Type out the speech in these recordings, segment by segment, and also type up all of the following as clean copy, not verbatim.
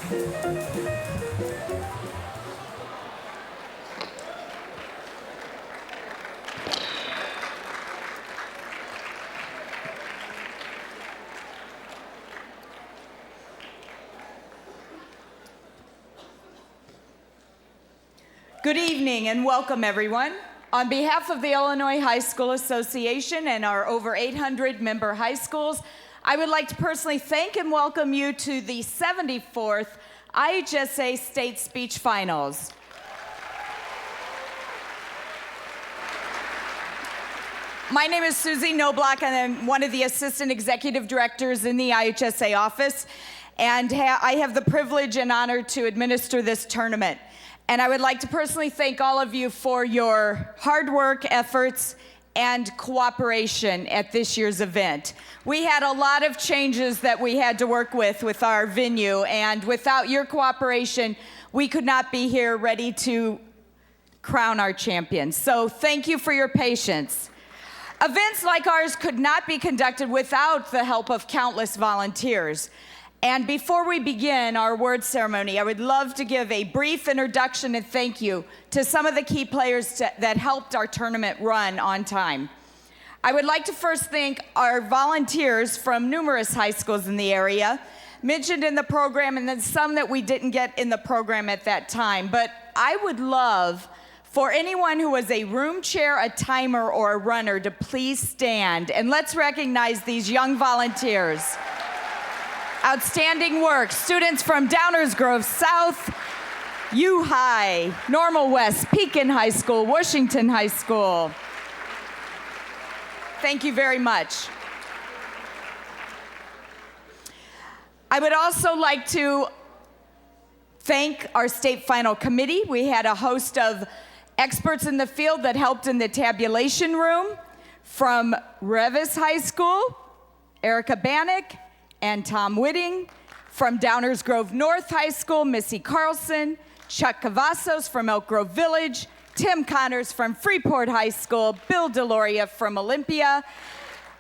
Good evening and welcome, everyone. On behalf of the Illinois High School Association and our over 800 member high schools, I would like to personally thank and welcome you to the 74th IHSA State Speech Finals. My name is Susie Knobloch, and I'm one of the Assistant Executive Directors in the IHSA office, and I have the privilege and honor to administer this tournament. And I would like to personally thank all of you for your hard work, efforts, and cooperation at this year's event. We had a lot of changes that we had to work with our venue, and without your cooperation, we could not be here ready to crown our champions. So thank you for your patience. Events like ours could not be conducted without the help of countless volunteers. And before we begin our award ceremony, I would love to give a brief introduction and thank you to some of the key players that helped our tournament run on time. I would like to first thank our volunteers from numerous high schools in the area, mentioned in the program, and then some that we didn't get in the program at that time. But I would love for anyone who was a room chair, a timer, or a runner to please stand, and let's recognize these young volunteers. Outstanding work. Students from Downers Grove South, U High, Normal West, Pekin High School, Washington High School. Thank you very much. I would also like to thank our state final committee. We had a host of experts in the field that helped in the tabulation room from Revis High School, Erica Bannock, and Tom Whitting. From Downers Grove North High School, Missy Carlson, Chuck Cavazos from Elk Grove Village, Tim Connors from Freeport High School, Bill Deloria from Olympia,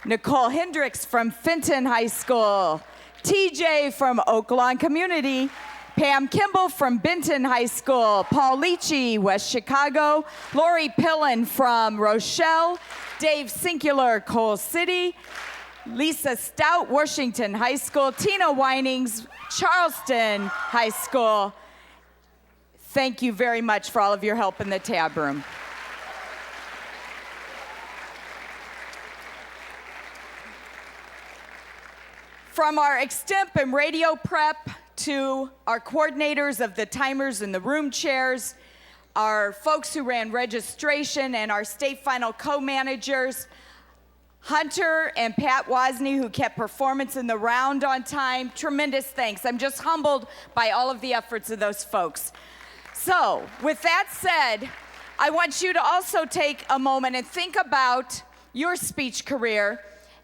Nicole Hendricks from Fenton High School, TJ from Oak Lawn Community, Pam Kimball from Benton High School, Paul Leachy, West Chicago, Lori Pillen from Rochelle, Dave Singular, Coal City, Lisa Stout, Washington High School, Tina Winings, Charleston High School. Thank you very much for all of your help in the tab room. From our extemp and radio prep to our coordinators of the timers and the room chairs, our folks who ran registration, and our state final co-managers, Hunter and Pat Wozni, who kept performance in the round on time. Tremendous thanks. I'm just humbled by all of the efforts of those folks. So, with that said, I want you to also take a moment and think about your speech career.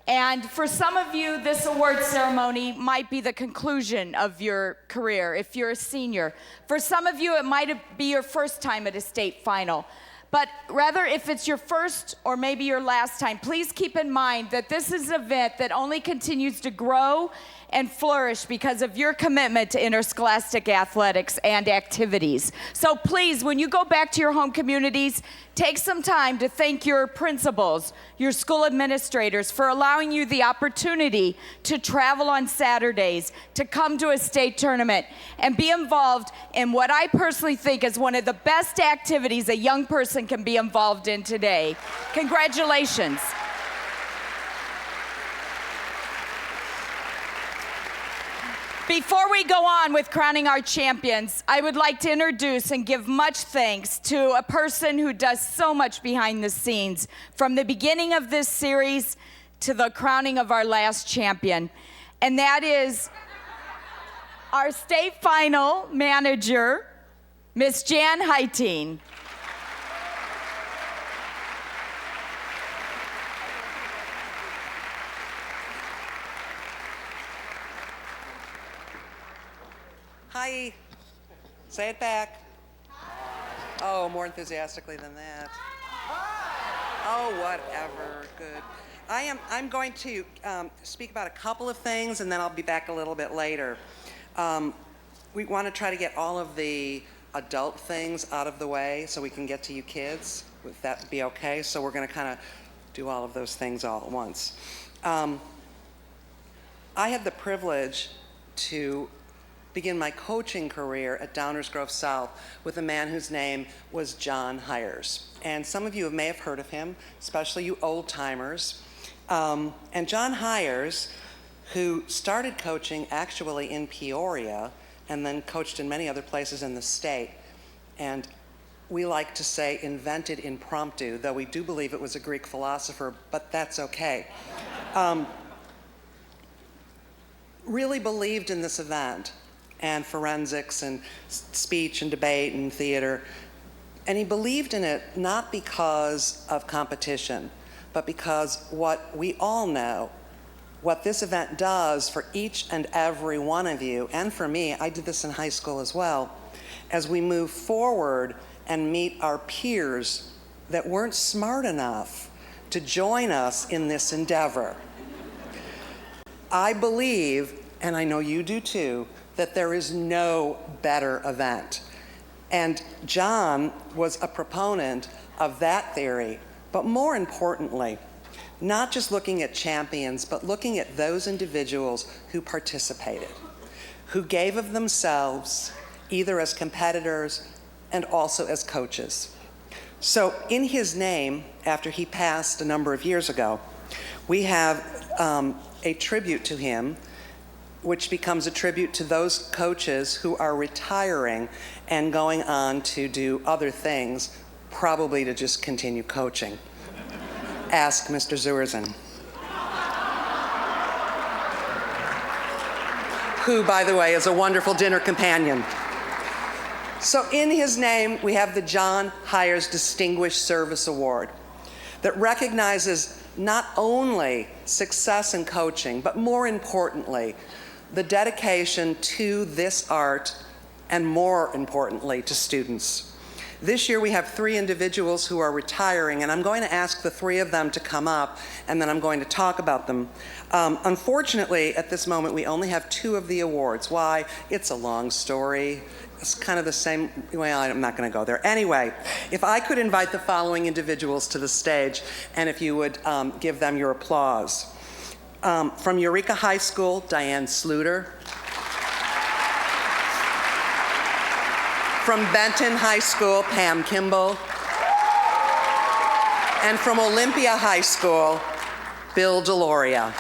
And for some of you, this award ceremony might be the conclusion of your career if you're a senior. For some of you, it might be your first time at a state final. But rather, if it's your first or maybe your last time, please keep in mind that this is an event that only continues to grow and flourish because of your commitment to interscholastic athletics and activities. So please, when you go back to your home communities, take some time to thank your principals, your school administrators for allowing you the opportunity to travel on Saturdays, to come to a state tournament, and be involved in what I personally think is one of the best activities a young person can be involved in today. Congratulations. Before we go on with crowning our champions, I would like to introduce and give much thanks to a person who does so much behind the scenes, from the beginning of this series to the crowning of our last champion. And that is our state final manager, Miss Jan Heiting. Hi. Say it back. Oh, more enthusiastically than that. Oh, whatever. Good. I'm going to speak about a couple of things, and then I'll be back a little bit later. we want to try to get all of the adult things out of the way so we can get to you kids. Would that be okay? So we're going to kind of do all of those things all at once. I had the privilege to begin my coaching career at Downers Grove South with a man whose name was John Hires. And some of you may have heard of him, especially you old-timers. And John Hires, who started coaching actually in Peoria and then coached in many other places in the state, and we like to say invented impromptu, though we do believe it was a Greek philosopher, but that's okay. Really believed in this event and forensics and speech and debate and theater. And he believed in it not because of competition, but because what we all know, what this event does for each and every one of you, and for me, I did this in high school as well, as we move forward and meet our peers that weren't smart enough to join us in this endeavor. I believe, and I know you do too, that there is no better event. And John was a proponent of that theory, but more importantly, not just looking at champions, but looking at those individuals who participated, who gave of themselves, either as competitors and also as coaches. So in his name, after he passed a number of years ago, we have a tribute to him, which becomes a tribute to those coaches who are retiring and going on to do other things, probably to just continue coaching. Ask Mr. Zuerzen, who, by the way, is a wonderful dinner companion. So in his name, we have the John Hires Distinguished Service Award that recognizes not only success in coaching, but more importantly, the dedication to this art, and more importantly, to students. This year we have 3 individuals who are retiring, and I'm going to ask the 3 of them to come up, and then I'm going to talk about them. Unfortunately, at this moment, we only have 2 of the awards. Why? It's a long story. It's kind of the same, well, I'm not going to go there. Anyway, if I could invite the following individuals to the stage, and if you would give them your applause. From Eureka High School, Diane Sluter. From Benton High School, Pam Kimball. And from Olympia High School, Bill Deloria.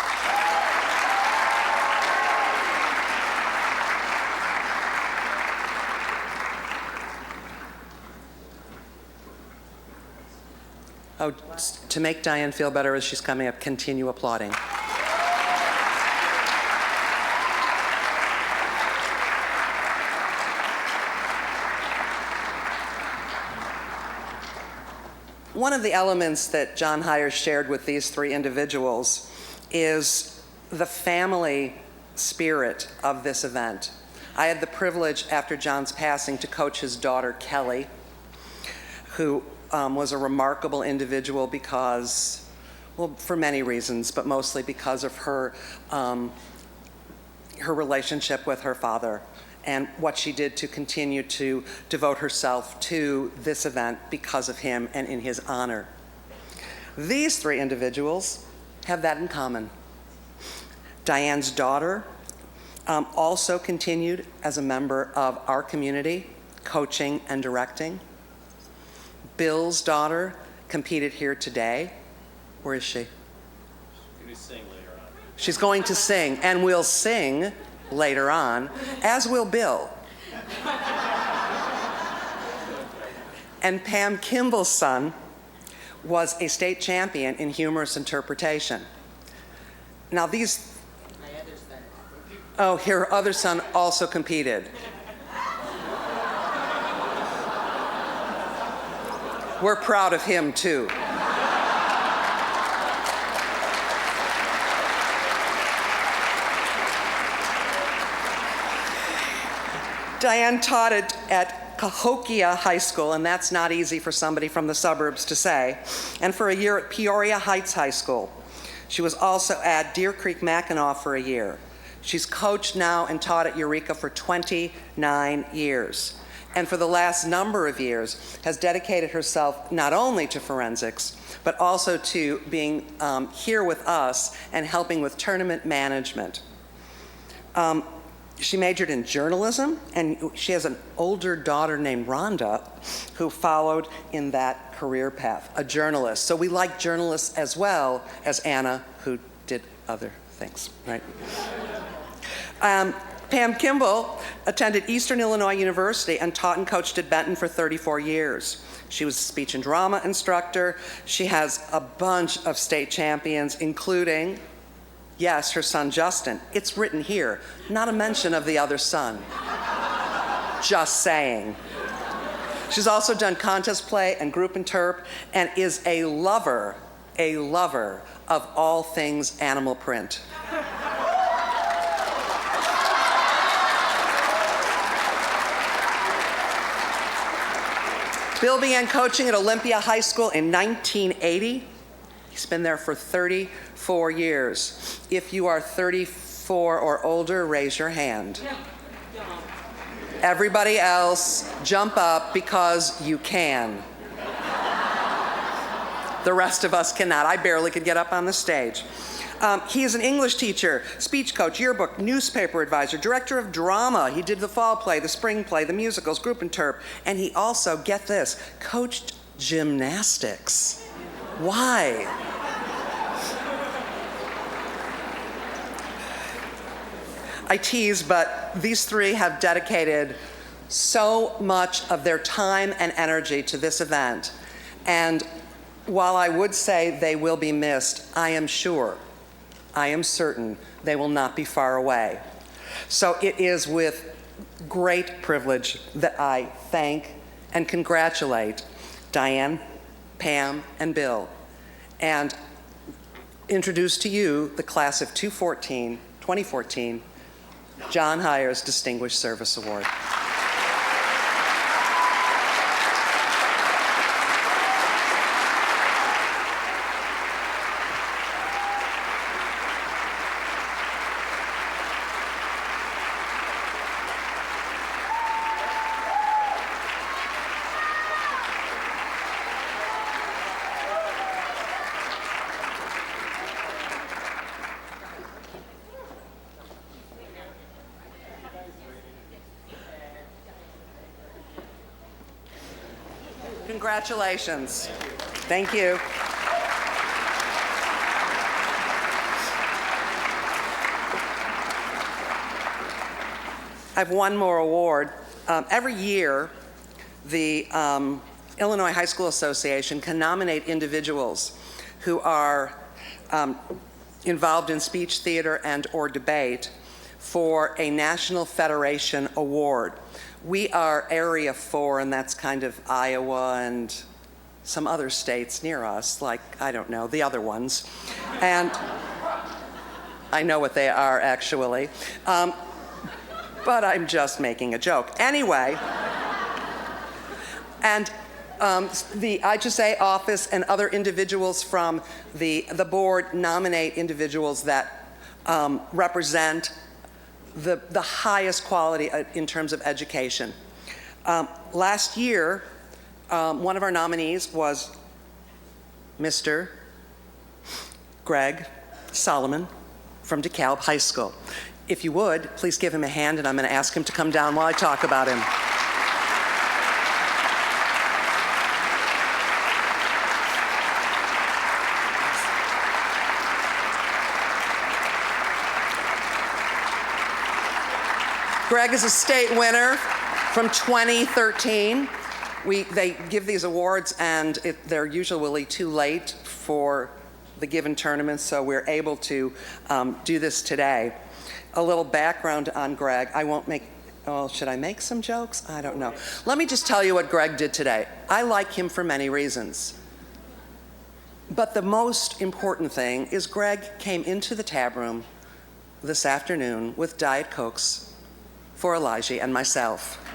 Oh, to make Diane feel better as she's coming up, continue applauding. One of the elements that John Hires shared with these 3 individuals is the family spirit of this event. I had the privilege, after John's passing, to coach his daughter, Kelly, who was a remarkable individual because, well, for many reasons, but mostly because of her relationship with her father and what she did to continue to devote herself to this event because of him and in his honor. These 3 individuals have that in common. Diane's daughter also continued as a member of our community, coaching and directing. Bill's daughter competed here today. Where is she? She's going to sing later on. She's going to sing, and will sing later on, as will Bill. And Pam Kimball's son was a state champion in humorous interpretation. Now these... Oh, her other son also competed. We're proud of him, too. Diane taught at Cahokia High School, and that's not easy for somebody from the suburbs to say, and for a year at Peoria Heights High School. She was also at Deer Creek Mackinac for a year. She's coached now and taught at Eureka for 29 years. And for the last number of years has dedicated herself not only to forensics, but also to being here with us and helping with tournament management. She majored in journalism, and she has an older daughter named Rhonda who followed in that career path, a journalist. So we like journalists as well as Anna, who did other things, right? Pam Kimball attended Eastern Illinois University and taught and coached at Benton for 34 years. She was a speech and drama instructor. She has a bunch of state champions, including, yes, her son Justin. It's written here, not a mention of the other son. Just saying. She's also done contest play and group interp and is a lover of all things animal print. Bill began coaching at Olympia High School in 1980. He's been there for 34 years. If you are 34 or older, raise your hand. Everybody else, jump up because you can. The rest of us cannot. I barely could get up on the stage. He is an English teacher, speech coach, yearbook, newspaper advisor, director of drama. He did the fall play, the spring play, the musicals, group interp, and he also, get this, coached gymnastics. Why? I tease, but these three have dedicated so much of their time and energy to this event. And while I would say they will be missed, I am certain they will not be far away. So it is with great privilege that I thank and congratulate Diane, Pam, and Bill, and introduce to you the class of 2014 John Hires Distinguished Service Award. Congratulations. Thank you. I have one more award. Every year, the Illinois High School Association can nominate individuals who are involved in speech, theater, and or debate for a National Federation Award. We are Area 4, and that's kind of Iowa and some other states near us, like, I don't know, the other ones. And I know what they are, actually. But I'm just making a joke. Anyway, and the IHSA office and other individuals from the board nominate individuals that represent the highest quality in terms of education. Last year, one of our nominees was Mr. Greg Solomon from DeKalb High School. If you would, please give him a hand, and I'm going to ask him to come down while I talk about him. Greg is a state winner from 2013. They give these awards, and they're usually too late for the given tournament, so we're able to do this today. A little background on Greg. I won't make, oh, should I make some jokes? I don't know. Let me just tell you what Greg did today. I like him for many reasons. But the most important thing is Greg came into the tab room this afternoon with Diet Cokes for Elijah and myself.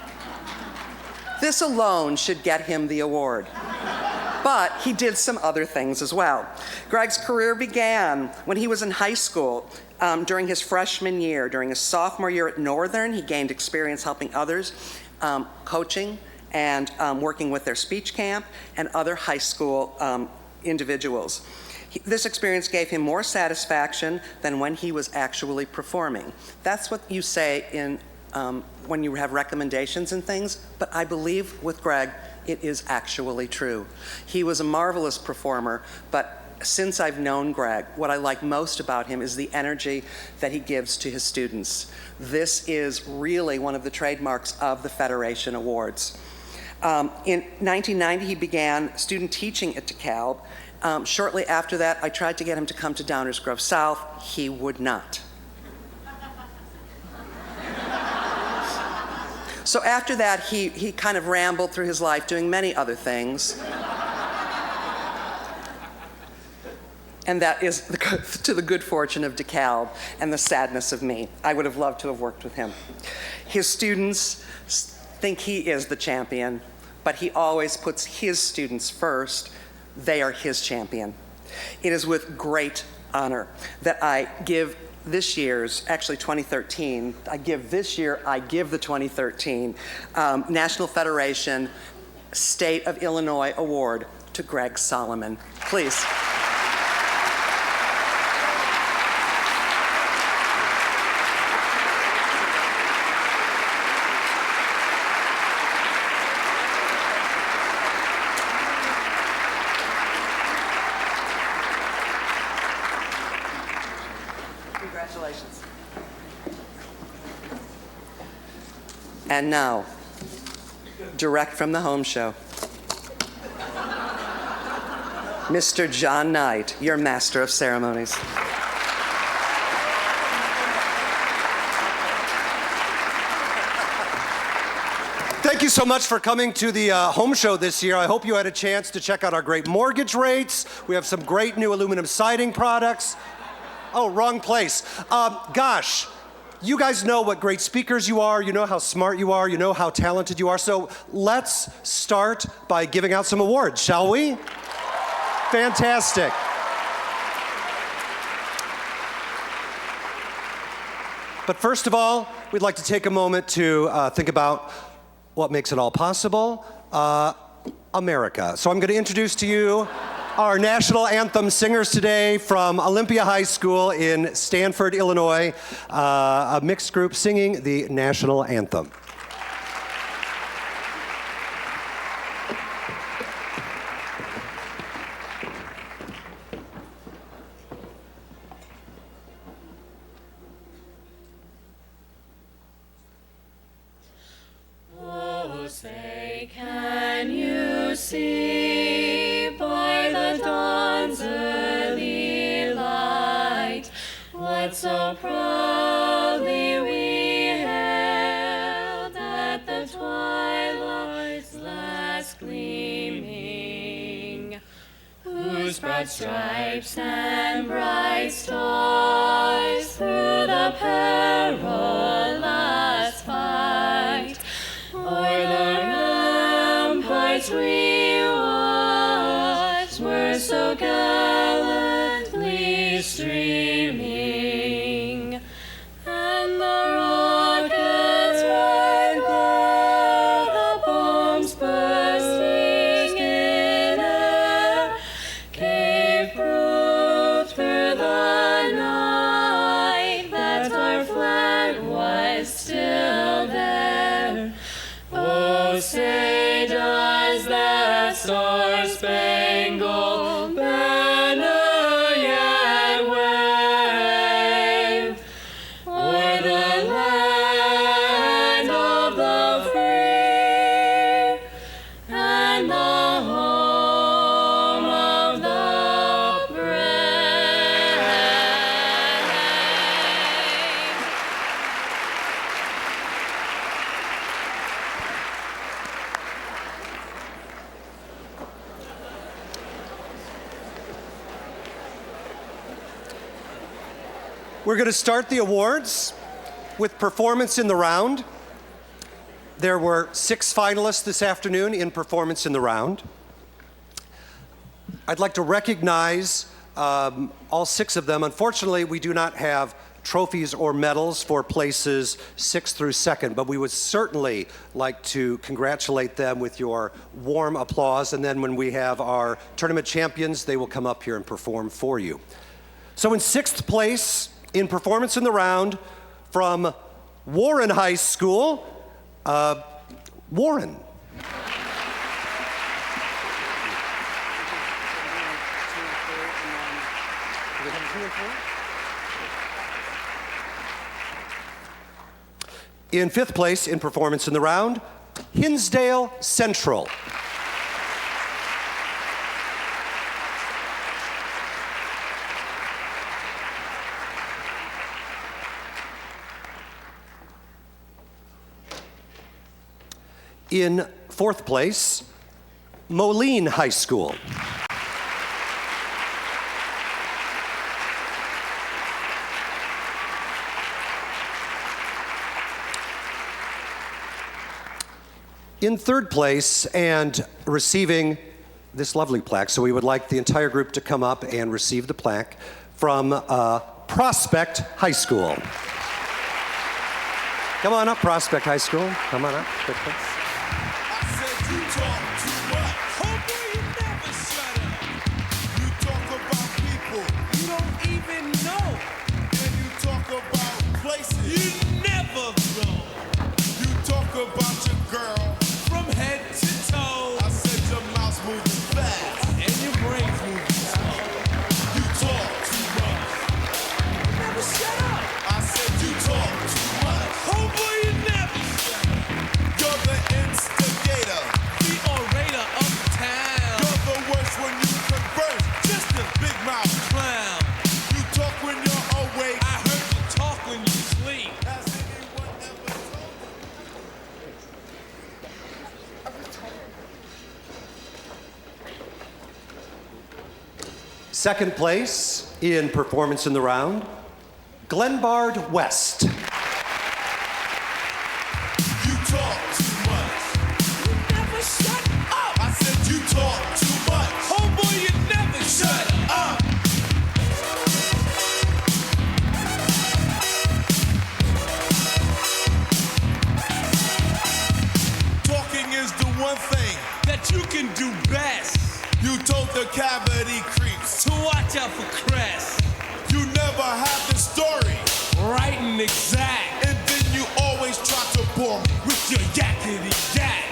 This alone should get him the award. But he did some other things as well. Greg's career began when he was in high school. During his freshman year, during his sophomore year at Northern, he gained experience helping others, coaching and working with their speech camp and other high school individuals. This experience gave him more satisfaction than when he was actually performing. That's what you say in when you have recommendations and things, but I believe with Greg, it is actually true. He was a marvelous performer, but since I've known Greg, what I like most about him is the energy that he gives to his students. This is really one of the trademarks of the Federation Awards. In 1990, he began student teaching at DeKalb. Shortly after that, I tried to get him to come to Downers Grove South. He would not. So after that, he kind of rambled through his life doing many other things. And that is to the good fortune of DeKalb and the sadness of me. I would have loved to have worked with him. His students think he is the champion, but he always puts his students first. They are his champion. It is with great honor that I give this year's, actually 2013, I give the 2013 National Federation State of Illinois Award to Greg Solomon. Please. Congratulations. And now, direct from the home show, Mr. John Knight, your Master of Ceremonies. Thank you so much for coming to the home show this year. I hope you had a chance to check out our great mortgage rates. We have some great new aluminum siding products. Oh, wrong place. Gosh, you guys know what great speakers you are. You know how smart you are. You know how talented you are. So let's start by giving out some awards, shall we? Fantastic. But first of all, we'd like to take a moment to think about what makes it all possible, America. So I'm going to introduce to you our national anthem singers today from Olympia High School in Stanford, Illinois, a mixed group singing the national anthem. Oh, say, can you see by the dawn's early light what so proudly we hailed at the twilight's last gleaming, whose broad stripes and bright stars through the perilous fight o'er the ramparts we watched were so gallantly streaming, and the rockets' red glare, the bombs bursting in air, gave proof through the night that our flag was still there. Oh, say does that star-spangled banner yet wave o'er the land of the free and the home of the brave? We're going to start the awards with performance in the round. There were 6 finalists this afternoon in performance in the round. I'd like to recognize all 6 of them. Unfortunately, we do not have trophies or medals for places 6th through 2nd, but we would certainly like to congratulate them with your warm applause, and then when we have our tournament champions, they will come up here and perform for you. So in 6th place in performance in the round from Warren High School, Warren. In 5th place in performance in the round, Hinsdale Central. In 4th place, Moline High School. In 3rd place and receiving this lovely plaque, so we would like the entire group to come up and receive the plaque from Prospect High School. Come on up, Prospect High School. Come on up quickly. Second place in performance in the round, Glenbard West. You talk too much. You never shut up. I said you talk too much. Homeboy, you never shut up. Talking is the one thing that you can do best. You told the cavity creeps to watch out for crest. You never have the story right and exact, and then you always try to bore me with your yakety yak.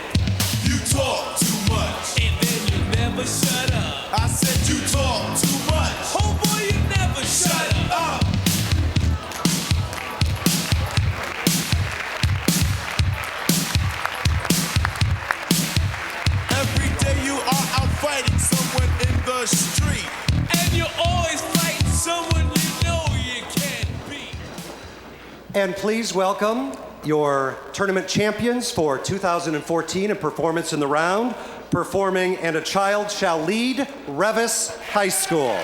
You talk too much, and then you never shut up. I said you talk too much. Homeboy, you never shut up. Every day you are out fighting someone in the street, and you're always fighting someone you know you can't beat. And please welcome your tournament champions for 2014 in performance in the round, performing And a Child Shall Lead, Revis High School.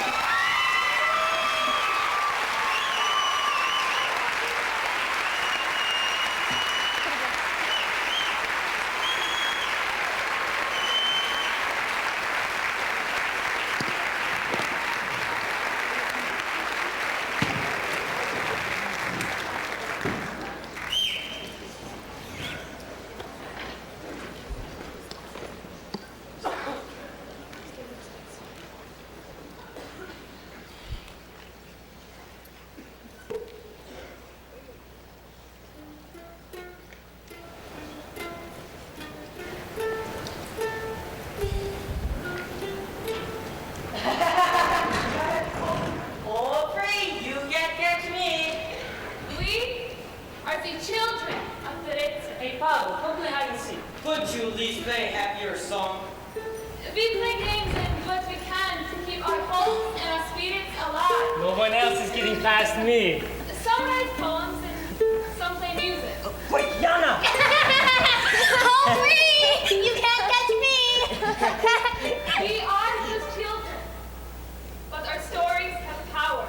Could you at least play a happier song? We play games and do what we can to keep our hopes and our spirits alive. No one else is getting past me. Some write poems and some play music. Wait, Yana! Oh, free! You can't catch me! We are just children, but our stories have power.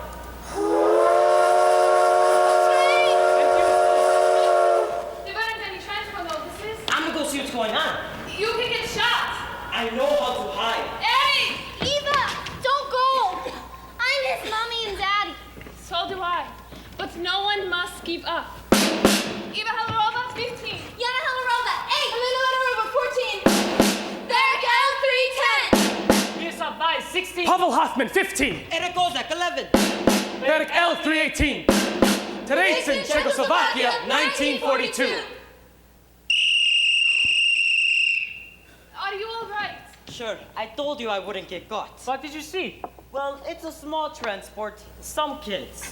There weren't any transfer notices. I'm gonna go see what's going on. You can get shot. I know how to hide. Eddie! Eva, don't go! I miss Mommy and Daddy. So do I. Eva Helarova, 15. Yana Helarova, 8. Elena Helarova, 14. Derek L, 310. Miroslav Weiss, 16. Pavel Hoffman, 15. Eric Kozak, 11. Derek L, 318. Terezin, Czechoslovakia, 1942. Are you all right? Sure, I told you I wouldn't get caught. What did you see? Well, it's a small transport. Some kids.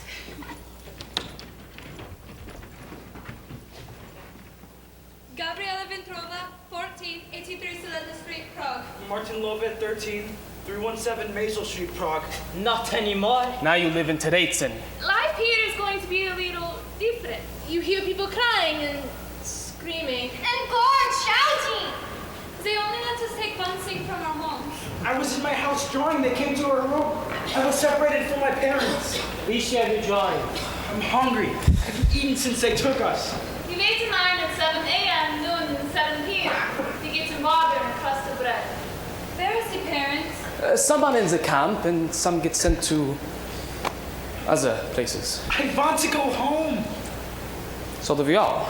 Gabriela Ventrova, 14, 83 Sileta Street, Prague. Martin Lovett, 13, 317 Mazel Street, Prague. Not anymore. Now you live in Terezin. Life here is going to be a little different. You hear people crying and screaming. And guards shouting. They only let us take one thing from our homes. I was in my house drawing. They came to our room. I was separated from my parents. We share your drawing. I'm hungry. I haven't eaten since they took us. He wakes at 9 at 7 a.m., noon, and 7 p.m. He gets him water and a crust of bread. Where is he, parents? Some are in the camp and some get sent to other places. I want to go home. So do we all.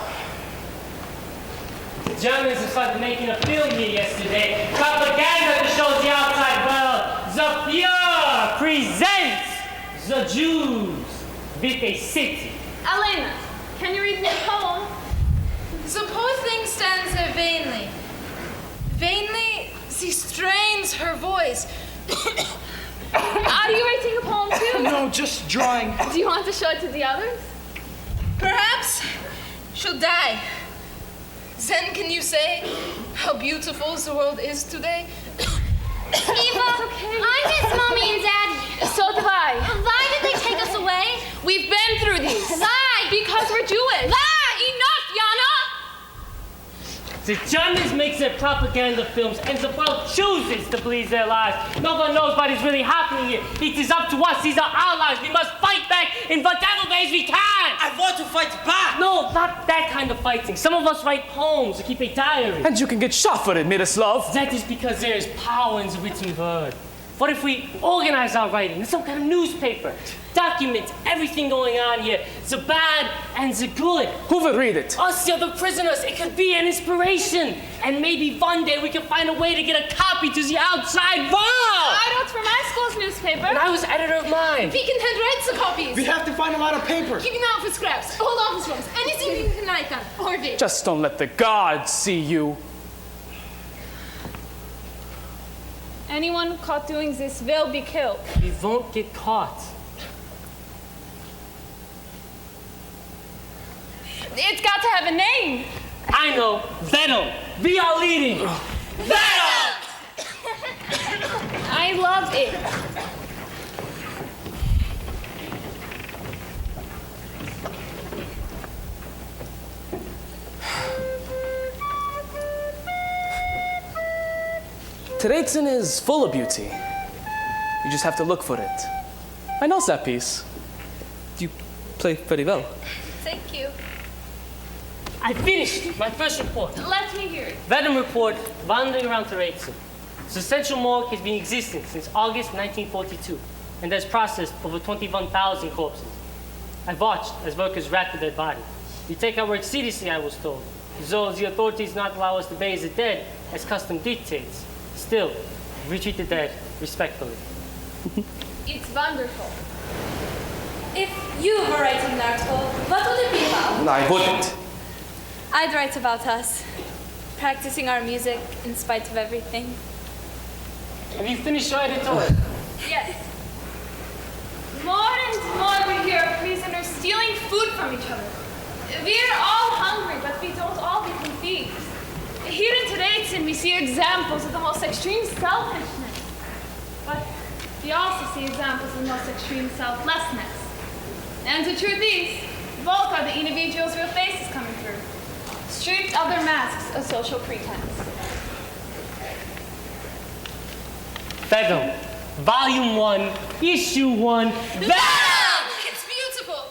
The Germans started making a film here yesterday. Propaganda that shows the outside world. The Fuhrer presents the Jews with a city. Elena, can you read me a poem? The poor thing stands there vainly. Vainly, she strains her voice. Are you writing a poem too? No, just drawing. Do you want to show it to the others? Perhaps she'll die. Then can you say how beautiful the world is today? Eva, I miss Mommy and Daddy. So do I. Why did they take us away? We've been through these. Why? Because we're Jewish. Why? Enough, Yana! The Germans make their propaganda films and the world chooses to believe their lies. No one knows what is really happening here. It is up to us. These are our lives. We must fight back in whatever ways we can. I want to fight back. No, not that kind of fighting. Some of us write poems or keep a diary. And you can get shot for it, Miroslav. That is because there is power in the written word. What if we organize our writing in some kind of newspaper? Document everything going on here, the bad and the good. Who will read it? Us, the other prisoners. It could be an inspiration. And maybe one day we can find a way to get a copy to the outside world. I wrote for my school's newspaper. And I was editor of mine. We can handwrite the copies. We have to find a lot of paper. Keeping out for scraps, old office rooms, anything you can write on, or did. Just don't let the guards see you. Anyone caught doing this will be killed. We won't get caught. It's got to have a name. I know. Venom. We are leading. Venom! I love it. Terezin is full of beauty. You just have to look for it. I know that piece. You play very well. Thank you. I finished my first report. Let me hear it. Venom report, wandering around Terezin. The Central Morgue has been existing since August 1942 and has processed over 21,000 corpses. I've watched as workers rat to their body. We take our work seriously, I was told, though the authorities not allow us to bury the dead as custom dictates. Still, we treat the dead respectfully. It's wonderful. If you were writing an article, what would it be about? I wouldn't. I'd write about us, practicing our music in spite of everything. Have you finished your editorial? Yes. More and more we hear of prisoners stealing food from each other. We're all hungry, but we don't all become thieves. Here in Terezin, we see examples of the most extreme selfishness. But we also see examples of the most extreme selflessness. And the truth is, both are the individuals' real faces coming through, stripped of their masks of social pretense. Venom, Volume 1, Issue 1, Venom! It's beautiful!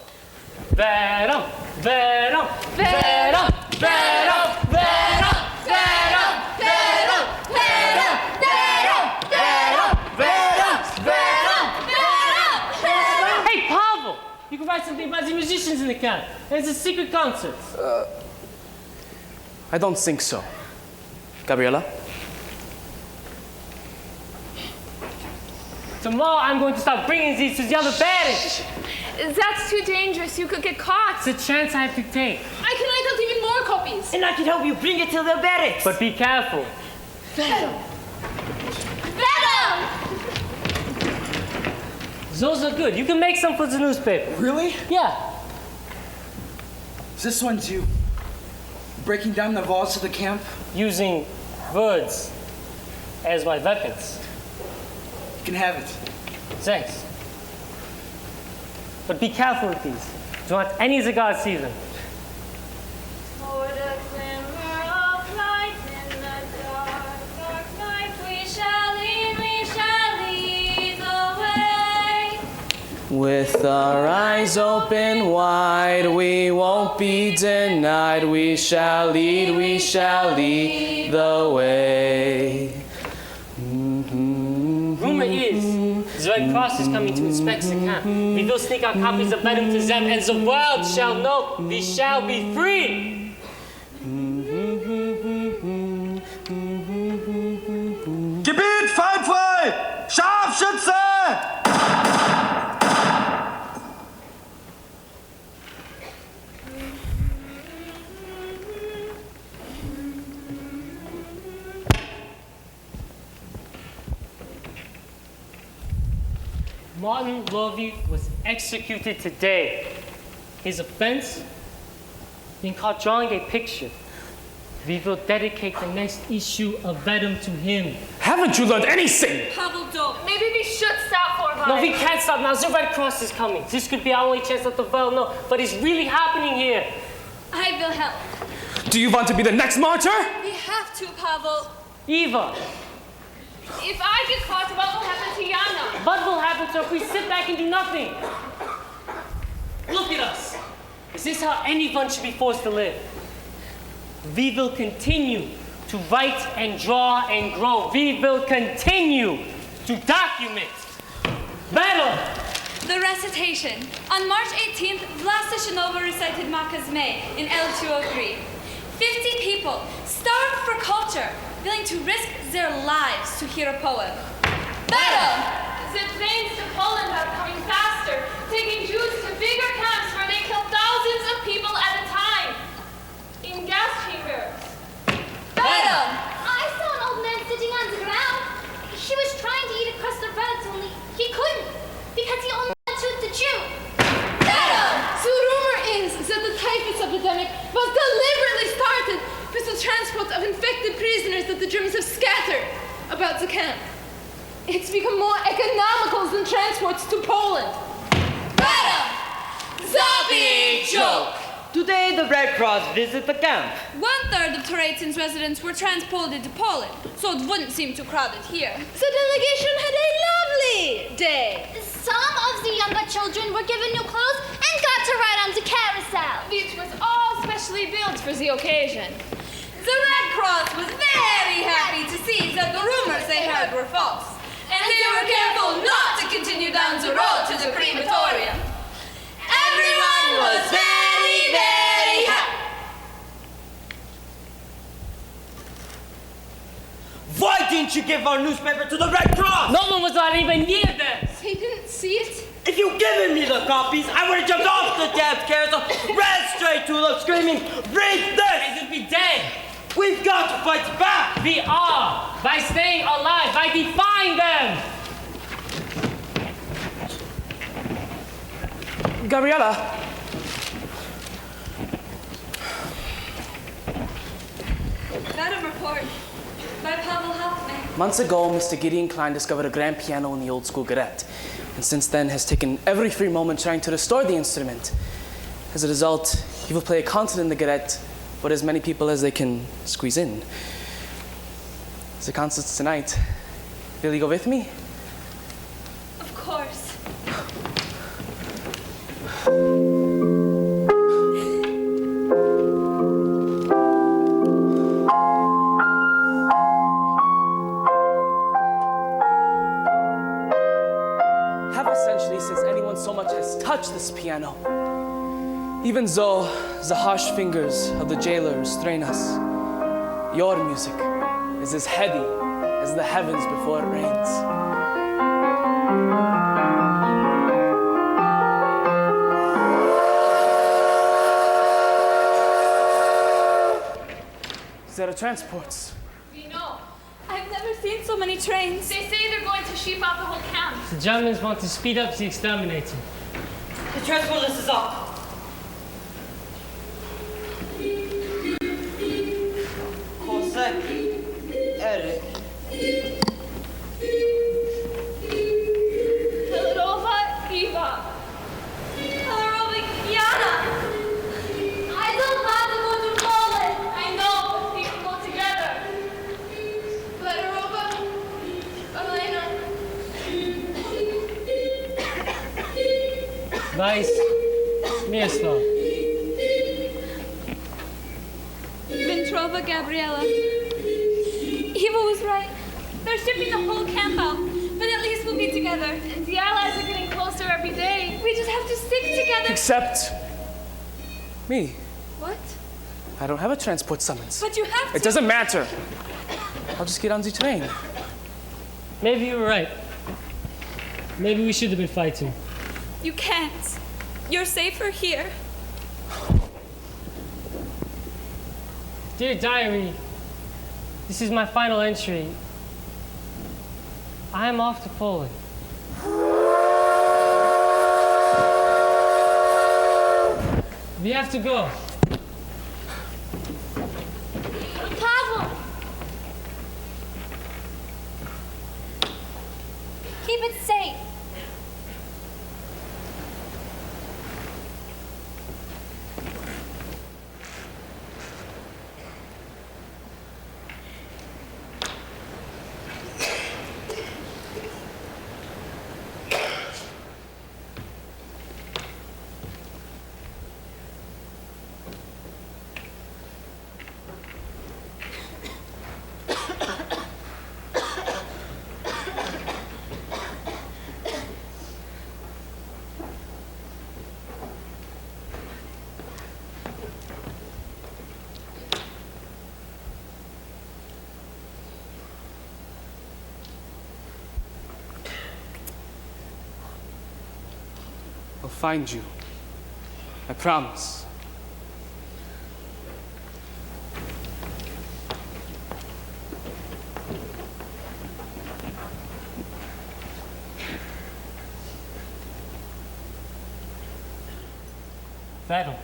Venom, Venom, Venom, Venom, Venom, Venom, Venom, Venom, Venom, Venom, Venom, Venom. Hey, Pavel, you can write something about the musician musicians in the camp, and it's a secret concert. I don't think so. Gabriella? Tomorrow I'm going to start bringing these to the other barracks. That's too dangerous. You could get caught. It's a chance I have to take. I can write out even more copies. And I can help you bring it to the barracks. But be careful. Venom! Those are good. You can make some for the newspaper. Really? Yeah. This one's you. Breaking down the walls of the camp. Using words as my weapons. You can have it. Thanks. But be careful with these. Don't let any of the guards see them. For the glimmer of light in the dark, dark night, we shall lead the way. With our eyes open wide, we won't be denied. We shall lead the way. Rumor is the Red Cross is coming to inspect the camp. We will sneak our copies of Venom to them, and the world shall know we shall be free. Gebiet feindfrei! Scharfschütze! Martin Lovey was executed today. His offense? Being caught drawing a picture. We will dedicate the next issue of Venom to him. Haven't you learned anything? Pavel, don't. Maybe we should stop for a while. No, we can't stop now. The Red Cross is coming. This could be our only chance let the world know. But it's really happening here. I will help. Do you want to be the next martyr? We have to, Pavel. Eva, If I get caught, what will happen to Yana? what will happen to her if we sit back and do nothing? Look at us. Is this how anyone should be forced to live? We will continue to write and draw and grow. We will continue to document. Battle! The recitation. On March 18th, Vlasta Shanova recited Maka's May in L203. 50 people, starved for culture, willing to risk their lives to hear a poem. Battle! The planes to Poland are coming faster, taking Jews to bigger camps where they kill thousands of people at a time. In gas chambers. Battle! I saw an old man sitting on the ground. He was trying to eat a crust of bread, only he couldn't because he only wanted to chew. Battle! The rumor is that the typhus epidemic was deliberately started with the transport of infected prisoners that the Germans have scattered about the camp. It's become more economical than transports to Poland. Battle! The big joke! Today, the Red Cross visit the camp. 1/3 of Turretsin's residents were transported to Poland, so it wouldn't seem too crowded here. The delegation had a lovely day. Some of the younger children were given new clothes and got to ride on the carousel. Which was all specially built for the occasion. The Red Cross was very happy to see that the rumors they heard were false, and they were careful not to continue down the road to the crematorium. Everyone was very, very happy. Why didn't you give our newspaper to the Red Cross? No one was not even near them. They didn't see it. If you'd given me the copies, I would have jumped off the damn carousel, ran straight to them screaming, read this! They could be dead. We've got to fight back! We are. By staying alive, by defying them. Gabriella, Venom report by Pavel Hoffman. months ago, Mr. Gideon Klein discovered a grand piano in the old school garret, and since then has taken every free moment trying to restore the instrument. As a result, he will play a concert in the garret for as many people as they can squeeze in. The concert's tonight. Will you go with me? Of course. Have essentially since anyone so much as touched this piano. Even though the harsh fingers of the jailer restrain us, your music is as heady as the heavens before it rains. There are transports. We know. I've never seen so many trains. They say they're going to sheep out the whole camp. The Germans want to speed up the exterminating. The transport list is up. Kosek, Eric. Hilarova, Eva. Hilarova, Yana. I don't want to go to Poland. I know, but we can go together. Hilarova, Elena. Weiss, Miroslav. Ventrova, Gabriela. Eva was right. They're shipping the whole camp out, but at least we'll be together. And the Allies are getting closer every day. We just have to stick together. Except me. What? I don't have a transport summons. But you have to. It doesn't matter. I'll just get on the train. Maybe you were right. Maybe we should have been fighting. You can't. You're safer here. Dear diary, this is my final entry. I am off to Poland. We have to go. Pavel! Keep it safe. I'll find you. I promise. Battle.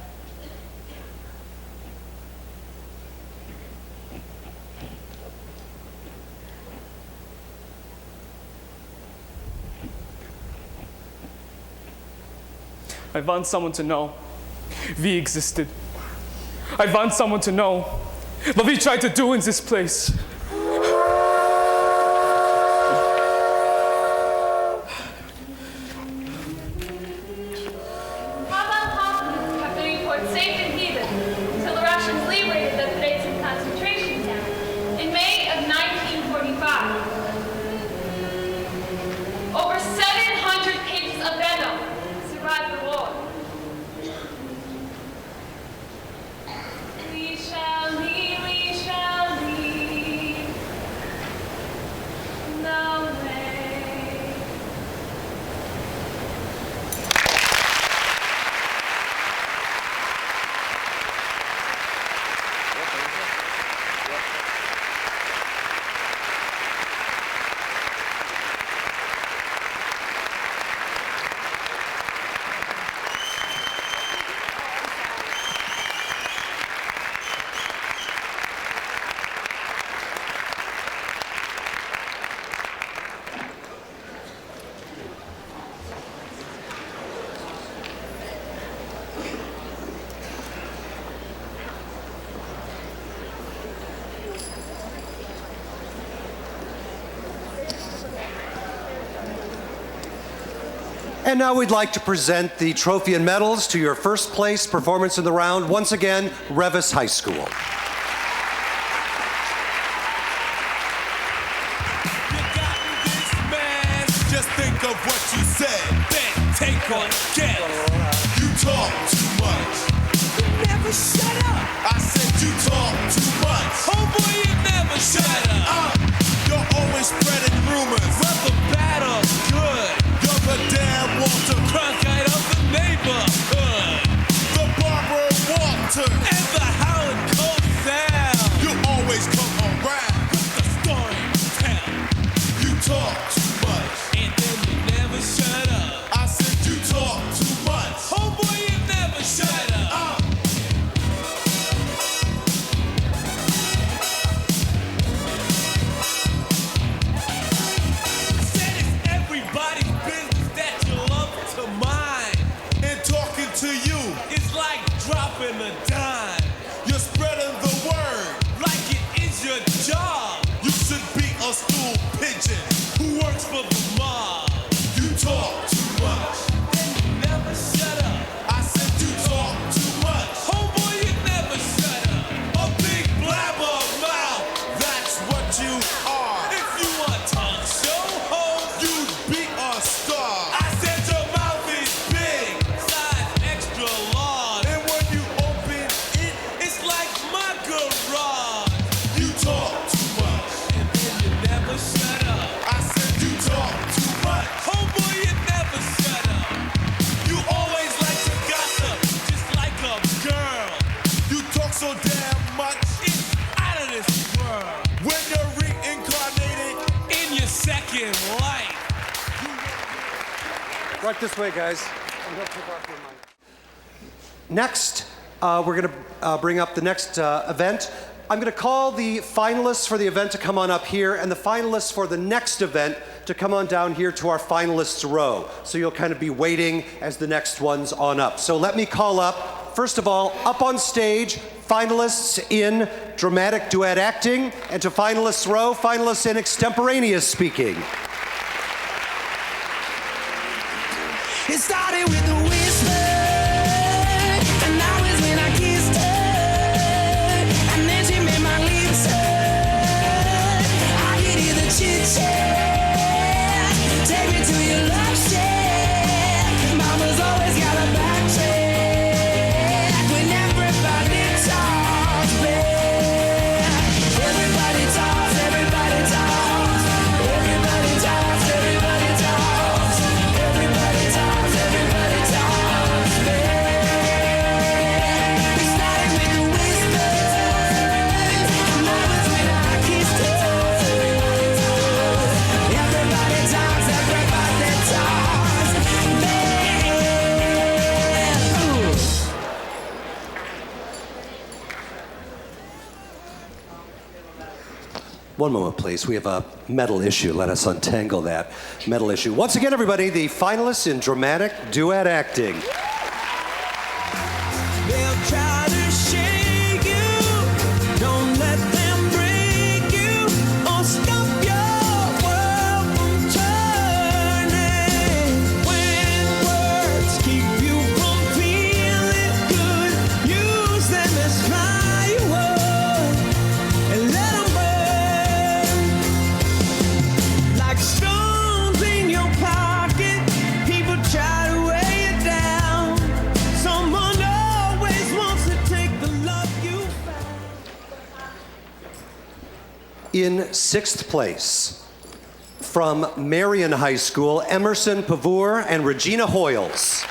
I want someone to know we existed. I want someone to know what we tried to do in this place. How about Hoffman kept the report safe and hidden until the Russians liberated the Dresden concentration camp in May of 1945. Over 700 pages of venom survived the war. We shall leave no way. And now we'd like to present the trophy and medals to your first place performance in the round. Once again, Revis High School. Just think of what you said, then take on guess. You talk too much. never shut up. I said you talk too much. Homeboy, you never shut up. You're always spreading rumors, whether bad or good. You're the damn Walter Cronkite of the neighborhood, the Barbara Walters, and the Howard Coast Sound. You always come around with the story to tell. You talk too much, and then you never shut up. I said you talk too much. Homeboy, you never shut up. I said it's everybody's business that you love to mind. And talking to you is like dropping a dime. You're spreading the word like it is your job. You should be a stool pigeon who works for the mob. You talk too much, and you never shut up. I said you talk too much. Homeboy, you never shut up. A big blabber mouth, that's what you are. If you a talk show host, you'd be a star. I said your mouth is big, size extra large. And when you open it, it's like my garage. You talk too much, and then you never shut up. I said you talk too much. Homeboy, you never shut up. You always like to gossip, just like a girl. You talk so damn much, it's out of this world. When you're reincarnated in your second life. Right this way, guys. Next, we're going to bring up the next event. I'm going to call the finalists for the event to come on up here, and the finalists for the next event to come on down here to our finalists row. So you'll kind of be waiting as the next one's on up. So let me call up, first of all, up on stage, finalists in dramatic duet acting, and to finalists row, finalists in extemporaneous speaking. It started with a whisper, and that was when I kissed her, and then she made my lips hurt. I could hear the chit-chat, take me to your love shack. Mama's always got a back check when everybody talks back. Everybody talks, everybody talks, everybody talks, everybody talks, everybody talks. Everybody talks back. It started with a whisper, and that was when I kissed her. Everybody talks back. One moment, please. We have a metal issue. Let us untangle that metal issue. Once again, everybody, the finalists in dramatic duet acting. They'll try to shake you. Don't let them break you or stop your world from turning. When words keep you from feeling good, use them as firewood and let them burn. Like stones in your pocket, people try to weigh you down. Someone always wants to take the love you found. In sixth place, from Marion High School, Emerson Pavour and Regina Hoyles.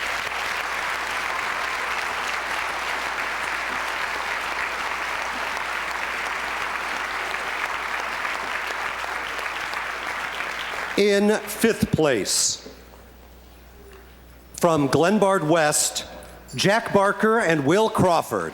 In fifth place, from Glenbard West, Jack Barker and Will Crawford.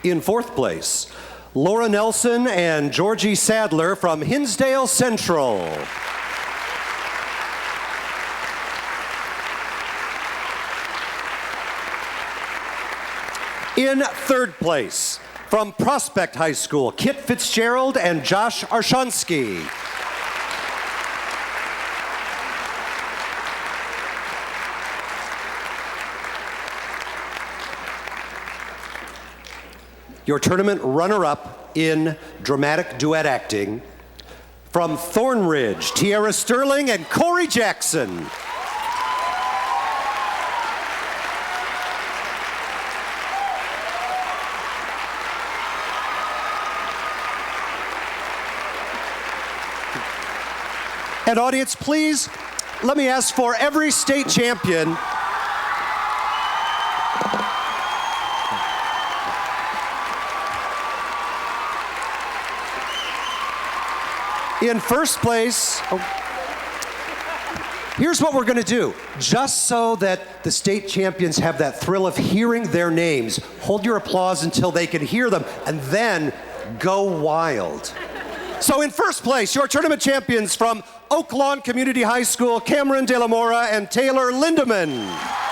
In fourth place, Laura Nelson and Georgie Sadler from Hinsdale Central. In third place, from Prospect High School, Kit Fitzgerald and Josh Arshonsky. Your tournament runner-up in dramatic duet acting, From Thornridge, Tiara Sterling and Corey Jackson. And audience, please, let me ask for every state champion in first place. Here's what we're going to do. Just so that the state champions have that thrill of hearing their names, hold your applause until they can hear them, and then go wild. So in first place, your tournament champions from Oak Lawn Community High School, Cameron De La Mora and Taylor Lindemann.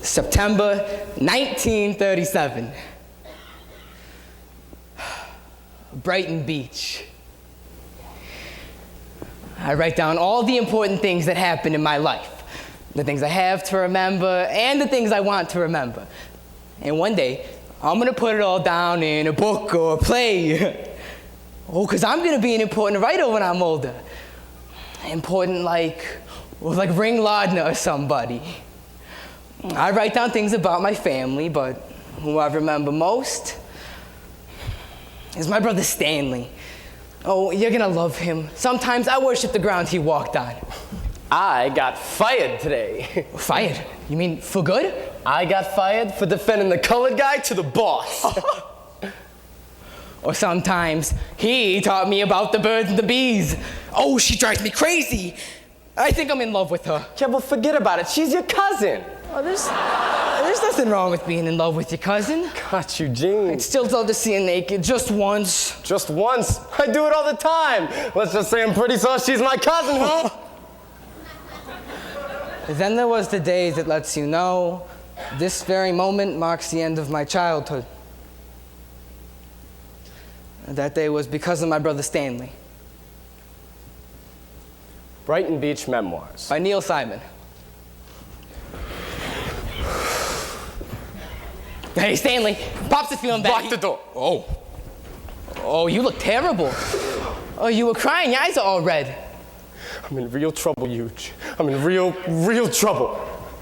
September 1937. Brighton Beach. I write down all the important things that happened in my life. The things I have to remember and the things I want to remember. And one day, I'm gonna put it all down in a book or a play. Oh, because I'm gonna be an important writer when I'm older. Important like Ring Lardner or somebody. I write down things about my family, but who I remember most is my brother Stanley. Oh, you're gonna love him. Sometimes I worship the ground he walked on. I got fired today. Fired? You mean for good? I got fired for defending the colored guy to the boss. Or sometimes he taught me about the birds and the bees. Oh, she drives me crazy. I think I'm in love with her. Yeah, well, forget about it. She's your cousin. Oh, there's nothing wrong with being in love with your cousin. Got you, Gene. I'd still love to see her naked, just once. Just once? I do it all the time. Let's just say I'm pretty sure she's my cousin, huh? Then there was the day that lets you know this very moment marks the end of my childhood. That day was because of my brother Stanley. Brighton Beach Memoirs. By Neil Simon. Hey, Stanley, Pop's a feeling bad. Lock the door. Oh, you look terrible. Oh, you were crying. Your eyes are all red. I'm in real trouble, Huge. I'm in real trouble.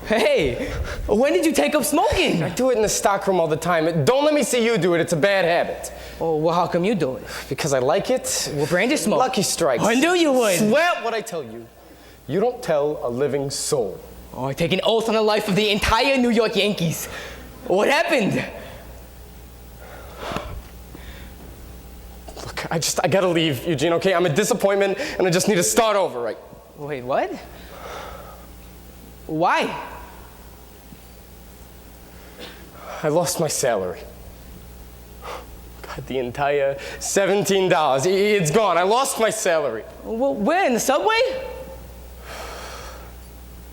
Hey, when did you take up smoking? I do it in the stockroom all the time. Don't let me see you do it. It's a bad habit. Oh, well, how come you do it? Because I like it. What brand you smoke? Lucky Strikes. I knew you would. Swear what I tell you. You don't tell a living soul. Oh, I take an oath on the life of the entire New York Yankees. What happened? Look, I gotta leave, Eugene, okay? I'm a disappointment, and I just need to start over, right? Wait, what? Why? I lost my salary. God, the entire $17. It's gone. I lost my salary. Well, where, in the subway?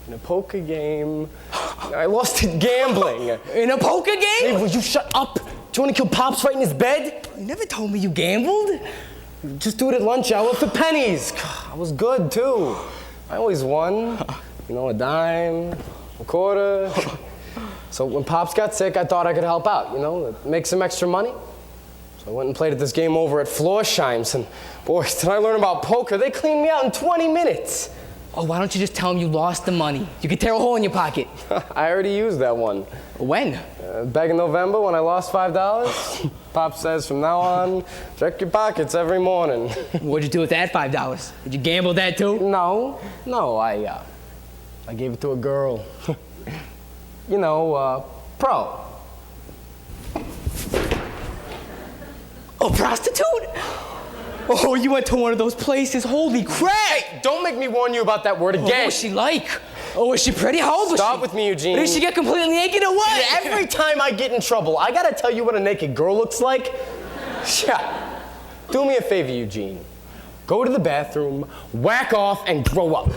In a poker game. I lost it gambling. In a poker game? Hey, will you shut up? Do you want to kill Pops right in his bed? You never told me you gambled. Just do it at lunch hour for pennies. I was good, too. I always won. You know, a dime, a quarter. So when Pops got sick, I thought I could help out, you know, make some extra money. So I went and played at this game over at Florsheim's, and boy, did I learn about poker. They cleaned me out in 20 minutes. Oh, why don't you just tell him you lost the money? You could tear a hole in your pocket. I already used that one. When? Back in November when I lost $5. Pop says from now on, check your pockets every morning. What'd you do with that $5? Did you gamble that too? No, I gave it to a girl. You know, pro. A prostitute? Oh, you went to one of those places. Holy crap! Hey, don't make me warn you about that word again. What was she like? Oh, was she pretty? How old was she? Stop with me, Eugene. Did she get completely naked or what? Every time I get in trouble, I gotta tell you what a naked girl looks like? Yeah. Do me a favor, Eugene. Go to the bathroom, whack off, and grow up.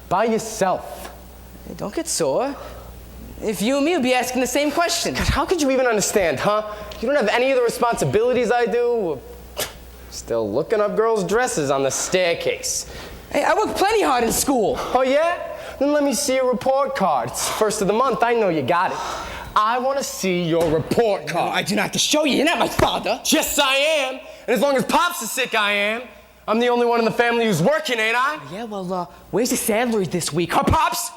By yourself. Hey, don't get sore. If you and me would be asking the same question. God, how could you even understand, huh? You don't have any of the responsibilities I do. Still looking up girls' dresses on the staircase. Hey, I worked plenty hard in school. Oh, yeah? Then let me see your report card. It's the first of the month. I know you got it. I want to see your report card. No, I do not have to show you. You're not my father. Yes, I am. And as long as Pops is sick, I am. I'm the only one in the family who's working, ain't I? Yeah, well, where's the salary this week? Huh, Pops?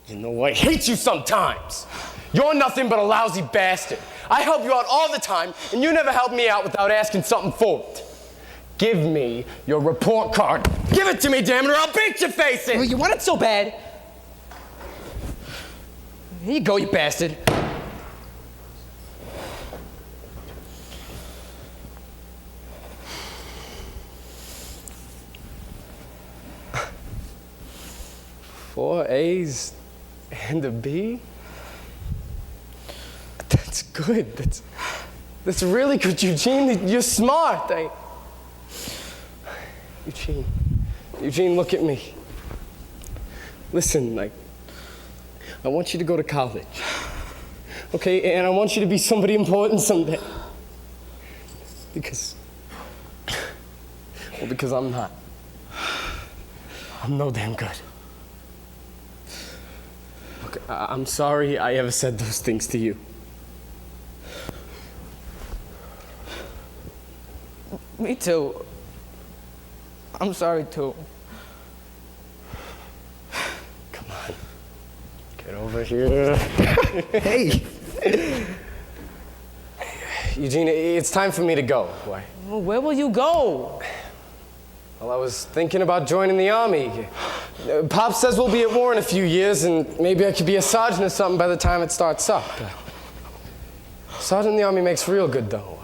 You know, I hate you sometimes. You're nothing but a lousy bastard. I help you out all the time, and you never help me out without asking something for it. Give me your report card. Give it to me, damn it, or I'll beat your face in. Well, you want it so bad. Here you go, you bastard. Four A's and a B? That's good. That's really good, Eugene. You're smart. Eugene, look at me. Listen, I want you to go to college. Okay, and I want you to be somebody important someday. Because I'm not. I'm no damn good. Look, I'm sorry I ever said those things to you. Me too. I'm sorry too. Come on. Get over here. Hey. Eugene, it's time for me to go. Why? Well, where will you go? Well, I was thinking about joining the Army. Pop says we'll be at war in a few years, and maybe I could be a sergeant or something by the time it starts up. Sergeant in the Army makes real good dough.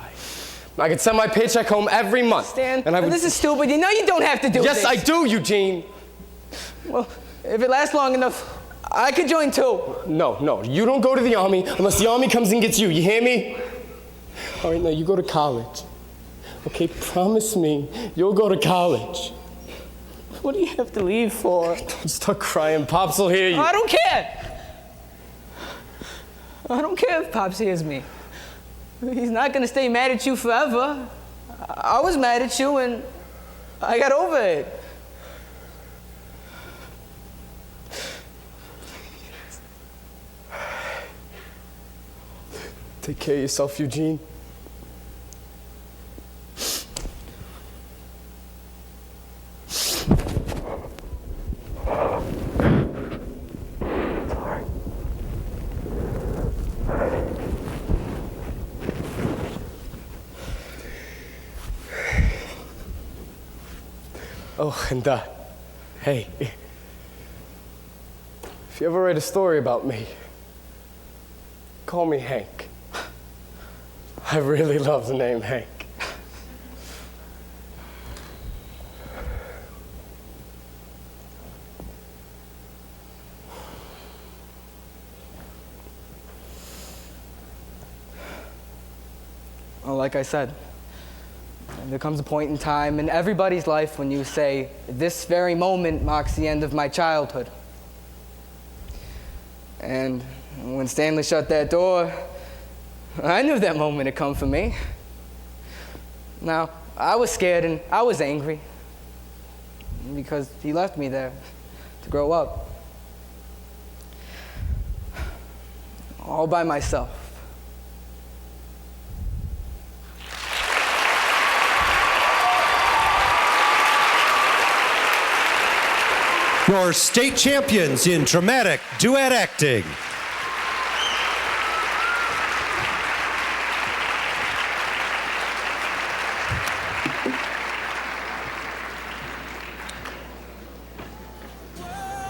I could send my paycheck home every month. Stan, and I would... this is stupid. You know you don't have to do this. Yes, I do, Eugene. Well, if it lasts long enough, I could join too. No, you don't go to the Army unless the Army comes and gets you. You hear me? All right, now you go to college. Okay, promise me you'll go to college. What do you have to leave for? Don't start crying. Pops will hear you. I don't care. I don't care if Pops hears me. He's not gonna stay mad at you forever. I was mad at you and I got over it. Take care of yourself, Eugene. Oh, and hey, if you ever write a story about me, call me Hank. I really love the name Hank. like I said, there comes a point in time in everybody's life when you say, this very moment marks the end of my childhood. And when Stanley shut that door, I knew that moment had come for me. Now, I was scared and I was angry because he left me there to grow up. All by myself. Your state champions in dramatic duet acting.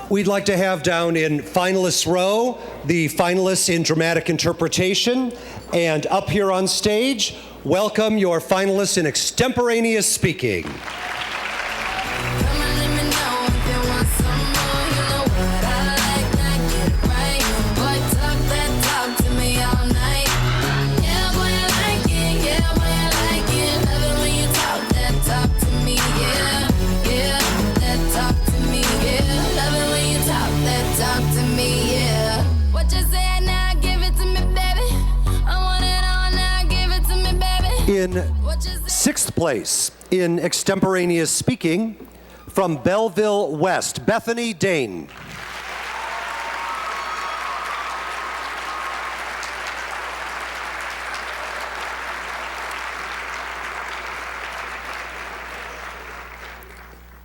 We'd like to have down in finalists row the finalists in dramatic interpretation, and up here on stage, welcome your finalists in extemporaneous speaking. In sixth place in extemporaneous speaking, from Belleville West, Bethany Dane.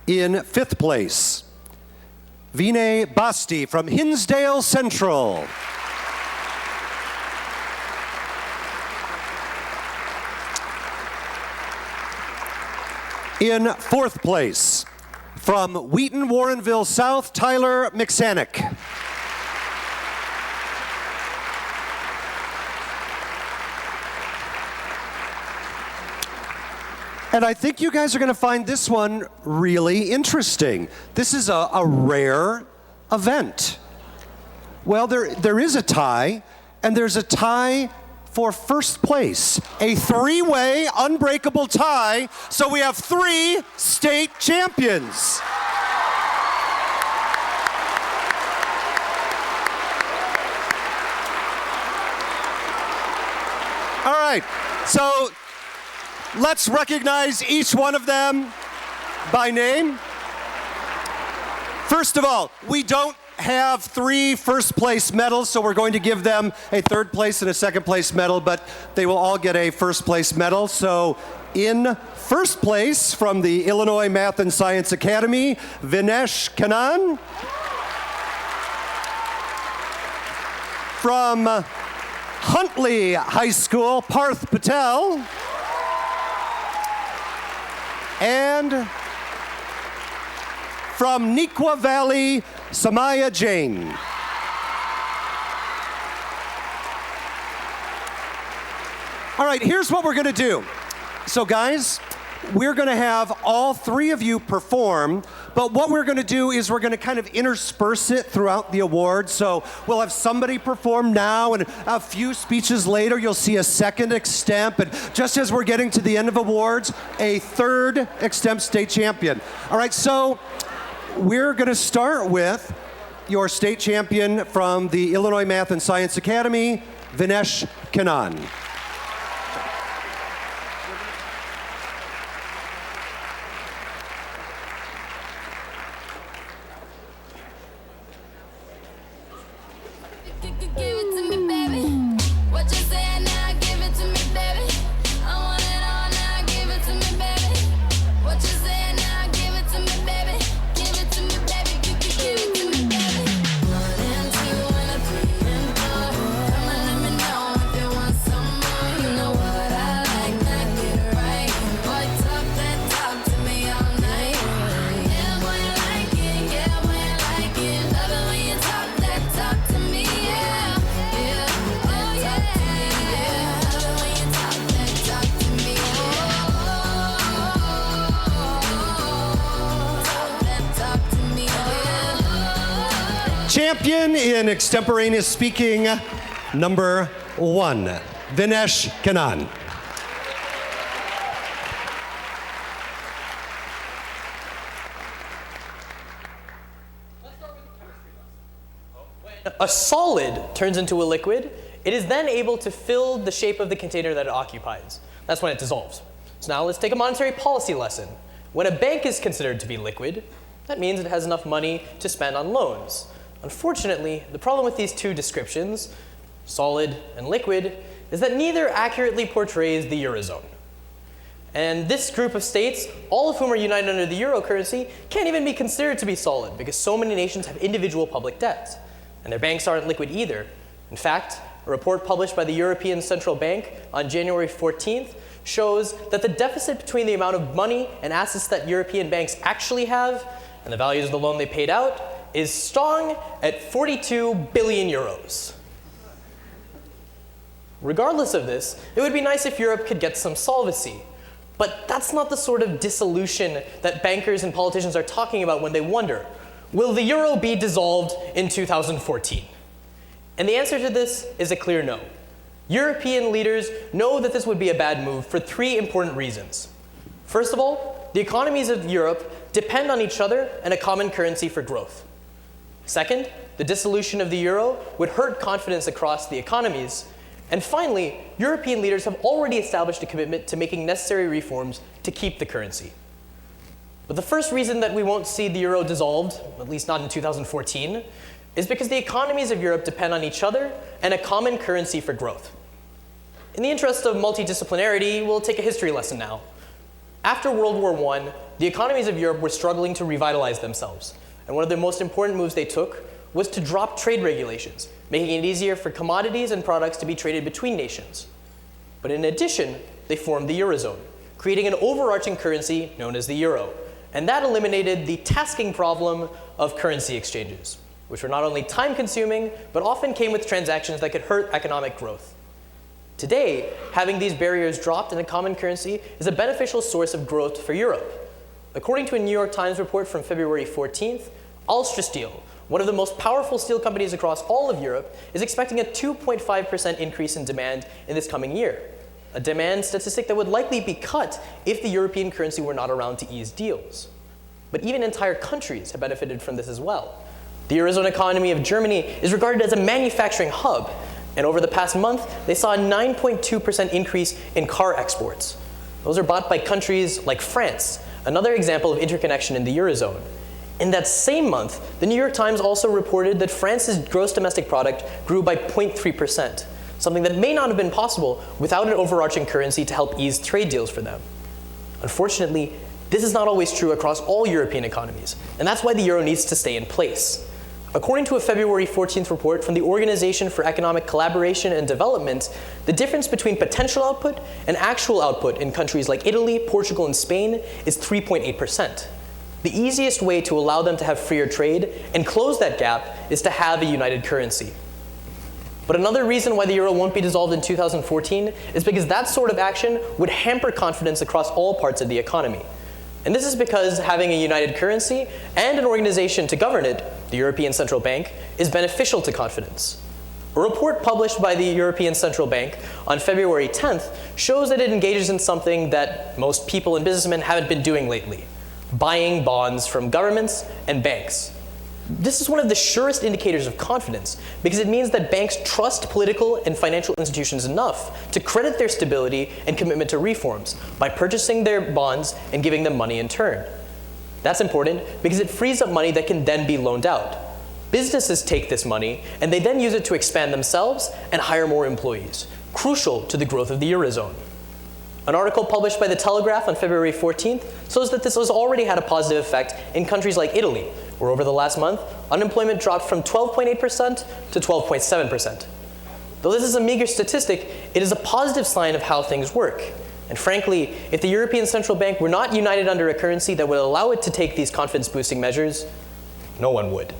In fifth place, Vinay Basti from Hinsdale Central. In fourth place, from Wheaton Warrenville South, Tyler McSannick. And I think you guys are going to find this one really interesting. This is a rare event. Well, there is a tie, and there's a tie for first place, a three-way unbreakable tie, so we have 3 state champions. All right, so let's recognize each one of them by name. First of all, we don't have 3 first place medals, so we're going to give them a third place and a second place medal, but they will all get a first place medal. So in first place from the Illinois Math and Science Academy, Vinesh Kannan. From Huntley High School, Parth Patel. And from Nequa Valley, Samaya Jain. All right, here's what we're gonna do. So guys, we're gonna have all 3 of you perform, but what we're gonna do is we're gonna kind of intersperse it throughout the awards. So we'll have somebody perform now, and a few speeches later, you'll see a second extemp, and just as we're getting to the end of awards, a third extemp state champion. All right, so we're gonna start with your state champion from the Illinois Math and Science Academy, Vinesh Kannan. Champion in extemporaneous speaking, number 1, Vinesh Kannan. a solid turns into a liquid, it is then able to fill the shape of the container that it occupies. That's when it dissolves. So now let's take a monetary policy lesson. When a bank is considered to be liquid, that means it has enough money to spend on loans. Unfortunately, the problem with these two descriptions, solid and liquid, is that neither accurately portrays the Eurozone. And this group of states, all of whom are united under the euro currency, can't even be considered to be solid because so many nations have individual public debt. And their banks aren't liquid either. In fact, a report published by the European Central Bank on January 14th shows that the deficit between the amount of money and assets that European banks actually have and the values of the loan they paid out is strong at 42 billion euros. Regardless of this, it would be nice if Europe could get some solvency. But that's not the sort of dissolution that bankers and politicians are talking about when they wonder, will the euro be dissolved in 2014? And the answer to this is a clear no. European leaders know that this would be a bad move for three important reasons. First of all, the economies of Europe depend on each other and a common currency for growth. Second, the dissolution of the euro would hurt confidence across the economies. And finally, European leaders have already established a commitment to making necessary reforms to keep the currency. But the first reason that we won't see the euro dissolved, at least not in 2014, is because the economies of Europe depend on each other and a common currency for growth. In the interest of multidisciplinarity, we'll take a history lesson now. After World War I, the economies of Europe were struggling to revitalize themselves. And one of the most important moves they took was to drop trade regulations, making it easier for commodities and products to be traded between nations. But in addition, they formed the Eurozone, creating an overarching currency known as the euro. And that eliminated the tasking problem of currency exchanges, which were not only time-consuming, but often came with transactions that could hurt economic growth. Today, having these barriers dropped in a common currency is a beneficial source of growth for Europe. According to a New York Times report from February 14th, Ulster Steel, one of the most powerful steel companies across all of Europe, is expecting a 2.5% increase in demand in this coming year, a demand statistic that would likely be cut if the European currency were not around to ease deals. But even entire countries have benefited from this as well. The Eurozone economy of Germany is regarded as a manufacturing hub, and over the past month, they saw a 9.2% increase in car exports. Those are bought by countries like France, another example of interconnection in the Eurozone. In that same month, the New York Times also reported that France's gross domestic product grew by 0.3%, something that may not have been possible without an overarching currency to help ease trade deals for them. Unfortunately, this is not always true across all European economies, and that's why the euro needs to stay in place. According to a February 14th report from the Organization for Economic Collaboration and Development, the difference between potential output and actual output in countries like Italy, Portugal, and Spain is 3.8%. The easiest way to allow them to have freer trade and close that gap is to have a united currency. But another reason why the euro won't be dissolved in 2014 is because that sort of action would hamper confidence across all parts of the economy. And this is because having a united currency and an organization to govern it, the European Central Bank, is beneficial to confidence. A report published by the European Central Bank on February 10th shows that it engages in something that most people and businessmen haven't been doing lately: buying bonds from governments and banks. This is one of the surest indicators of confidence because it means that banks trust political and financial institutions enough to credit their stability and commitment to reforms by purchasing their bonds and giving them money in turn. That's important because it frees up money that can then be loaned out. Businesses take this money and they then use it to expand themselves and hire more employees, crucial to the growth of the Eurozone. An article published by The Telegraph on February 14th shows that this has already had a positive effect in countries like Italy, where over the last month, unemployment dropped from 12.8% to 12.7%. Though this is a meager statistic, it is a positive sign of how things work. And frankly, if the European Central Bank were not united under a currency that would allow it to take these confidence-boosting measures, no one would.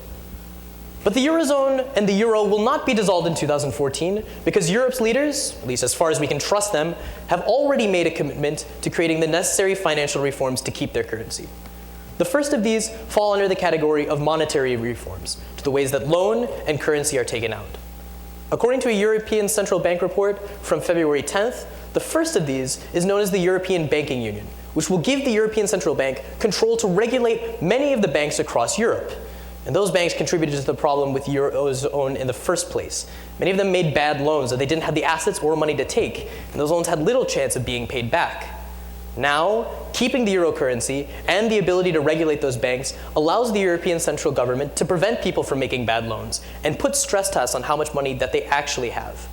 But the Eurozone and the euro will not be dissolved in 2014 because Europe's leaders, at least as far as we can trust them, have already made a commitment to creating the necessary financial reforms to keep their currency. The first of these fall under the category of monetary reforms, to the ways that loan and currency are taken out. According to a European Central Bank report from February 10th, the first of these is known as the European Banking Union, which will give the European Central Bank control to regulate many of the banks across Europe. And those banks contributed to the problem with Eurozone in the first place. Many of them made bad loans that they didn't have the assets or money to take, and those loans had little chance of being paid back. Now, keeping the euro currency and the ability to regulate those banks allows the European Central Government to prevent people from making bad loans and put stress tests on how much money that they actually have.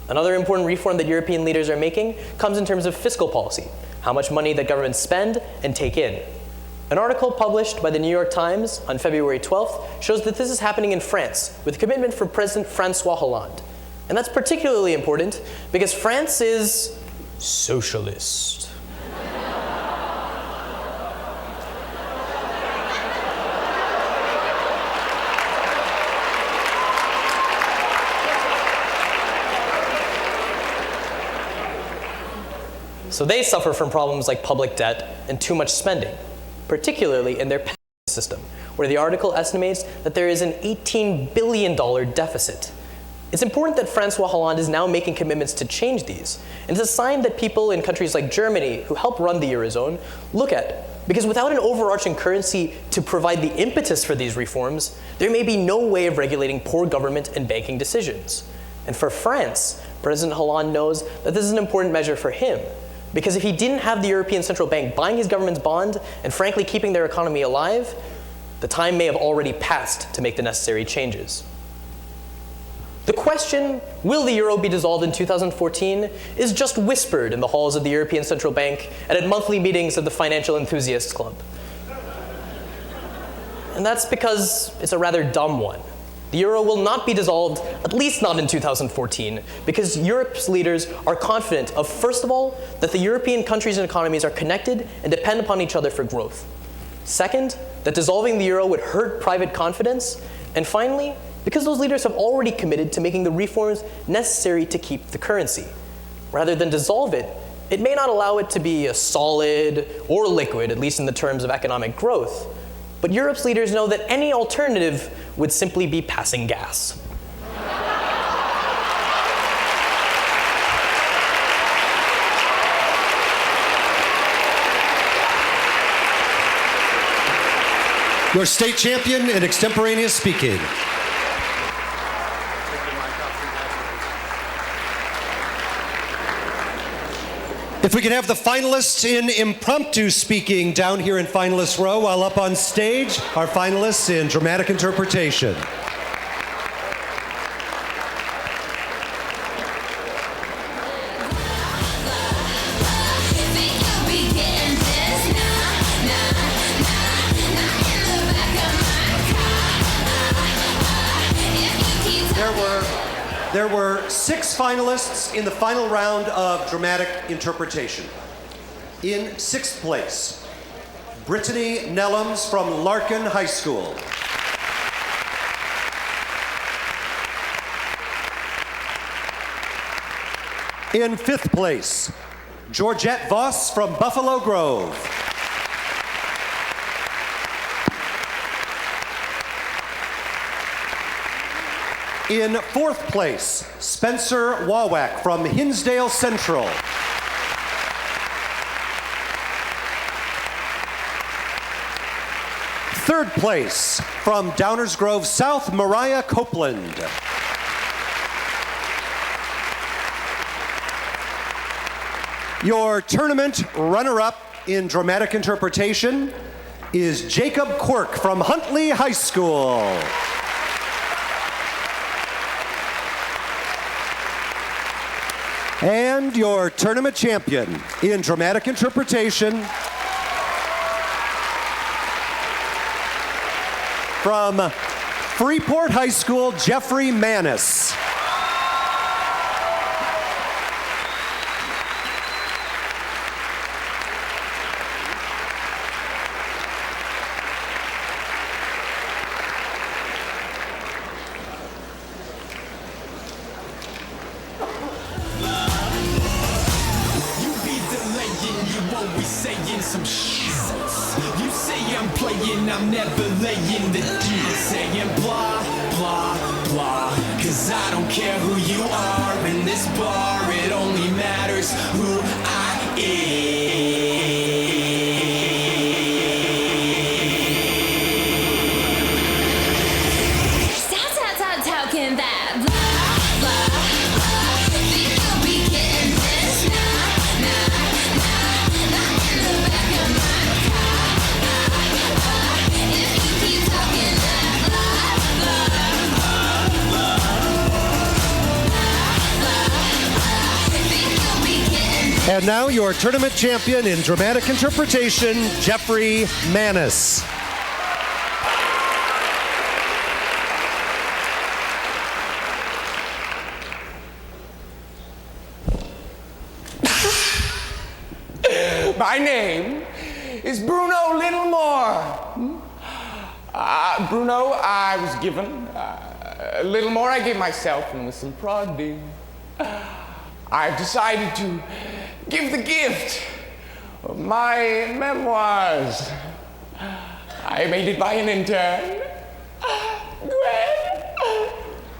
Another important reform that European leaders are making comes in terms of fiscal policy, how much money that governments spend and take in. An article published by the New York Times on February 12th shows that this is happening in France with a commitment from President Francois Hollande. And that's particularly important because France is socialist. So they suffer from problems like public debt and too much spending, particularly in their pension system, where the article estimates that there is an $18 billion deficit. It's important that Francois Hollande is now making commitments to change these, and it's a sign that people in countries like Germany, who help run the Eurozone, look at. Because without an overarching currency to provide the impetus for these reforms, there may be no way of regulating poor government and banking decisions. And for France, President Hollande knows that this is an important measure for him, because if he didn't have the European Central Bank buying his government's bond and frankly keeping their economy alive, the time may have already passed to make the necessary changes. The question, will the euro be dissolved in 2014, is just whispered in the halls of the European Central Bank and at monthly meetings of the Financial Enthusiasts Club. And that's because it's a rather dumb one. The euro will not be dissolved, at least not in 2014, because Europe's leaders are confident of, first of all, that the European countries and economies are connected and depend upon each other for growth. Second, that dissolving the euro would hurt private confidence. And finally, because those leaders have already committed to making the reforms necessary to keep the currency. Rather than dissolve it, it may not allow it to be a solid or liquid, at least in the terms of economic growth. But Europe's leaders know that any alternative would simply be passing gas. Your state champion in extemporaneous speaking. If we could have the finalists in impromptu speaking down here in finalist row, while up on stage, our finalists in dramatic interpretation. There were 6 finalists in the final round of dramatic interpretation. In 6th place, Brittany Nellums from Larkin High School. In 5th place, Georgette Voss from Buffalo Grove. In 4th place, Spencer Wawak from Hinsdale Central. Third place, from Downers Grove South, Mariah Copeland. Your tournament runner-up in dramatic interpretation is Jacob Quirk from Huntley High School. And your tournament champion in dramatic interpretation from Freeport High School, Jeffrey Manis. I'm never laying the deal, saying blah, blah, blah. Cause I don't care who you are in this bar, it only matters who I am. And now your tournament champion in dramatic interpretation, Jeffrey Manis. My name is Bruno Littlemore. Bruno, I was given. Littlemore, I gave myself, and with some prodding, I've decided to give the gift of my memoirs. I made it by an intern, Gwen,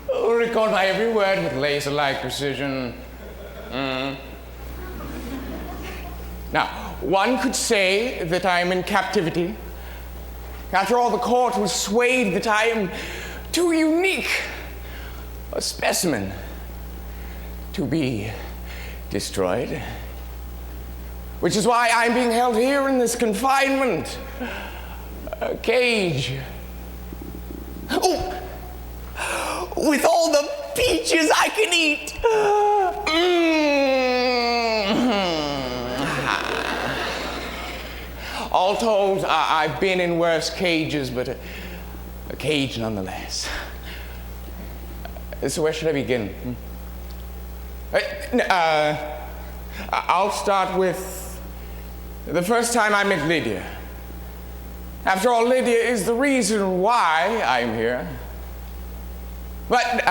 who record my every word with laser-like precision. Now, one could say that I am in captivity. After all, the court was swayed that I am too unique a specimen to be destroyed. Which is why I'm being held here in this confinement cage. Oh, with all the peaches I can eat. All told, I've been in worse cages, but a cage nonetheless. So where should I begin? I'll start with the first time I met Lydia. After all, Lydia is the reason why I'm here. But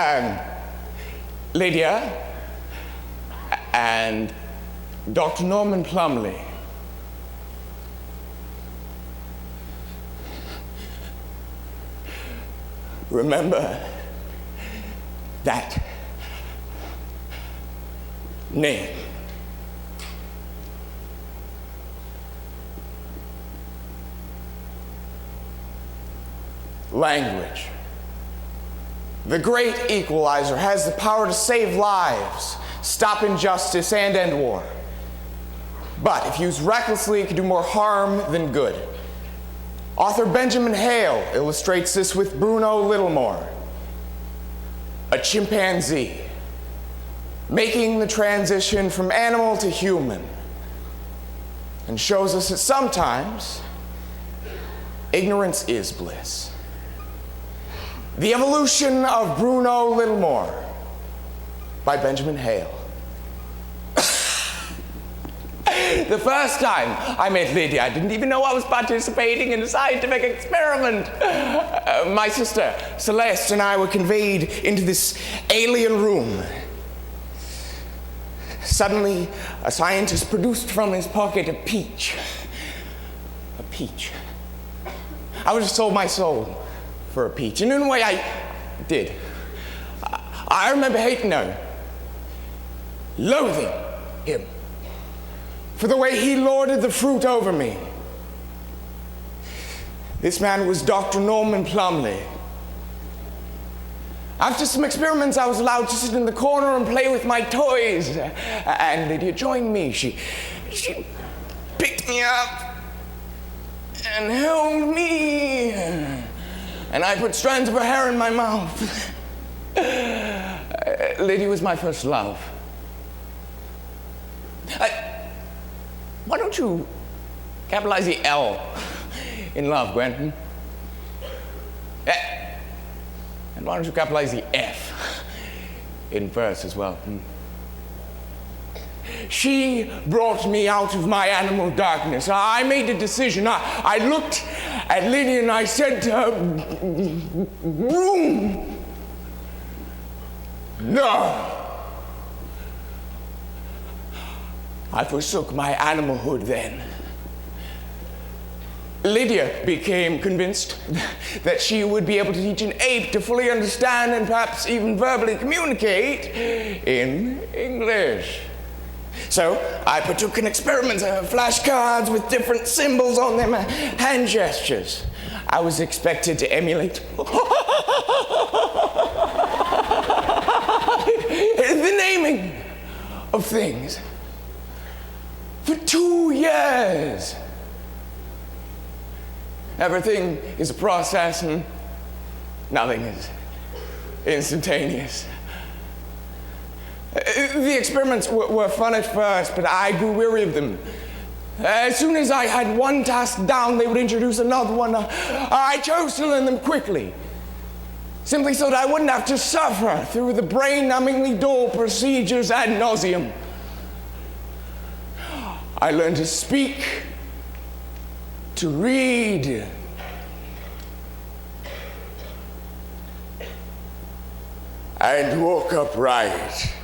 Lydia and Dr. Norman Plumley. Remember that name. Language. The great equalizer has the power to save lives, stop injustice, and end war. But if used recklessly, it can do more harm than good. Author Benjamin Hale illustrates this with Bruno Littlemore, a chimpanzee, making the transition from animal to human, and shows us that sometimes ignorance is bliss. The Evolution of Bruno Littlemore by Benjamin Hale. The first time I met Lydia, I didn't even know I was participating in a scientific experiment. My sister, Celeste, and I were conveyed into this alien room. Suddenly, a scientist produced from his pocket a peach. A peach. I would have sold my soul for a peach. And in a way, I did. I remember hating her, loathing him for the way he lorded the fruit over me. This man was Dr. Norman Plumley. After some experiments, I was allowed to sit in the corner and play with my toys. And Lydia joined me. She picked me up and held me. And I put strands of her hair in my mouth. Lydia was my first love. Why don't you capitalize the L in love, Gwen? And why don't you capitalize the F in verse as well? She brought me out of my animal darkness. I made a decision. I looked at Lydia and I said to her, "Room." No. I forsook my animalhood then. Lydia became convinced that she would be able to teach an ape to fully understand and perhaps even verbally communicate in English. So I partook in experiments, flashcards with different symbols on them, hand gestures. I was expected to emulate the naming of things. For 2 years. Everything is a process and nothing is instantaneous. The experiments were fun at first, but I grew weary of them. As soon as I had one task down, they would introduce another one. I chose to learn them quickly, simply so that I wouldn't have to suffer through the brain-numbingly dull procedures ad nauseum. I learned to speak, to read, and walk upright.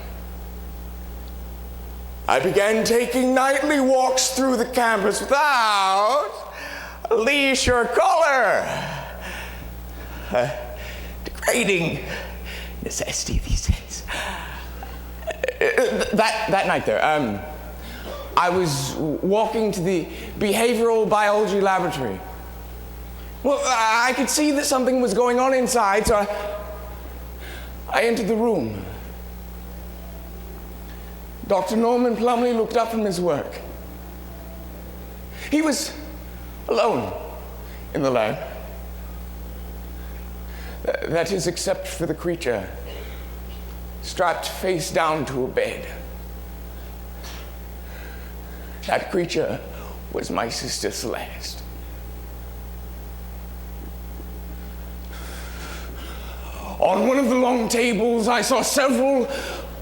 I began taking nightly walks through the campus without a leash or collar. Degrading necessity these days. That night there, I was walking to the behavioral biology laboratory. Well, I could see that something was going on inside, so I entered the room. Dr. Norman Plumley looked up from his work. He was alone in the lab. That is, except for the creature strapped face down to a bed. That creature was my sister Celeste. On one of the long tables, I saw several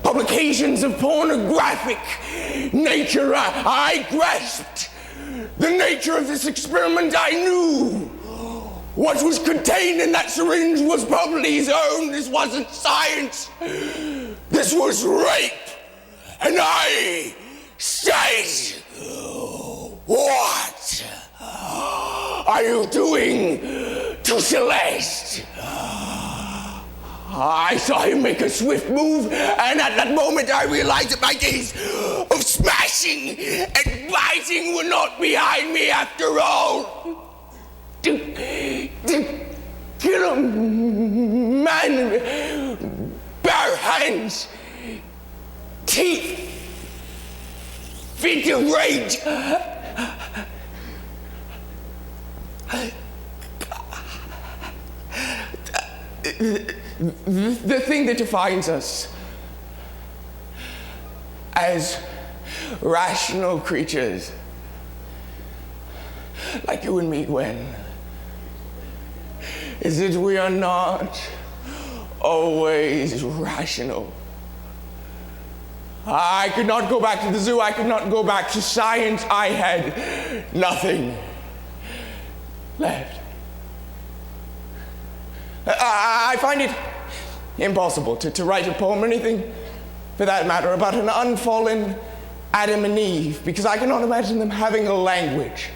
publications of pornographic nature. I grasped the nature of this experiment. I knew what was contained in that syringe was probably his own. This wasn't science. This was rape. And I said, "What are you doing to Celeste?" I saw him make a swift move, and at that moment I realized that my days of smashing and biting were not behind me after all. To kill a man with bare hands, teeth, fit of rage. The thing that defines us as rational creatures, like you and me, Gwen, is that we are not always rational. I could not go back to the zoo. I could not go back to science. I had nothing left. I find it impossible to write a poem or anything, for that matter, about an unfallen Adam and Eve, because I cannot imagine them having a language.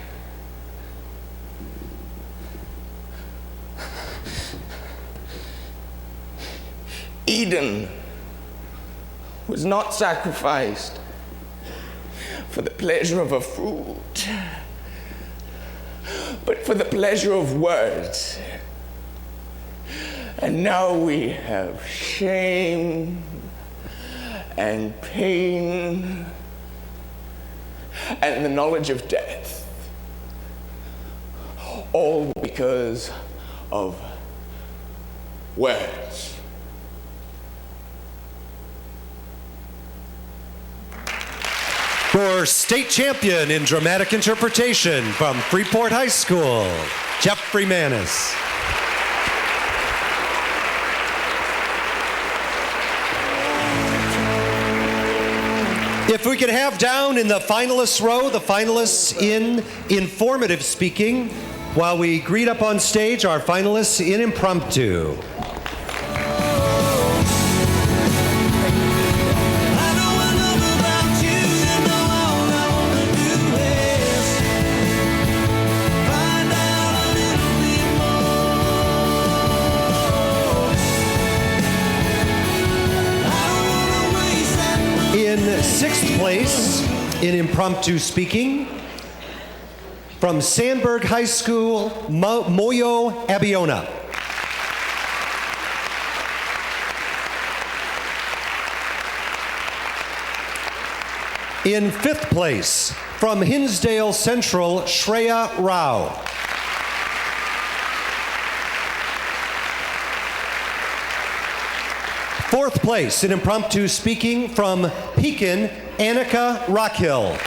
Eden was not sacrificed for the pleasure of a fruit, but for the pleasure of words. And now we have shame and pain and the knowledge of death, all because of words. For state champion in dramatic interpretation from Freeport High School, Jeffrey Manis. If we could have down in the finalists row, the finalists in informative speaking, while we greet up on stage our finalists in impromptu. In sixth place in impromptu speaking, from Sandburg High School, Moyo Abiona. In fifth place, from Hinsdale Central, Shreya Rao. Fourth place in impromptu speaking from Pekin, Annika Rockhill.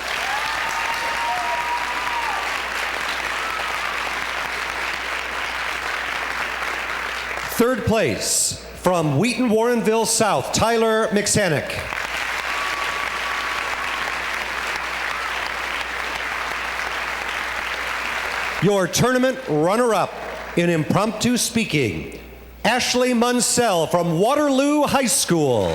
Third place from Wheaton Warrenville South, Tyler McSannick. Your tournament runner-up in impromptu speaking, Ashley Munsell from Waterloo High School.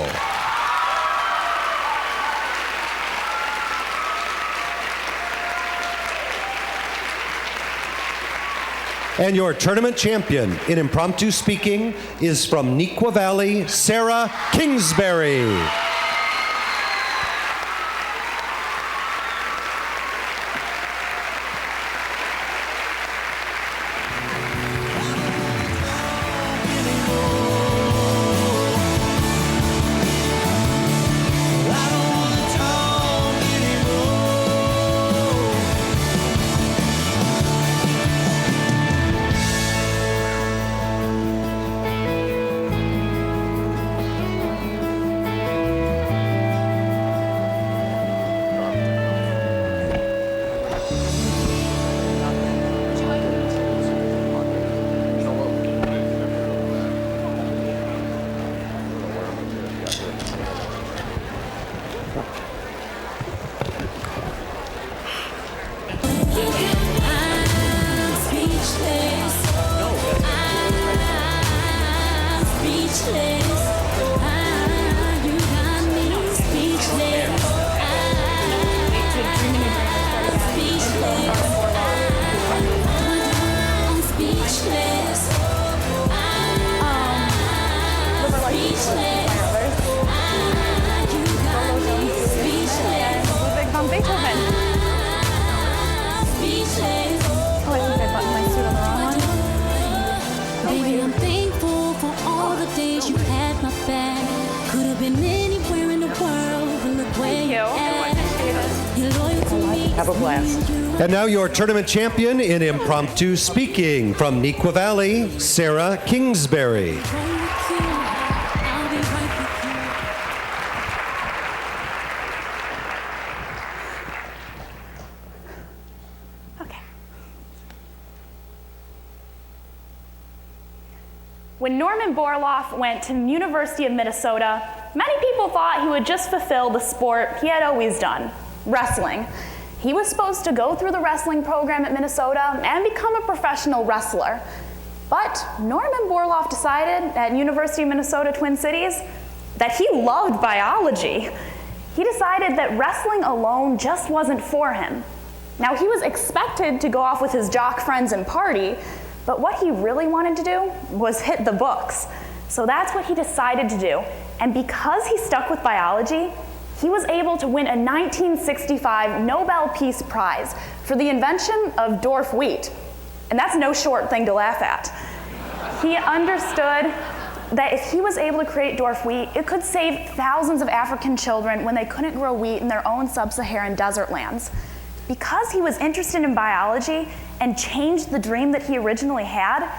And your tournament champion in impromptu speaking is from Neuqua Valley, Sarah Kingsbury. And now your tournament champion in impromptu speaking from Neuqua Valley, Sarah Kingsbury. When Norman Borlaug went to the University of Minnesota, many people thought he would just fulfill the sport he had always done, wrestling. He was supposed to go through the wrestling program at Minnesota and become a professional wrestler. But Norman Borlaug decided at University of Minnesota Twin Cities that he loved biology. He decided that wrestling alone just wasn't for him. Now, he was expected to go off with his jock friends and party, but what he really wanted to do was hit the books. So that's what he decided to do. And because he stuck with biology, he was able to win a 1965 Nobel Peace Prize for the invention of dwarf wheat. And that's no short thing to laugh at. He understood that if he was able to create dwarf wheat, it could save thousands of African children when they couldn't grow wheat in their own sub-Saharan desert lands. Because he was interested in biology and changed the dream that he originally had,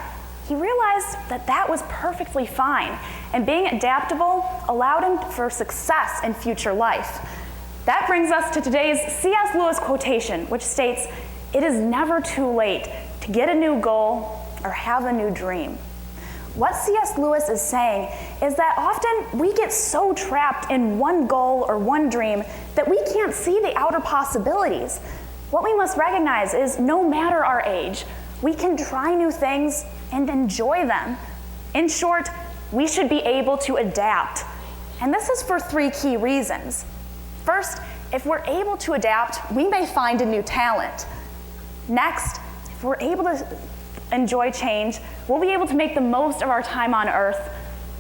he realized that that was perfectly fine, and being adaptable allowed him for success in future life. That brings us to today's C.S. Lewis quotation, which states, "It is never too late to get a new goal or have a new dream." What C.S. Lewis is saying is that often we get so trapped in one goal or one dream that we can't see the outer possibilities. What we must recognize is no matter our age, we can try new things and enjoy them. In short, we should be able to adapt. And this is for three key reasons. First, if we're able to adapt, we may find a new talent. Next, if we're able to enjoy change, we'll be able to make the most of our time on Earth.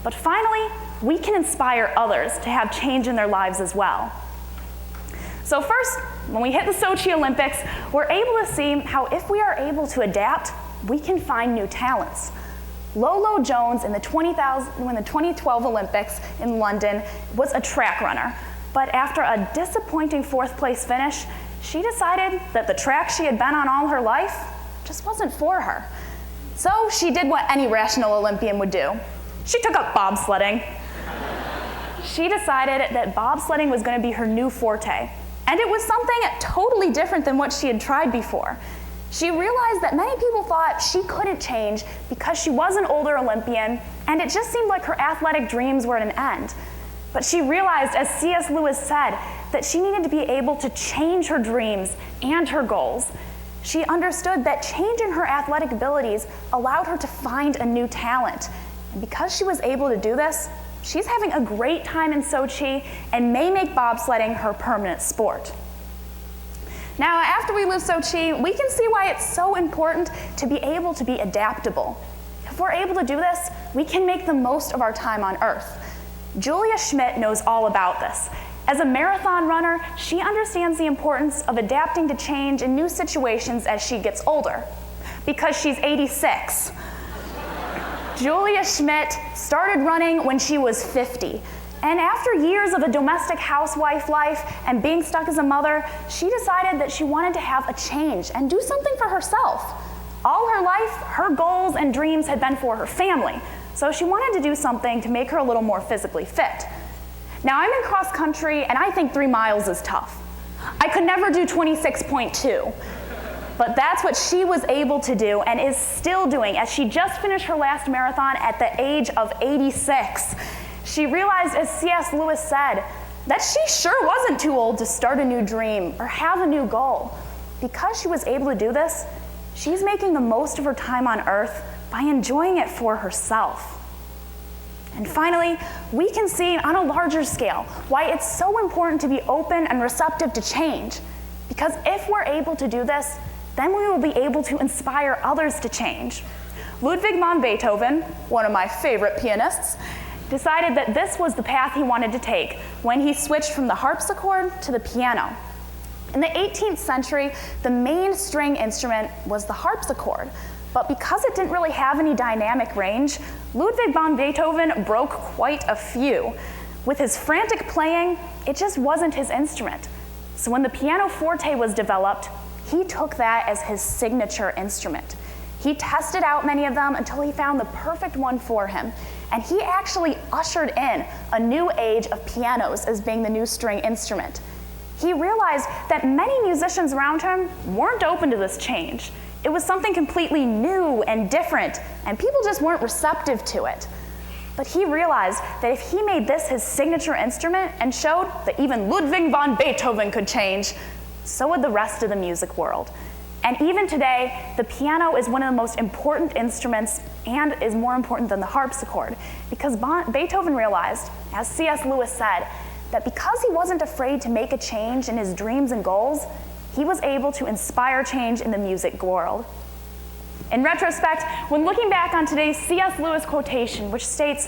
But finally, we can inspire others to have change in their lives as well. So first, when we hit the Sochi Olympics, we're able to see how if we are able to adapt, we can find new talents. Lolo Jones in the 2012 Olympics in London was a track runner. But after a disappointing fourth place finish, she decided that the track she had been on all her life just wasn't for her. So she did what any rational Olympian would do. She took up bobsledding. she decided that bobsledding was going to be her new forte. And it was something totally different than what she had tried before. She realized that many people thought she couldn't change because she was an older Olympian, and it just seemed like her athletic dreams were at an end. But she realized, as C.S. Lewis said, that she needed to be able to change her dreams and her goals. She understood that changing her athletic abilities allowed her to find a new talent. And because she was able to do this, she's having a great time in Sochi and may make bobsledding her permanent sport. Now, after we leave Sochi, we can see why it's so important to be able to be adaptable. If we're able to do this, we can make the most of our time on Earth. Julia Schmidt knows all about this. As a marathon runner, she understands the importance of adapting to change in new situations as she gets older. Because she's 86. Julia Schmidt started running when she was 50. And after years of a domestic housewife life and being stuck as a mother, she decided that she wanted to have a change and do something for herself. All her life, her goals and dreams had been for her family. So she wanted to do something to make her a little more physically fit. Now, I'm in cross country, and I think 3 miles is tough. I could never do 26.2. But that's what she was able to do and is still doing, as she just finished her last marathon at the age of 86. She realized, as C.S. Lewis said, that she sure wasn't too old to start a new dream or have a new goal. Because she was able to do this, she's making the most of her time on Earth by enjoying it for herself. And finally, we can see on a larger scale why it's so important to be open and receptive to change. Because if we're able to do this, then we will be able to inspire others to change. Ludwig van Beethoven, one of my favorite pianists, decided that this was the path he wanted to take when he switched from the harpsichord to the piano. In the 18th century, the main string instrument was the harpsichord, but because it didn't really have any dynamic range, Ludwig van Beethoven broke quite a few. With his frantic playing, it just wasn't his instrument. So when the pianoforte was developed, he took that as his signature instrument. He tested out many of them until he found the perfect one for him. And he actually ushered in a new age of pianos as being the new string instrument. He realized that many musicians around him weren't open to this change. It was something completely new and different, and people just weren't receptive to it. But he realized that if he made this his signature instrument and showed that even Ludwig van Beethoven could change, so would the rest of the music world. And even today, the piano is one of the most important instruments and is more important than the harpsichord, because Beethoven realized, as C.S. Lewis said, that because he wasn't afraid to make a change in his dreams and goals, he was able to inspire change in the music world. In retrospect, when looking back on today's C.S. Lewis quotation, which states,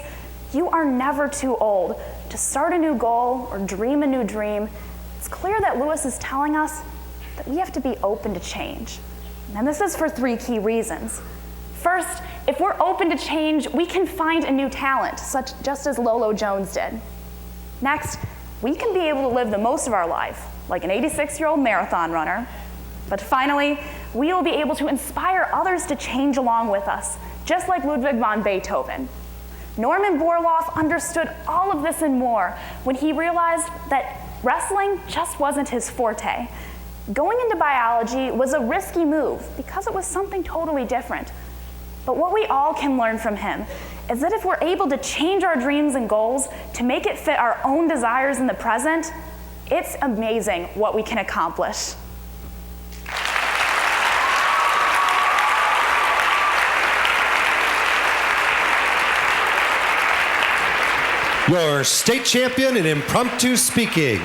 "You are never too old to start a new goal or dream a new dream," it's clear that Lewis is telling us that we have to be open to change. And this is for 3 key reasons. First, if we're open to change, we can find a new talent, just as Lolo Jones did. Next, we can be able to live the most of our life, like an 86-year-old marathon runner. But finally, we will be able to inspire others to change along with us, just like Ludwig van Beethoven. Norman Borlaug understood all of this and more when he realized that wrestling just wasn't his forte. Going into biology was a risky move because it was something totally different. But what we all can learn from him is that if we're able to change our dreams and goals to make it fit our own desires in the present, it's amazing what we can accomplish. Your state champion in impromptu speaking.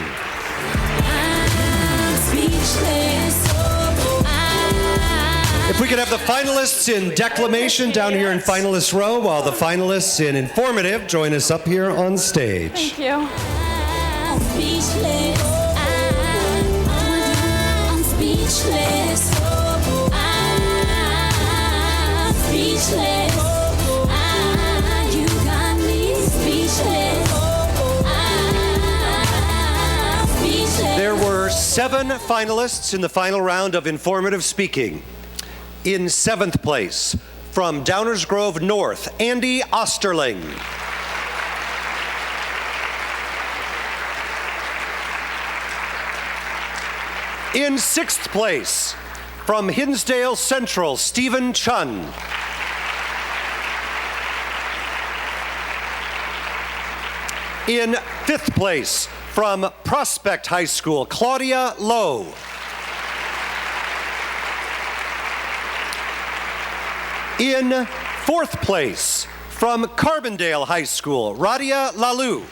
If we could have the finalists in declamation down here in finalist row, while the finalists in informative join us up here on stage. Thank you. I'm speechless. I'm speechless. I'm speechless. You got me speechless. I'm speechless. There were 7 finalists in the final round of informative speaking. In 7th place, from Downers Grove North, Andy Osterling. In 6th place, from Hinsdale Central, Stephen Chun. In 5th place, from Prospect High School, Claudia Lowe. In 4th place, from Carbondale High School, Radia Lalou.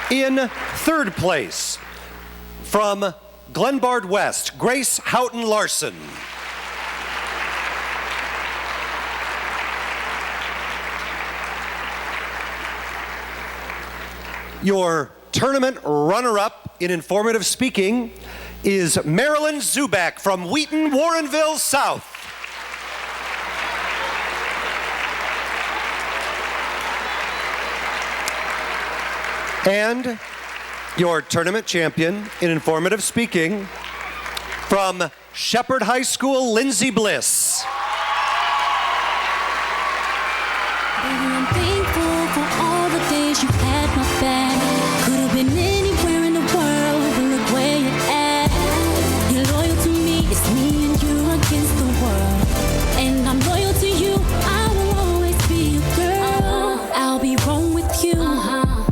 In 3rd place, from Glenbard West, Grace Houghton Larson. Your tournament runner-up in informative speaking is Marilyn Zubak from Wheaton, Warrenville South. And your tournament champion in informative speaking from Shepherd High School, Lindsay Bliss. Baby, I'm thankful for all the days you had my back. Could have been anywhere in the world, but look where you're at. You're loyal to me, it's me and you against the world. And I'm loyal to you, I will always be your girl. I'll be wrong with you,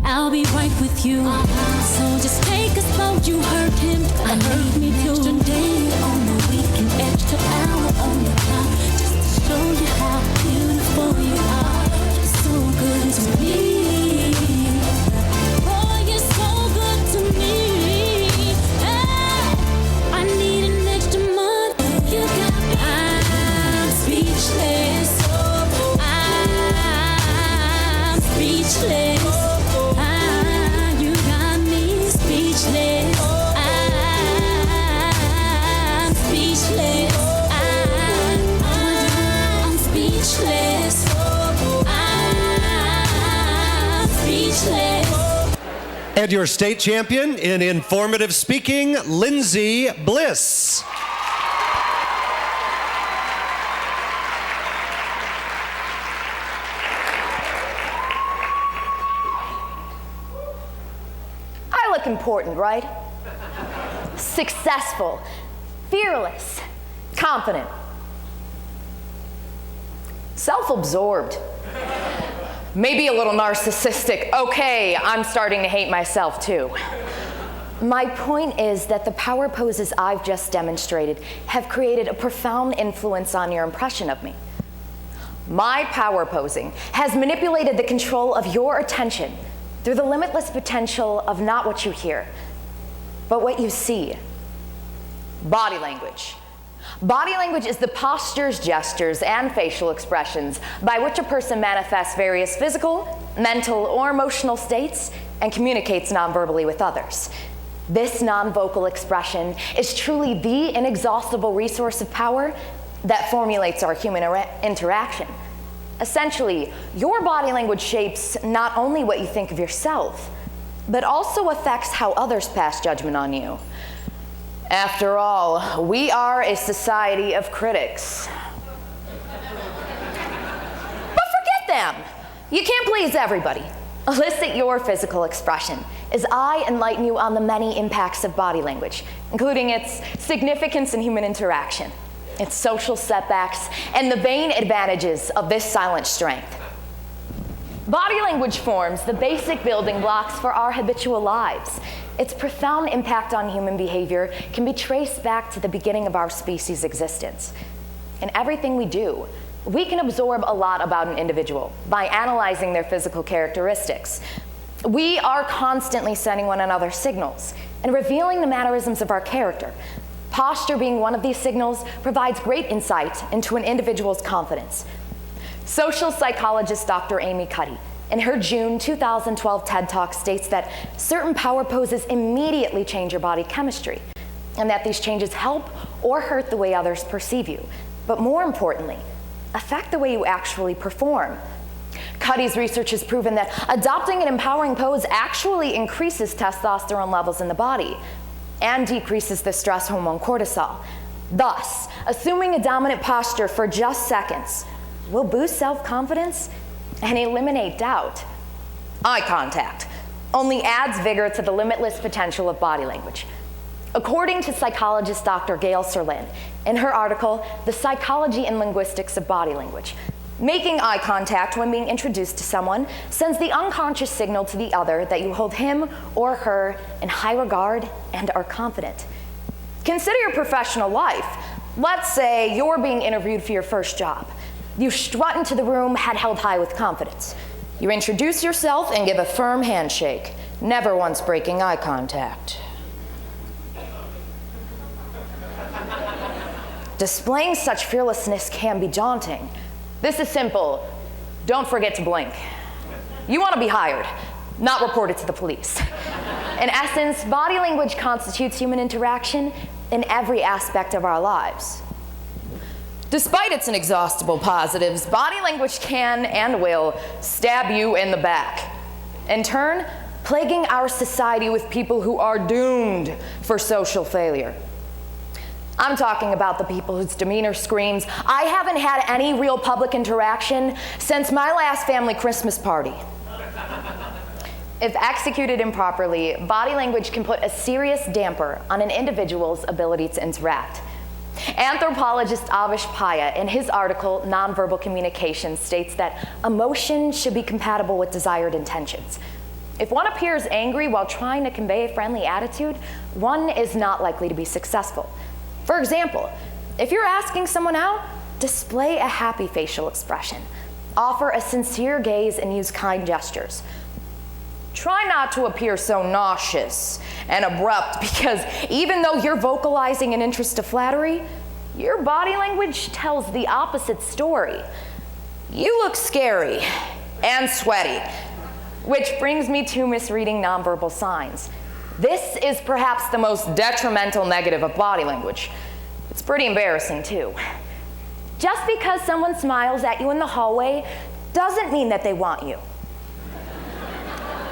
I'll be right with you. So just take us slow, you hurt him, I hurt me too. Extra day on the weekend, extra hour on the clock, just to show you how beautiful you are. So good to me. Oh, you're so good to me. I need an extra month. You got me. I'm speechless. I'm speechless. You got me speechless. I'm speechless. I'm speechless. And your state champion in informative speaking, Lindsay Bliss. I look important, right? Successful, fearless, confident, self-absorbed. Maybe a little narcissistic. Okay, I'm starting to hate myself too. My point is that the power poses I've just demonstrated have created a profound influence on your impression of me. My power posing has manipulated the control of your attention through the limitless potential of not what you hear, but what you see. Body language. Body language is the postures, gestures, and facial expressions by which a person manifests various physical, mental, or emotional states and communicates nonverbally with others. This non-vocal expression is truly the inexhaustible resource of power that formulates our human interaction. Essentially, your body language shapes not only what you think of yourself, but also affects how others pass judgment on you. After all, we are a society of critics. But forget them. You can't please everybody. Elicit your physical expression as I enlighten you on the many impacts of body language, including its significance in human interaction, its social setbacks, and the vain advantages of this silent strength. Body language forms the basic building blocks for our habitual lives. Its profound impact on human behavior can be traced back to the beginning of our species' existence. In everything we do, we can absorb a lot about an individual by analyzing their physical characteristics. We are constantly sending one another signals and revealing the mannerisms of our character. Posture being one of these signals provides great insight into an individual's confidence. Social psychologist Dr. Amy Cuddy, in her June 2012 TED Talk, states that certain power poses immediately change your body chemistry, and that these changes help or hurt the way others perceive you, but more importantly, affect the way you actually perform. Cuddy's research has proven that adopting an empowering pose actually increases testosterone levels in the body and decreases the stress hormone cortisol. Thus, assuming a dominant posture for just seconds will boost self-confidence and eliminate doubt. eye contact, only adds vigor to the limitless potential of body language. According to psychologist Dr. Gail Serlin, in her article, The Psychology and Linguistics of Body Language, making eye contact when being introduced to someone sends the unconscious signal to the other that you hold him or her in high regard and are confident. Consider your professional life. Let's say you're being interviewed for your first job. You strut into the room, head held high with confidence. You introduce yourself and give a firm handshake, never once breaking eye contact. Displaying such fearlessness can be daunting. This is simple. Don't forget to blink. You want to be hired, not reported to the police. In essence, body language constitutes human interaction in every aspect of our lives. Despite its inexhaustible positives, body language can and will stab you in the back, in turn, plaguing our society with people who are doomed for social failure. I'm talking about the people whose demeanor screams, "I haven't had any real public interaction since my last family Christmas party." If executed improperly, body language can put a serious damper on an individual's ability to interact. Anthropologist Avish Paya, in his article, Nonverbal Communication, states that emotion should be compatible with desired intentions. If one appears angry while trying to convey a friendly attitude, one is not likely to be successful. For example, if you're asking someone out, display a happy facial expression. Offer a sincere gaze and use kind gestures. Try not to appear so nauseous and abrupt because even though you're vocalizing an interest of flattery, your body language tells the opposite story. You look scary and sweaty, which brings me to misreading nonverbal signs. This is perhaps the most detrimental negative of body language. It's pretty embarrassing too. Just because someone smiles at you in the hallway doesn't mean that they want you.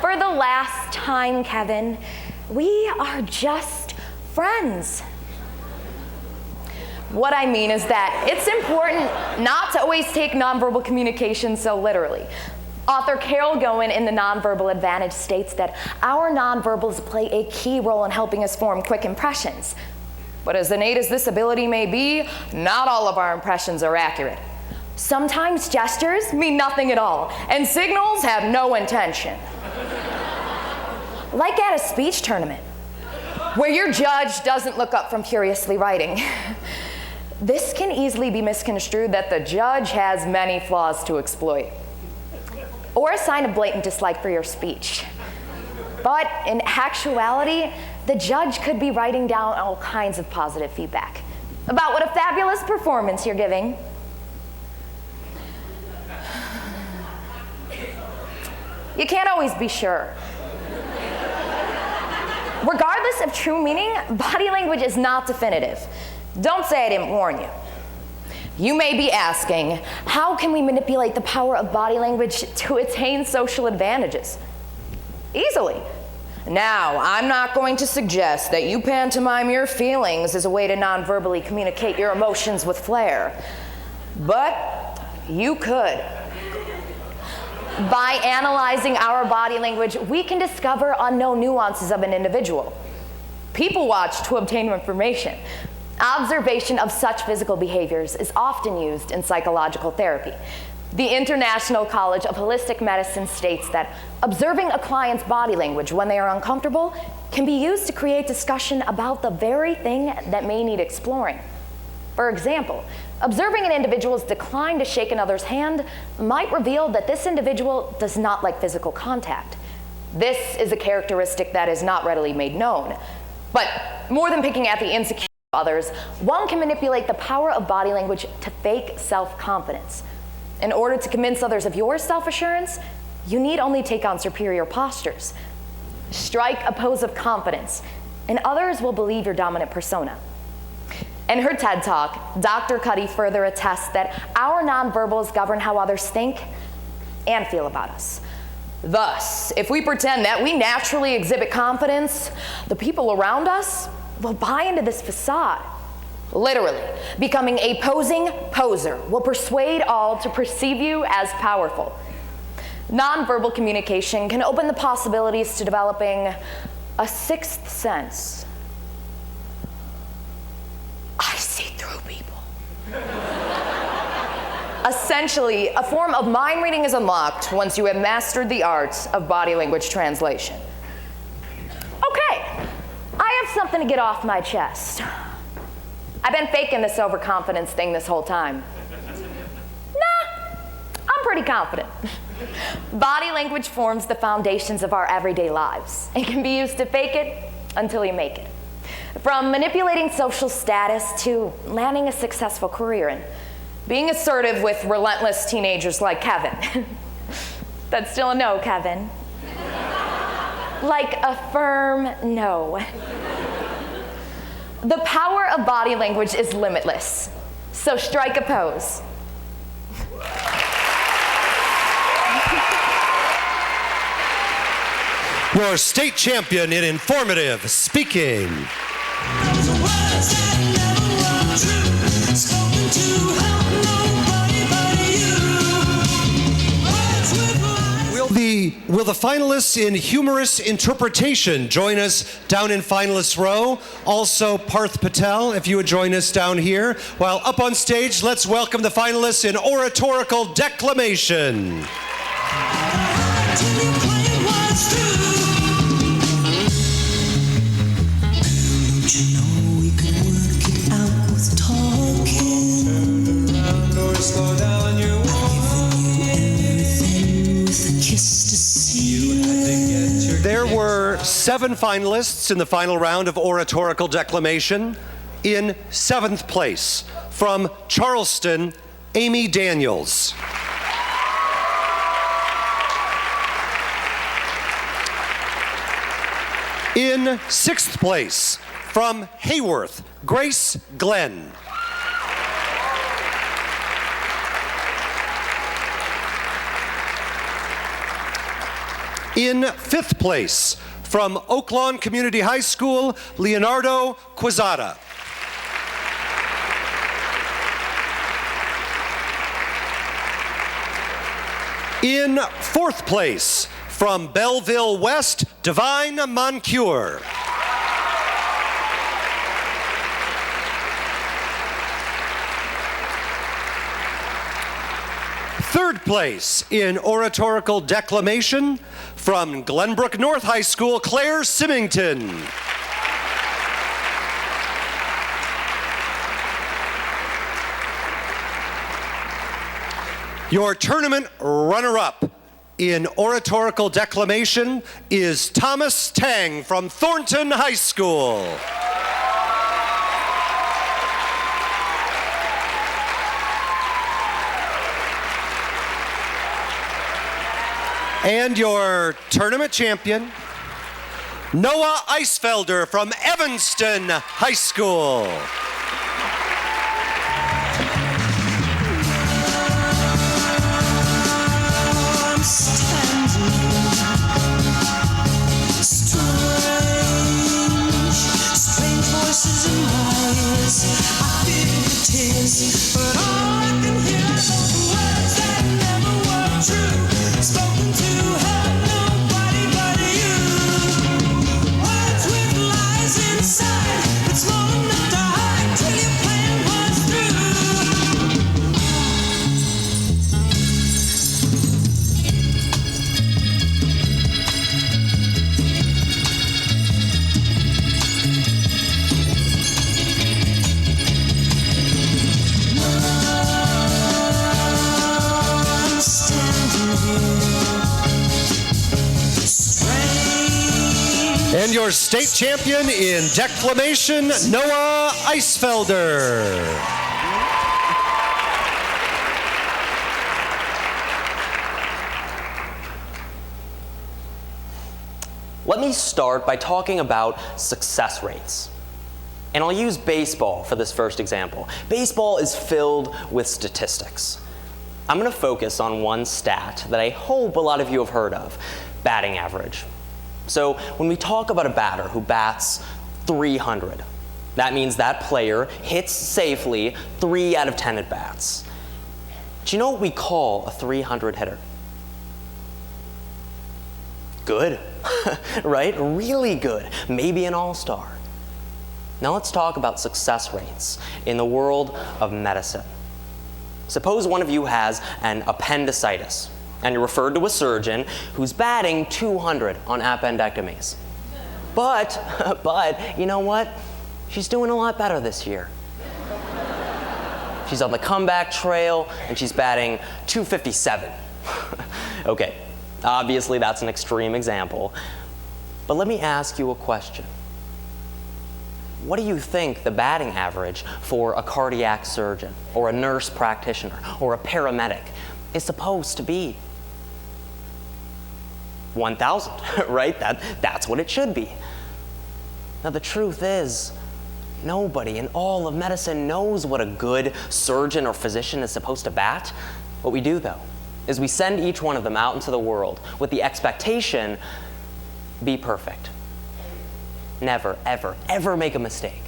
For the last time, Kevin, we are just friends. What I mean is that it's important not to always take nonverbal communication so literally. Author Carol Goen in The Nonverbal Advantage states that our nonverbals play a key role in helping us form quick impressions. But as innate as this ability may be, not all of our impressions are accurate. Sometimes gestures mean nothing at all, and signals have no intention. Like at a speech tournament, where your judge doesn't look up from furiously writing. This can easily be misconstrued that the judge has many flaws to exploit, or a sign of blatant dislike for your speech. But in actuality, the judge could be writing down all kinds of positive feedback about what a fabulous performance you're giving. You can't always be sure. Regardless of true meaning, body language is not definitive. Don't say I didn't warn you. You may be asking, how can we manipulate the power of body language to attain social advantages? Easily. Now, I'm not going to suggest that you pantomime your feelings as a way to non-verbally communicate your emotions with flair, but you could. By analyzing our body language, we can discover unknown nuances of an individual. People watch to obtain information. Observation of such physical behaviors is often used in psychological therapy. The International College of Holistic Medicine states that observing a client's body language when they are uncomfortable can be used to create discussion about the very thing that may need exploring. For example, observing an individual's decline to shake another's hand might reveal that this individual does not like physical contact. This is a characteristic that is not readily made known. But more than picking at the insecurity of others, one can manipulate the power of body language to fake self-confidence. In order to convince others of your self-assurance, you need only take on superior postures. Strike a pose of confidence, and others will believe your dominant persona. In her TED Talk, Dr. Cuddy further attests that our nonverbals govern how others think and feel about us. Thus, if we pretend that we naturally exhibit confidence, the people around us will buy into this facade. Literally, becoming a posing poser will persuade all to perceive you as powerful. Nonverbal communication can open the possibilities to developing a sixth sense. I see through people. Essentially, a form of mind reading is unlocked once you have mastered the art of body language translation. Okay, I have something to get off my chest. I've been faking this overconfidence thing this whole time. Nah, I'm pretty confident. Body language forms the foundations of our everyday lives. It can be used to fake it until you make it. From manipulating social status to landing a successful career and being assertive with relentless teenagers like Kevin. That's still a no, Kevin. Like a firm no. The power of body language is limitless, so strike a pose. Your state champion in informative speaking. Will the finalists in humorous interpretation join us down in finalists row? Also, Parth Patel, if you would join us down here. While up on stage, let's welcome the finalists in oratorical declamation. Slow down your walk. There were 7 finalists in the final round of oratorical declamation. In 7th place, from Charleston, Amy Daniels. In 6th place, from Hayworth, Grace Glenn. In 5th place, from Oaklawn Community High School, Leonardo Quezada. In 4th place, from Belleville West, Divine Moncure. Third place in oratorical declamation, from Glenbrook North High School, Claire Symington. Your tournament runner-up in oratorical declamation is Thomas Tang from Thornton High School. And your tournament champion, Noah Eisfelder from Evanston High School. I'm standing strange voices in my ears. I feel the tears, but all I can hear are those words that never were true. Spoken to have nobody but you. Words with lies inside, but small enough to hide till your plan was through. I'm standing And your state champion in declamation, Noah Eisfelder. Let me start by talking about success rates. And I'll use baseball for this first example. Baseball is filled with statistics. I'm going to focus on one stat that I hope a lot of you have heard of, batting average. So when we talk about a batter who bats 300, that means that player hits safely 3 out of 10 at bats. Do you know what we call a 300 hitter? Good, right? Really good. Maybe an all-star. Now let's talk about success rates in the world of medicine. Suppose one of you has an appendicitis, and you're referred to a surgeon who's batting 200 on appendectomies. But, you know what? She's doing a lot better this year. She's on the comeback trail, and she's batting 257. Okay, obviously that's an extreme example, but let me ask you a question. What do you think the batting average for a cardiac surgeon, or a nurse practitioner, or a paramedic is supposed to be? 1,000, right? That's what it should be. Now the truth is, nobody in all of medicine knows what a good surgeon or physician is supposed to bat. What we do, though, is we send each one of them out into the world with the expectation, be perfect. Never, ever, ever make a mistake.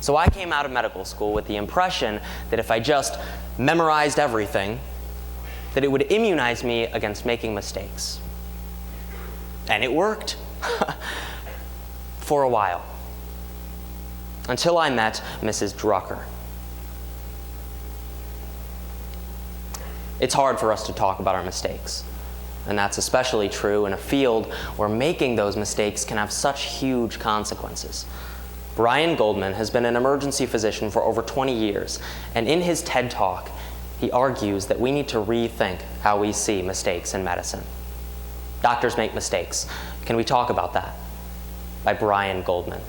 So I came out of medical school with the impression that if I just memorized everything, that it would immunize me against making mistakes. And it worked. For a while. Until I met Mrs. Drucker. It's hard for us to talk about our mistakes. And that's especially true in a field where making those mistakes can have such huge consequences. Brian Goldman has been an emergency physician for over 20 years, and in his TED Talk, he argues that we need to rethink how we see mistakes in medicine. Doctors make mistakes. Can we talk about that? By Brian Goldman.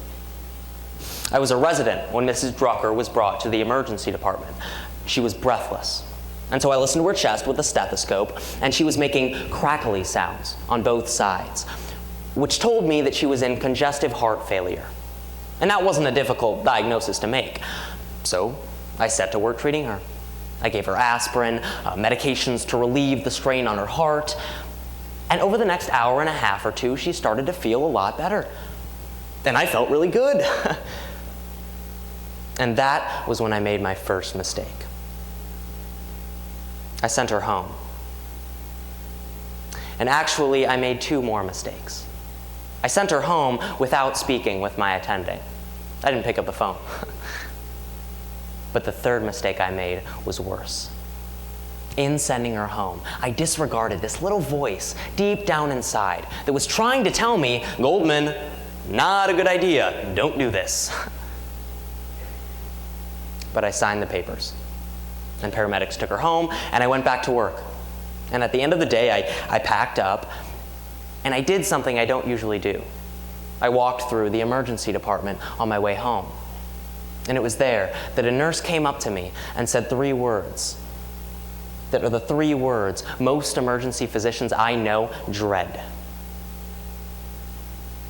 I was a resident when Mrs. Drucker was brought to the emergency department. She was breathless. And so I listened to her chest with a stethoscope, and she was making crackly sounds on both sides, which told me that she was in congestive heart failure. And that wasn't a difficult diagnosis to make. So I set to work treating her. I gave her aspirin, medications to relieve the strain on her heart, and over the next hour and a half or two, she started to feel a lot better. And I felt really good. And that was when I made my first mistake. I sent her home. And actually, I made two more mistakes. I sent her home without speaking with my attending. I didn't pick up the phone. But the third mistake I made was worse. In sending her home, I disregarded this little voice deep down inside that was trying to tell me, Goldman, not a good idea, don't do this. But I signed the papers, and paramedics took her home, and I went back to work. And at the end of the day, I packed up, and I did something I don't usually do. I walked through the emergency department on my way home. And it was there that a nurse came up to me and said 3 words that are the 3 words most emergency physicians I know dread.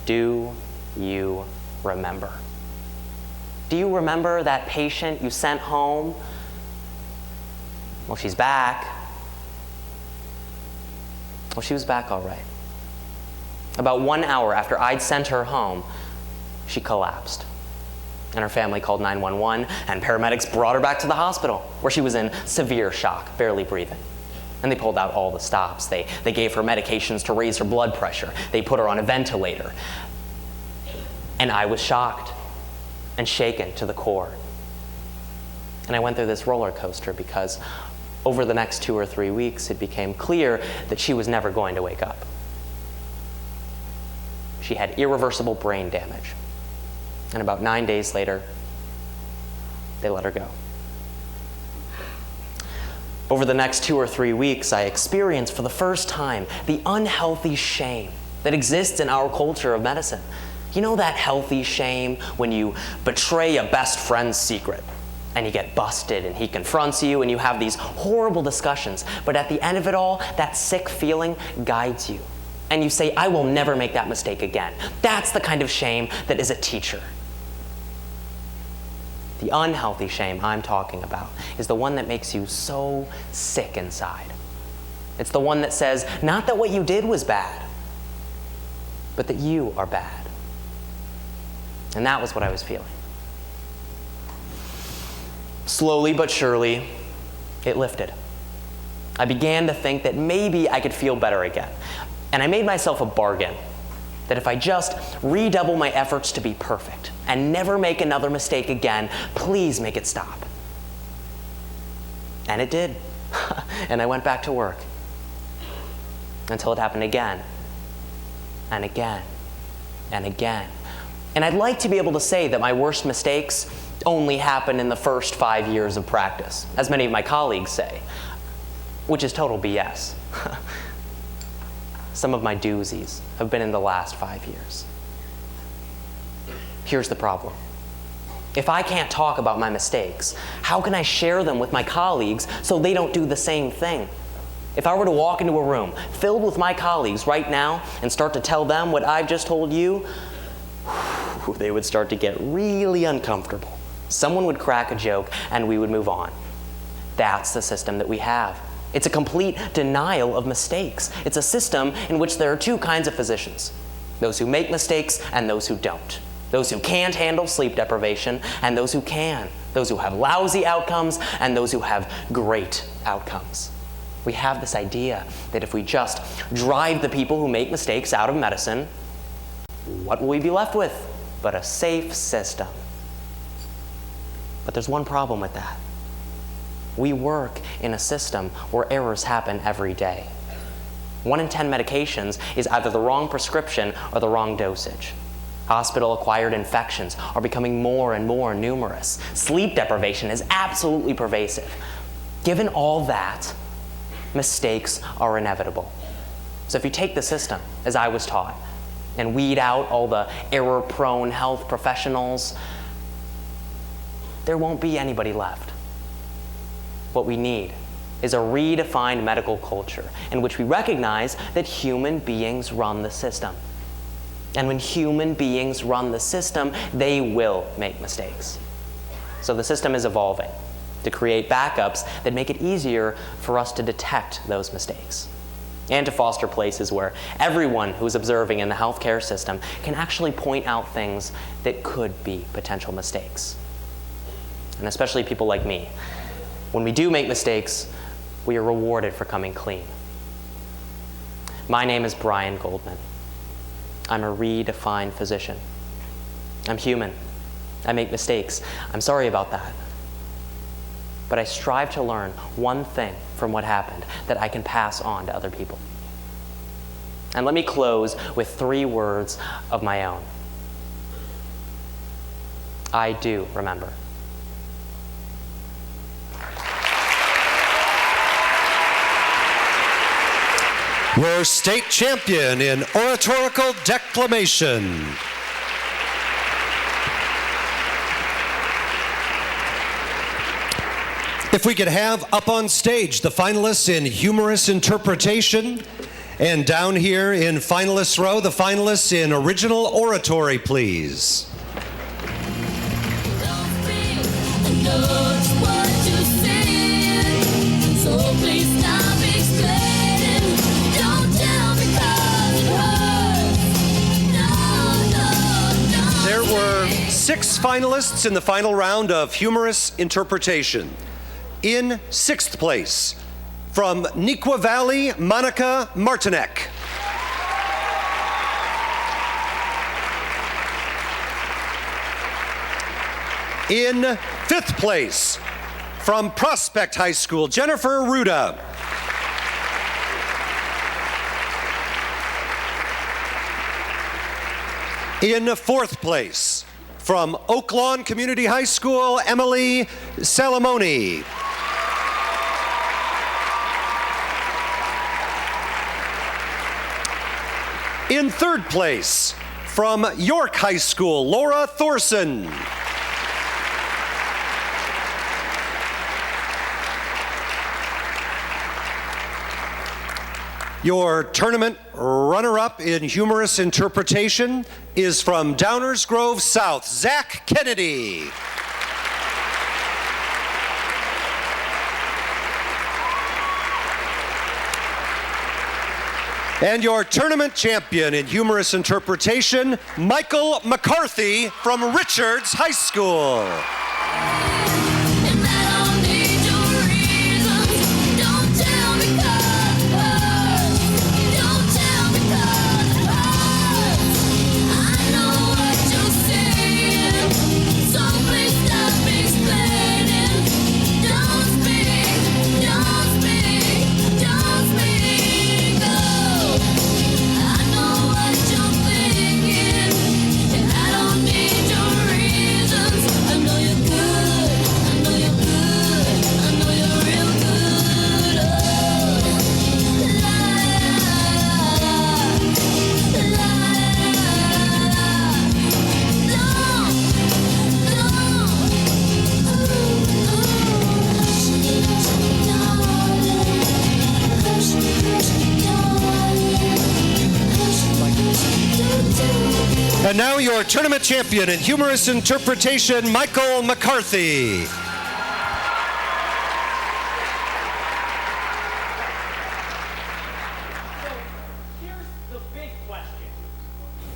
Do you remember? Do you remember that patient you sent home? Well, she's back. Well, she was back all right. About 1 hour after I'd sent her home, she collapsed. And her family called 911, and paramedics brought her back to the hospital, where she was in severe shock, barely breathing. And they pulled out all the stops. They gave her medications to raise her blood pressure. They put her on a ventilator. And I was shocked and shaken to the core. And I went through this roller coaster because over the next 2 or 3 weeks, it became clear that she was never going to wake up. She had irreversible brain damage. And about 9 days later, they let her go. Over the next 2 or 3 weeks, I experienced for the first time the unhealthy shame that exists in our culture of medicine. You know that healthy shame when you betray a best friend's secret and you get busted and he confronts you and you have these horrible discussions, but at the end of it all, that sick feeling guides you. And you say, I will never make that mistake again. That's the kind of shame that is a teacher. The unhealthy shame I'm talking about is the one that makes you so sick inside. It's the one that says, not that what you did was bad, but that you are bad. And that was what I was feeling. Slowly but surely, it lifted. I began to think that maybe I could feel better again. And I made myself a bargain that if I just redouble my efforts to be perfect and never make another mistake again, please make it stop. And it did. And I went back to work until it happened again and again and again. And I'd like to be able to say that my worst mistakes only happen in the first 5 years of practice, as many of my colleagues say, which is total BS. Some of my doozies have been in the last 5 years. Here's the problem. If I can't talk about my mistakes, how can I share them with my colleagues so they don't do the same thing? If I were to walk into a room filled with my colleagues right now and start to tell them what I've just told you, they would start to get really uncomfortable. Someone would crack a joke and we would move on. That's the system that we have. It's a complete denial of mistakes. It's a system in which there are two kinds of physicians: those who make mistakes and those who don't. Those who can't handle sleep deprivation and those who can. Those who have lousy outcomes and those who have great outcomes. We have this idea that if we just drive the people who make mistakes out of medicine, what will we be left with but a safe system? But there's one problem with that. We work in a system where errors happen every day. 1 in 10 medications is either the wrong prescription or the wrong dosage. Hospital-acquired infections are becoming more and more numerous. Sleep deprivation is absolutely pervasive. Given all that, mistakes are inevitable. So if you take the system, as I was taught, and weed out all the error-prone health professionals, there won't be anybody left. What we need is a redefined medical culture in which we recognize that human beings run the system. And when human beings run the system, they will make mistakes. So the system is evolving to create backups that make it easier for us to detect those mistakes, and to foster places where everyone who's observing in the healthcare system can actually point out things that could be potential mistakes. And especially people like me. When we do make mistakes, we are rewarded for coming clean. My name is Brian Goldman. I'm a redefined physician. I'm human. I make mistakes. I'm sorry about that. But I strive to learn one thing from what happened that I can pass on to other people. And let me close with 3 words of my own. I do remember. Your state champion in oratorical declamation. If we could have up on stage the finalists in humorous interpretation, and down here in finalists row, the finalists in original oratory, please. There were 6 finalists in the final round of humorous interpretation. In 6th place, from Neuqua Valley, Monica Martinek. In 5th place, from Prospect High School, Jennifer Ruda. In 4th place, from Oaklawn Community High School, Emily Salamoni. In 3rd place, from York High School, Laura Thorson. Your tournament runner-up in humorous interpretation is from Downers Grove South, Zach Kennedy. And your tournament champion in humorous interpretation, Michael McCarthy from Richards High School. our tournament champion in humorous interpretation, Michael McCarthy.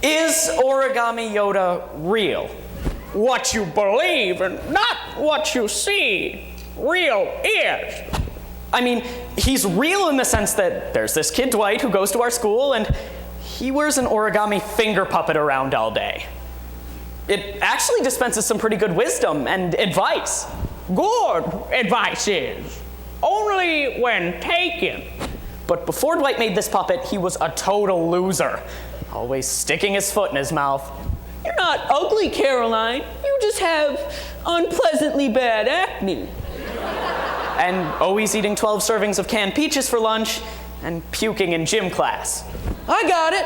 Is Origami Yoda real? What you believe and not what you see. Real is. I mean, he's real in the sense that there's this kid Dwight who goes to our school and he wears an origami finger puppet around all day. It actually dispenses some pretty good wisdom and advice. Good advice is only when taken. But before Dwight made this puppet, he was a total loser, always sticking his foot in his mouth. You're not ugly, Caroline. You just have unpleasantly bad acne. And always eating 12 servings of canned peaches for lunch and puking in gym class. I got it.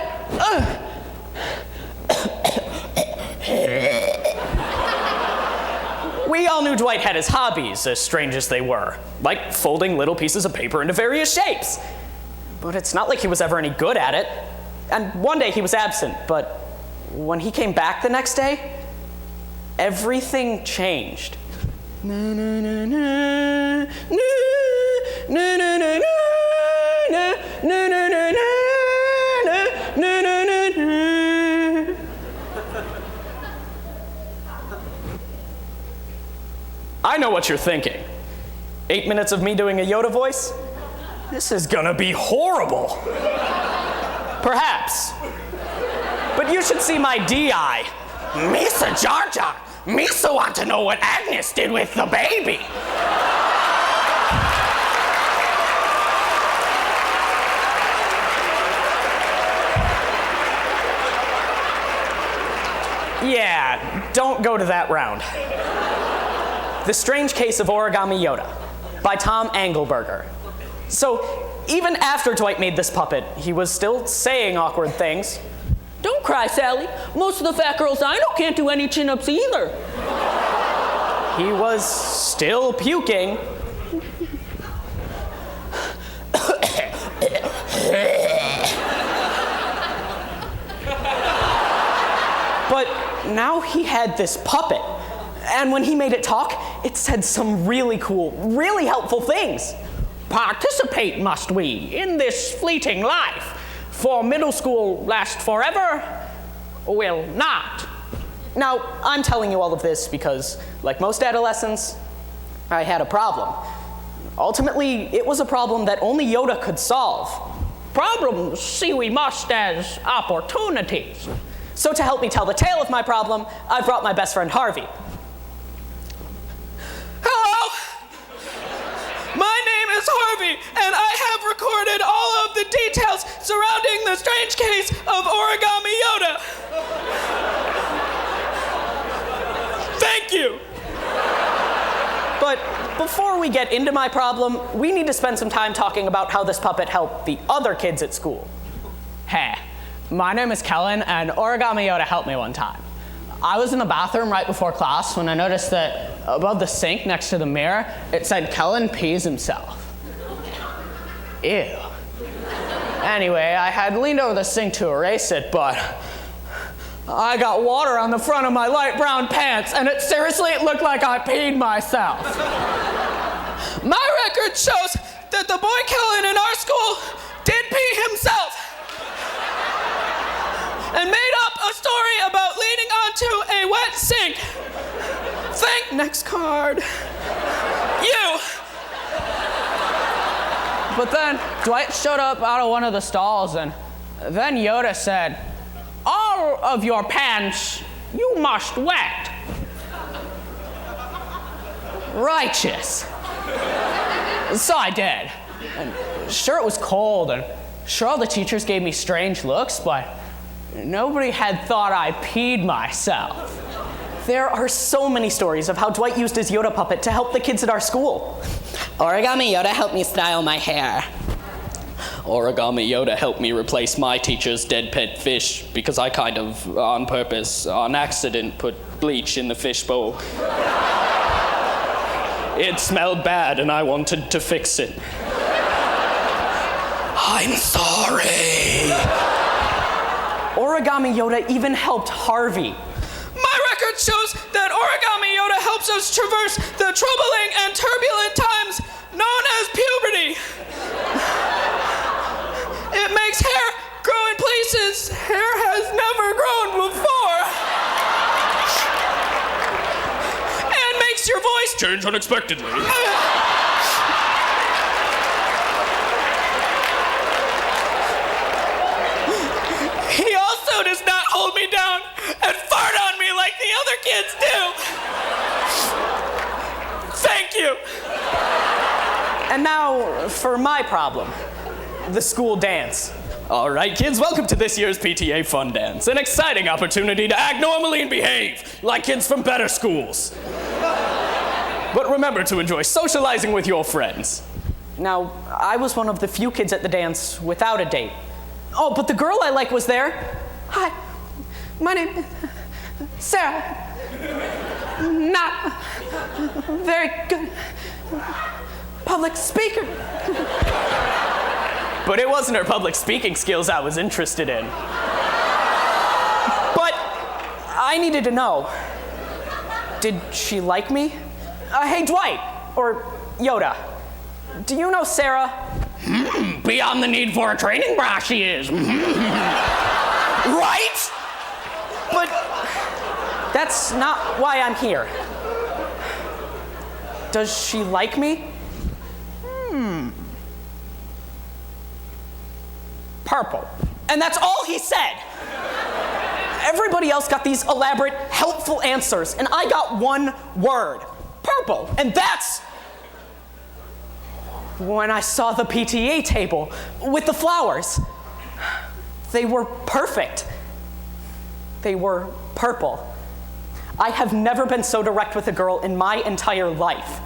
We all knew Dwight had his hobbies, as strange as they were, like folding little pieces of paper into various shapes. But it's not like he was ever any good at it. And one day he was absent, but when he came back the next day, everything changed. I know what you're thinking. 8 minutes of me doing a Yoda voice? This is gonna be horrible. Perhaps. But you should see my DI. Misa Jar Jar. Misa want to know what Agnes did with the baby. Yeah, don't go to that round. The Strange Case of Origami Yoda by Tom Engelberger. So, even after Dwight made this puppet, he was still saying awkward things. Don't cry, Sally. Most of the fat girls I know can't do any chin-ups either. He was still puking. But now he had this puppet. And when he made it talk, it said some really cool, really helpful things. Participate must we in this fleeting life, for middle school lasts forever, will not. Now, I'm telling you all of this because, like most adolescents, I had a problem. Ultimately, it was a problem that only Yoda could solve. Problems see we must as opportunities. So to help me tell the tale of my problem, I've brought my best friend Harvey. Hello! My name is Harvey, and I have recorded all of the details surrounding the strange case of Origami Yoda. Thank you! But before we get into my problem, we need to spend some time talking about how this puppet helped the other kids at school. Hey, my name is Kellen, and Origami Yoda helped me one time. I was in the bathroom right before class when I noticed that above the sink next to the mirror, it said Kellen pees himself. Ew. Anyway, I had leaned over the sink to erase it, but I got water on the front of my light brown pants, and it seriously looked like I peed myself. My record shows that the boy Kellen in our school did pee himself and made up a story about leaning onto a wet sink. Next card. You. But then Dwight showed up out of one of the stalls, and then Yoda said, "All of your pants you must wet." Righteous. So I did. And sure, it was cold, and sure, all the teachers gave me strange looks, but nobody had thought I peed myself. There are so many stories of how Dwight used his Yoda puppet to help the kids at our school. Origami Yoda helped me style my hair. Origami Yoda helped me replace my teacher's dead pet fish because I kind of, on purpose, on accident, put bleach in the fish bowl. It smelled bad and I wanted to fix it. I'm sorry. Origami Yoda even helped Harvey. helps us traverse the troubling and turbulent times known as puberty. It makes hair grow in places hair has never grown before. And makes your voice change unexpectedly. He also does not hold me down and fart on me like the other kids do. Thank you. And now for my problem, the school dance. All right, kids, welcome to this year's PTA Fun Dance, an exciting opportunity to act normally and behave like kids from better schools. But remember to enjoy socializing with your friends. Now, I was one of the few kids at the dance without a date. Oh, but the girl I like was there. Hi, my name is Sarah. Not very good public speaker. But it wasn't her public speaking skills I was interested in. But I needed to know, did she like me? Hey, Dwight, or Yoda, do you know Sarah? Beyond the need for a training bra, she is. Right? But that's not why I'm here. Does she like me? Purple. And that's all he said. Everybody else got these elaborate, helpful answers, and I got one word. Purple. And that's when I saw the PTA table with the flowers. They were perfect. They were purple. I have never been so direct with a girl in my entire life.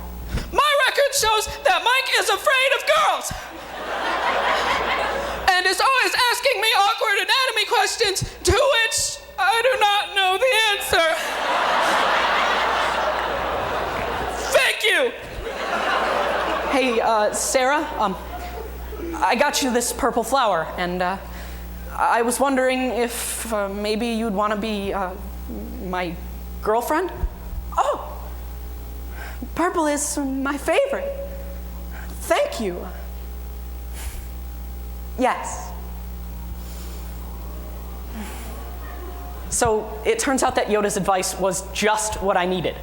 My record shows that Mike is afraid of girls. And is always asking me awkward anatomy questions to which I do not know the answer. Thank you. Hey, Sarah, I got you this purple flower, and I was wondering if maybe you'd want to be my girlfriend? Oh, purple is my favorite. Thank you. Yes. So it turns out that Yoda's advice was just what I needed.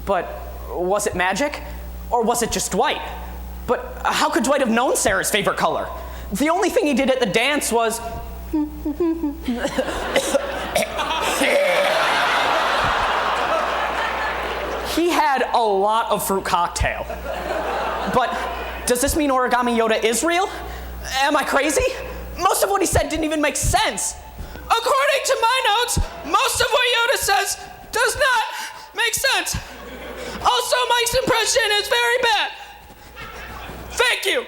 But was it magic? Or was it just Dwight? But how could Dwight have known Sarah's favorite color? The only thing he did at the dance was... He had a lot of fruit cocktail. But does this mean Origami Yoda is real? Am I crazy? Most of what he said didn't even make sense. According to my notes, most of what Yoda says does not make sense. Also, Mike's impression is very bad. Thank you.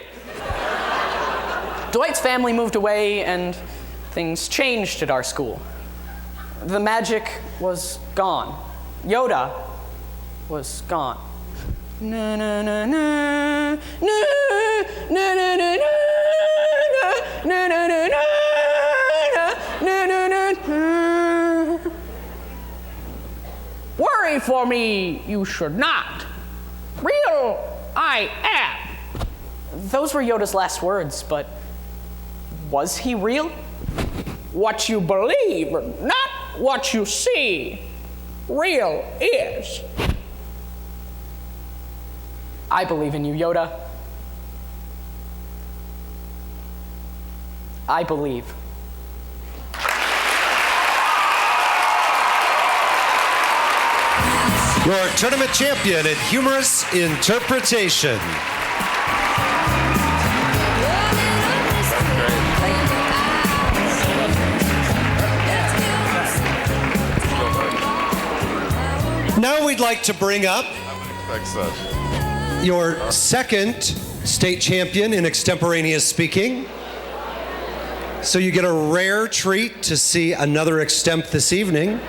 Dwight's family moved away and things changed at our school. The magic was gone. Yoda was gone. Na na na na na na na na na na na na na na na. Worry for me, you should not. Real I am. Those were Yoda's last words, but was he real? What you believe, not what you see. Real is. I believe in you, Yoda. I believe. Your tournament champion in humorous interpretation. Now we'd like to bring up your second state champion in extemporaneous speaking. So you get a rare treat to see another extemp this evening.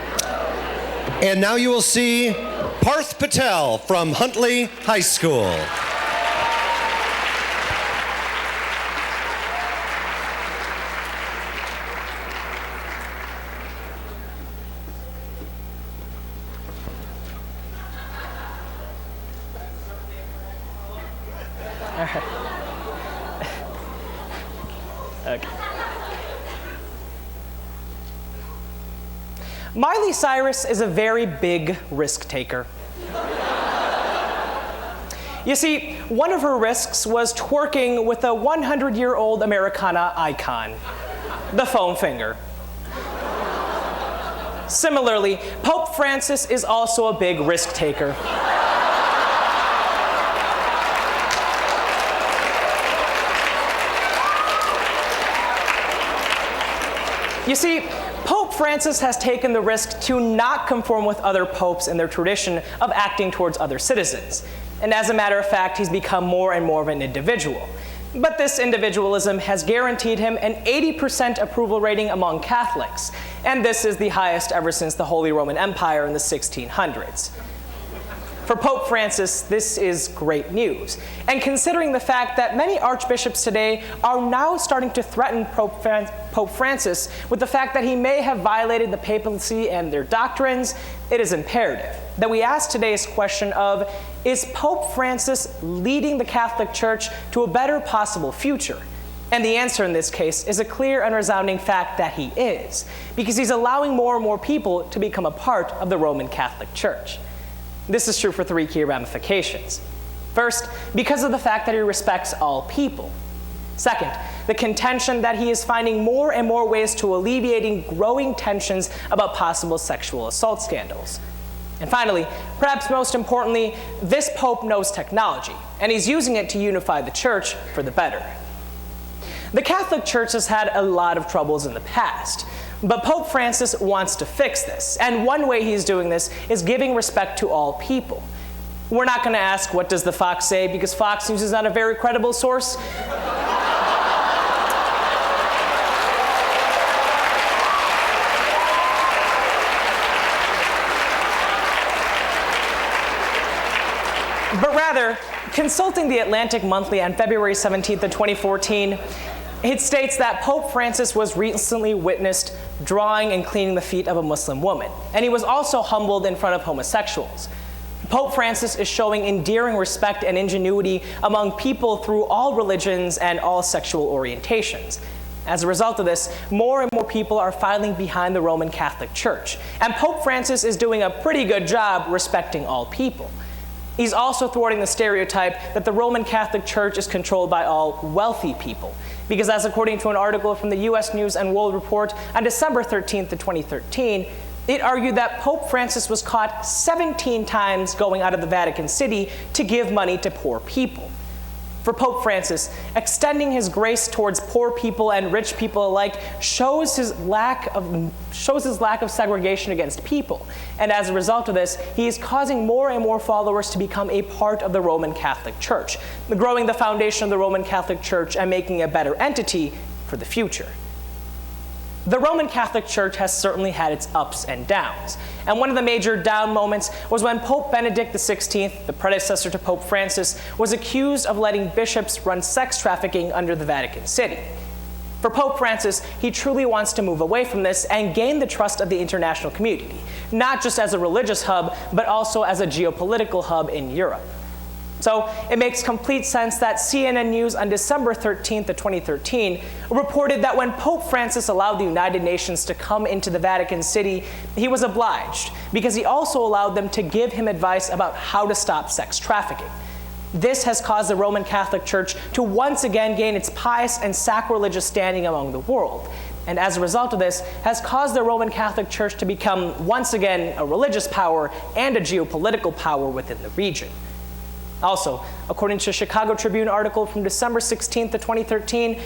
And now you will see Parth Patel from Huntley High School. right. Okay. Miley Cyrus is a very big risk taker. You see, one of her risks was twerking with a 100-year-old Americana icon, the foam finger. Similarly, Pope Francis is also a big risk taker. You see, Pope Francis has taken the risk to not conform with other popes in their tradition of acting towards other citizens. And as a matter of fact, he's become more and more of an individual. But this individualism has guaranteed him an 80% approval rating among Catholics, and this is the highest ever since the Holy Roman Empire in the 1600s. For Pope Francis, this is great news. And considering the fact that many archbishops today are now starting to threaten Pope Francis with the fact that he may have violated the papacy and their doctrines, it is imperative that we ask today's question of, is Pope Francis leading the Catholic Church to a better possible future? And the answer in this case is a clear and resounding fact that he is, because he's allowing more and more people to become a part of the Roman Catholic Church. This is true for three key ramifications. First, because of the fact that he respects all people. Second, the contention that he is finding more and more ways to alleviating growing tensions about possible sexual assault scandals. And finally, perhaps most importantly, this Pope knows technology, and he's using it to unify the Church for the better. The Catholic Church has had a lot of troubles in the past, but Pope Francis wants to fix this, and one way he's doing this is giving respect to all people. We're not going to ask, what does the Fox say, because Fox News is not a very credible source. But rather, consulting the Atlantic Monthly on February 17th of 2014, it states that Pope Francis was recently witnessed drawing and cleaning the feet of a Muslim woman, and he was also humbled in front of homosexuals. Pope Francis is showing endearing respect and ingenuity among people through all religions and all sexual orientations. As a result of this, more and more people are filing behind the Roman Catholic Church, and Pope Francis is doing a pretty good job respecting all people. He's also thwarting the stereotype that the Roman Catholic Church is controlled by all wealthy people, because as according to an article from the U.S. News and World Report on December 13th of 2013, it argued that Pope Francis was caught 17 times going out of the Vatican City to give money to poor people. For Pope Francis, extending his grace towards poor people and rich people alike shows his lack of segregation against people. And as a result of this, he is causing more and more followers to become a part of the Roman Catholic Church, growing the foundation of the Roman Catholic Church and making a better entity for the future. The Roman Catholic Church has certainly had its ups and downs, and one of the major down moments was when Pope Benedict XVI, the predecessor to Pope Francis, was accused of letting bishops run sex trafficking under the Vatican City. For Pope Francis, he truly wants to move away from this and gain the trust of the international community, not just as a religious hub, but also as a geopolitical hub in Europe. So it makes complete sense that CNN News on December 13th of 2013 reported that when Pope Francis allowed the United Nations to come into the Vatican City, he was obliged, because he also allowed them to give him advice about how to stop sex trafficking. This has caused the Roman Catholic Church to once again gain its pious and sacrilegious standing among the world. And as a result of this, has caused the Roman Catholic Church to become once again a religious power and a geopolitical power within the region. Also, according to a Chicago Tribune article from December 16th of 2013,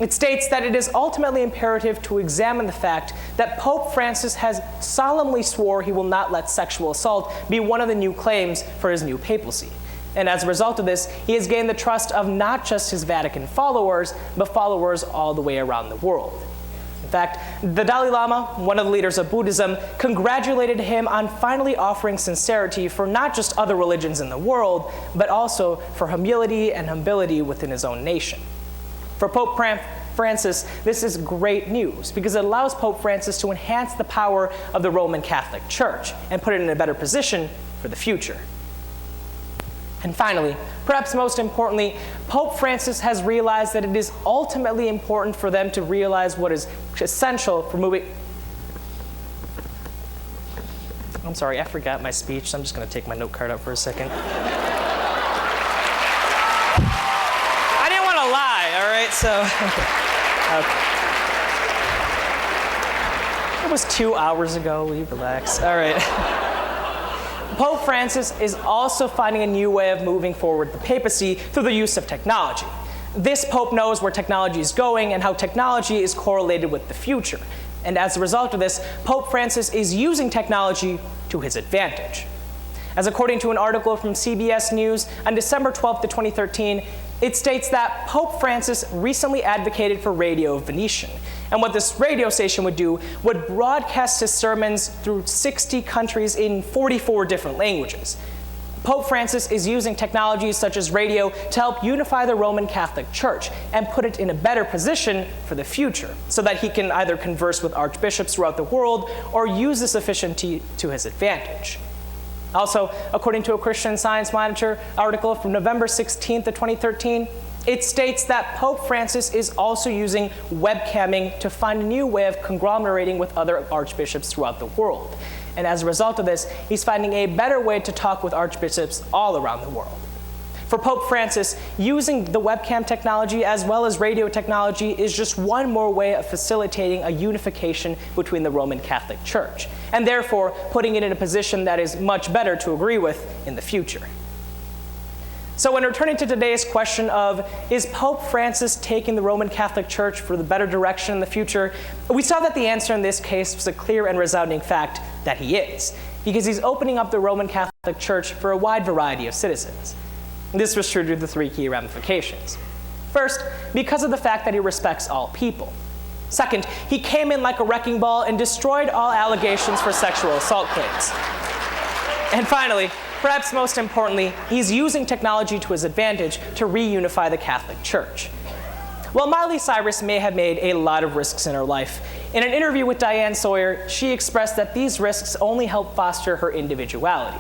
it states that it is ultimately imperative to examine the fact that Pope Francis has solemnly swore he will not let sexual assault be one of the new claims for his new papacy. And as a result of this, he has gained the trust of not just his Vatican followers, but followers all the way around the world. In fact, the Dalai Lama, one of the leaders of Buddhism, congratulated him on finally offering sincerity for not just other religions in the world, but also for humility and humility within his own nation. For Pope Francis, this is great news, because it allows Pope Francis to enhance the power of the Roman Catholic Church and put it in a better position for the future. And finally, perhaps most importantly, Pope Francis has realized that it is ultimately important for them to realize what is essential for moving. I'm sorry, I forgot my speech, so I'm just going to take my note card out for a second. I didn't want to lie, all right? So, okay. It was 2 hours ago. Will you relax? All right. Pope Francis is also finding a new way of moving forward the papacy through the use of technology. This Pope knows where technology is going and how technology is correlated with the future. And as a result of this, Pope Francis is using technology to his advantage. As according to an article from CBS News on December 12th, 2013, it states that Pope Francis recently advocated for Radio Venetian. And what this radio station would do would broadcast his sermons through 60 countries in 44 different languages. Pope Francis is using technologies such as radio to help unify the Roman Catholic Church and put it in a better position for the future, so that he can either converse with archbishops throughout the world or use this efficiency to his advantage. Also, according to a Christian Science Monitor article from November 16th of 2013, it states that Pope Francis is also using webcamming to find a new way of conglomerating with other archbishops throughout the world. And as a result of this, he's finding a better way to talk with archbishops all around the world. For Pope Francis, using the webcam technology as well as radio technology is just one more way of facilitating a unification between the Roman Catholic Church, and therefore putting it in a position that is much better to agree with in the future. So when returning to today's question of, is Pope Francis taking the Roman Catholic Church for the better direction in the future? We saw that the answer in this case was a clear and resounding fact that he is, because he's opening up the Roman Catholic Church for a wide variety of citizens. This was true due to the three key ramifications. First, because of the fact that he respects all people. Second, he came in like a wrecking ball and destroyed all allegations for sexual assault claims. And finally, perhaps most importantly, he's using technology to his advantage to reunify the Catholic Church. While Miley Cyrus may have made a lot of risks in her life, in an interview with Diane Sawyer, she expressed that these risks only help foster her individuality.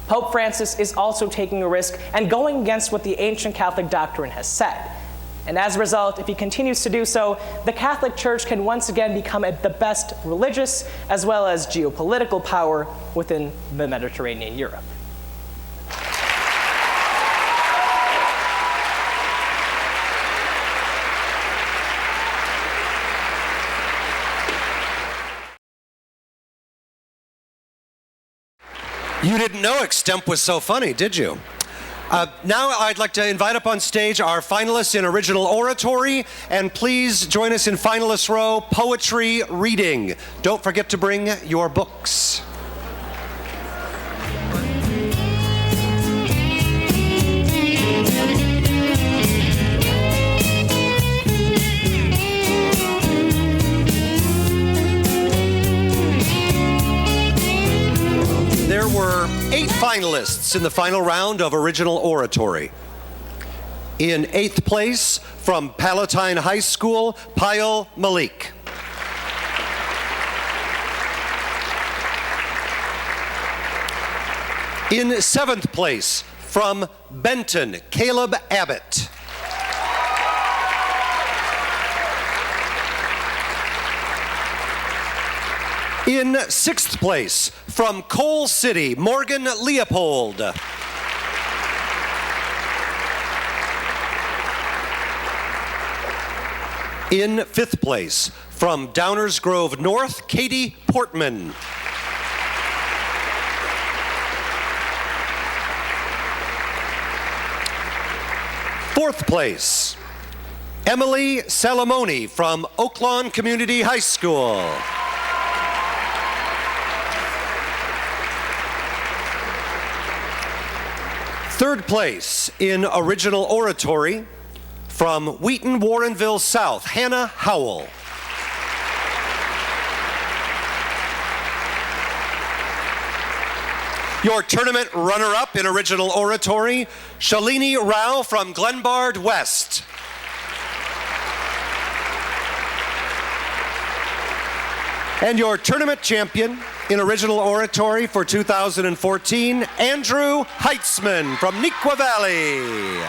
Pope Francis is also taking a risk and going against what the ancient Catholic doctrine has said. And as a result, if he continues to do so, the Catholic Church can once again become the best religious as well as geopolitical power within the Mediterranean Europe. You didn't know Extemp was so funny, did you? Now I'd like to invite up on stage our finalists in original oratory, and please join us in finalist row, poetry reading. Don't forget to bring your books. There were 8 finalists in the final round of original oratory. In 8th place, from Palatine High School, Payal Malik. In 7th place, from Benton, Caleb Abbott. In 6th place, from Coal City, Morgan Leopold. In 5th place, from Downers Grove North, Katie Portman. Fourth place, Emily Salamoni from Oaklawn Community High School. Third place in original oratory, from Wheaton Warrenville South, Hannah Howell. Your tournament runner-up in original oratory, Shalini Rao from Glenbard West. And your tournament champion, in original oratory for 2014, Andrew Heitzman from Neuqua Valley.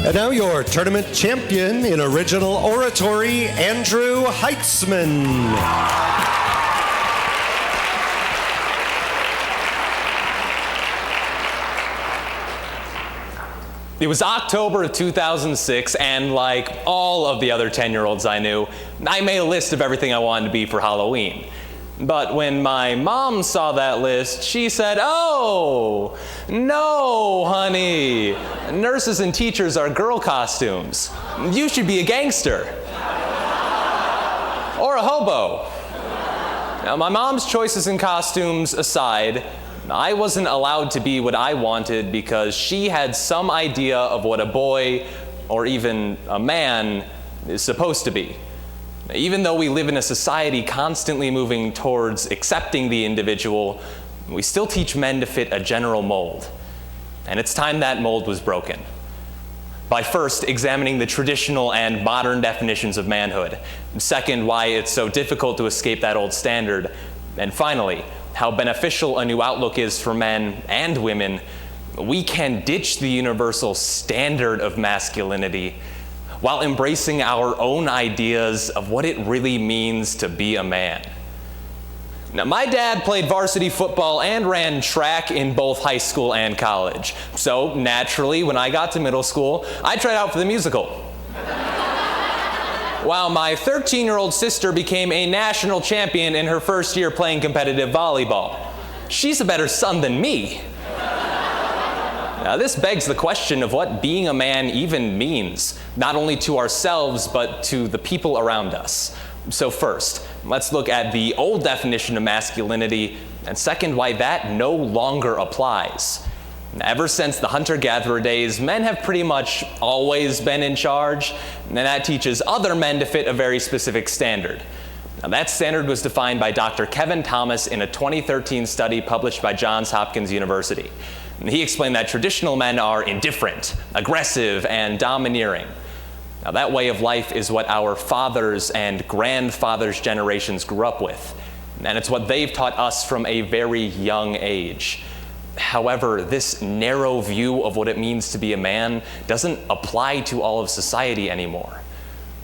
And now your tournament champion in original oratory, Andrew Heitzman. It was October of 2006, and like all of the other 10-year-olds I knew, I made a list of everything I wanted to be for Halloween. But when my mom saw that list, she said, "Oh, no, honey. Nurses and teachers are girl costumes. You should be a gangster. Or a hobo." Now, my mom's choices in costumes aside, I wasn't allowed to be what I wanted because she had some idea of what a boy, or even a man, is supposed to be. Even though we live in a society constantly moving towards accepting the individual, we still teach men to fit a general mold. And it's time that mold was broken. By first examining the traditional and modern definitions of manhood. Second, why it's so difficult to escape that old standard. And finally, how beneficial a new outlook is for men and women. We can ditch the universal standard of masculinity while embracing our own ideas of what it really means to be a man. Now, my dad played varsity football and ran track in both high school and college. So naturally, when I got to middle school, I tried out for the musical. While my 13-year-old sister became a national champion in her first year playing competitive volleyball. She's a better son than me. Now, this begs the question of what being a man even means, not only to ourselves, but to the people around us. So first, let's look at the old definition of masculinity, and second, why that no longer applies. Ever since the hunter-gatherer days, men have pretty much always been in charge, and that teaches other men to fit a very specific standard. Now, that standard was defined by Dr. Kevin Thomas in a 2013 study published by Johns Hopkins University. He explained that traditional men are indifferent, aggressive, and domineering. Now, that way of life is what our fathers and grandfathers' generations grew up with, and it's what they've taught us from a very young age. However, this narrow view of what it means to be a man doesn't apply to all of society anymore.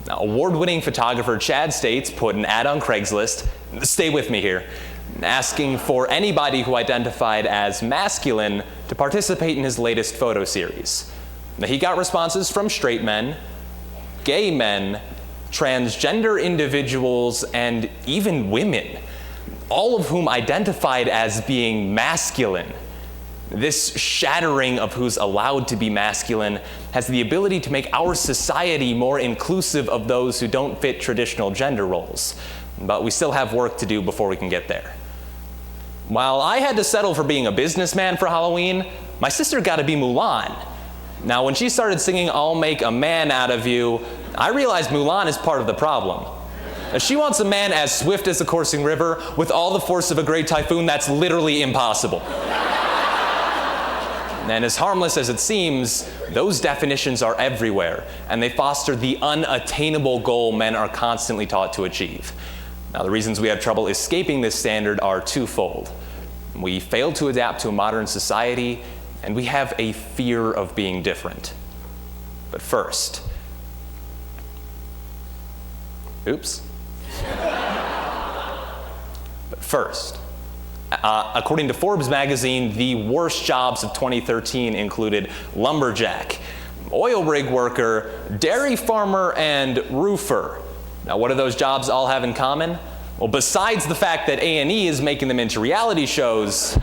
Now, award-winning photographer Chad States put an ad on Craigslist, stay with me here, asking for anybody who identified as masculine to participate in his latest photo series. Now, he got responses from straight men, gay men, transgender individuals, and even women, all of whom identified as being masculine. This shattering of who's allowed to be masculine has the ability to make our society more inclusive of those who don't fit traditional gender roles. But we still have work to do before we can get there. While I had to settle for being a businessman for Halloween, my sister got to be Mulan. Now, when she started singing "I'll Make a Man Out of You," I realized Mulan is part of the problem. She wants a man as swift as the coursing river with all the force of a great typhoon. That's literally impossible. And as harmless as it seems, those definitions are everywhere, and they foster the unattainable goal men are constantly taught to achieve. Now, the reasons we have trouble escaping this standard are twofold. We fail to adapt to a modern society, and we have a fear of being different. But first, according to Forbes magazine, the worst jobs of 2013 included lumberjack, oil rig worker, dairy farmer, and roofer. Now, what do those jobs all have in common? Well, besides the fact that A&E is making them into reality shows,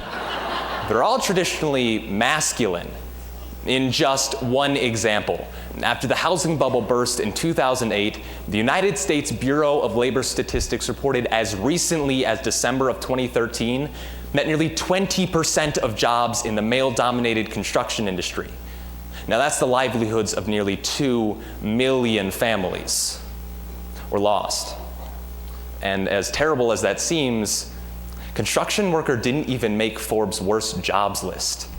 they're all traditionally masculine. In just one example, after the housing bubble burst in 2008, the United States Bureau of Labor Statistics reported as recently as December of 2013 that nearly 20% of jobs in the male-dominated construction industry. Now that's the livelihoods of nearly 2 million families were lost. And as terrible as that seems, construction worker didn't even make Forbes' worst jobs list.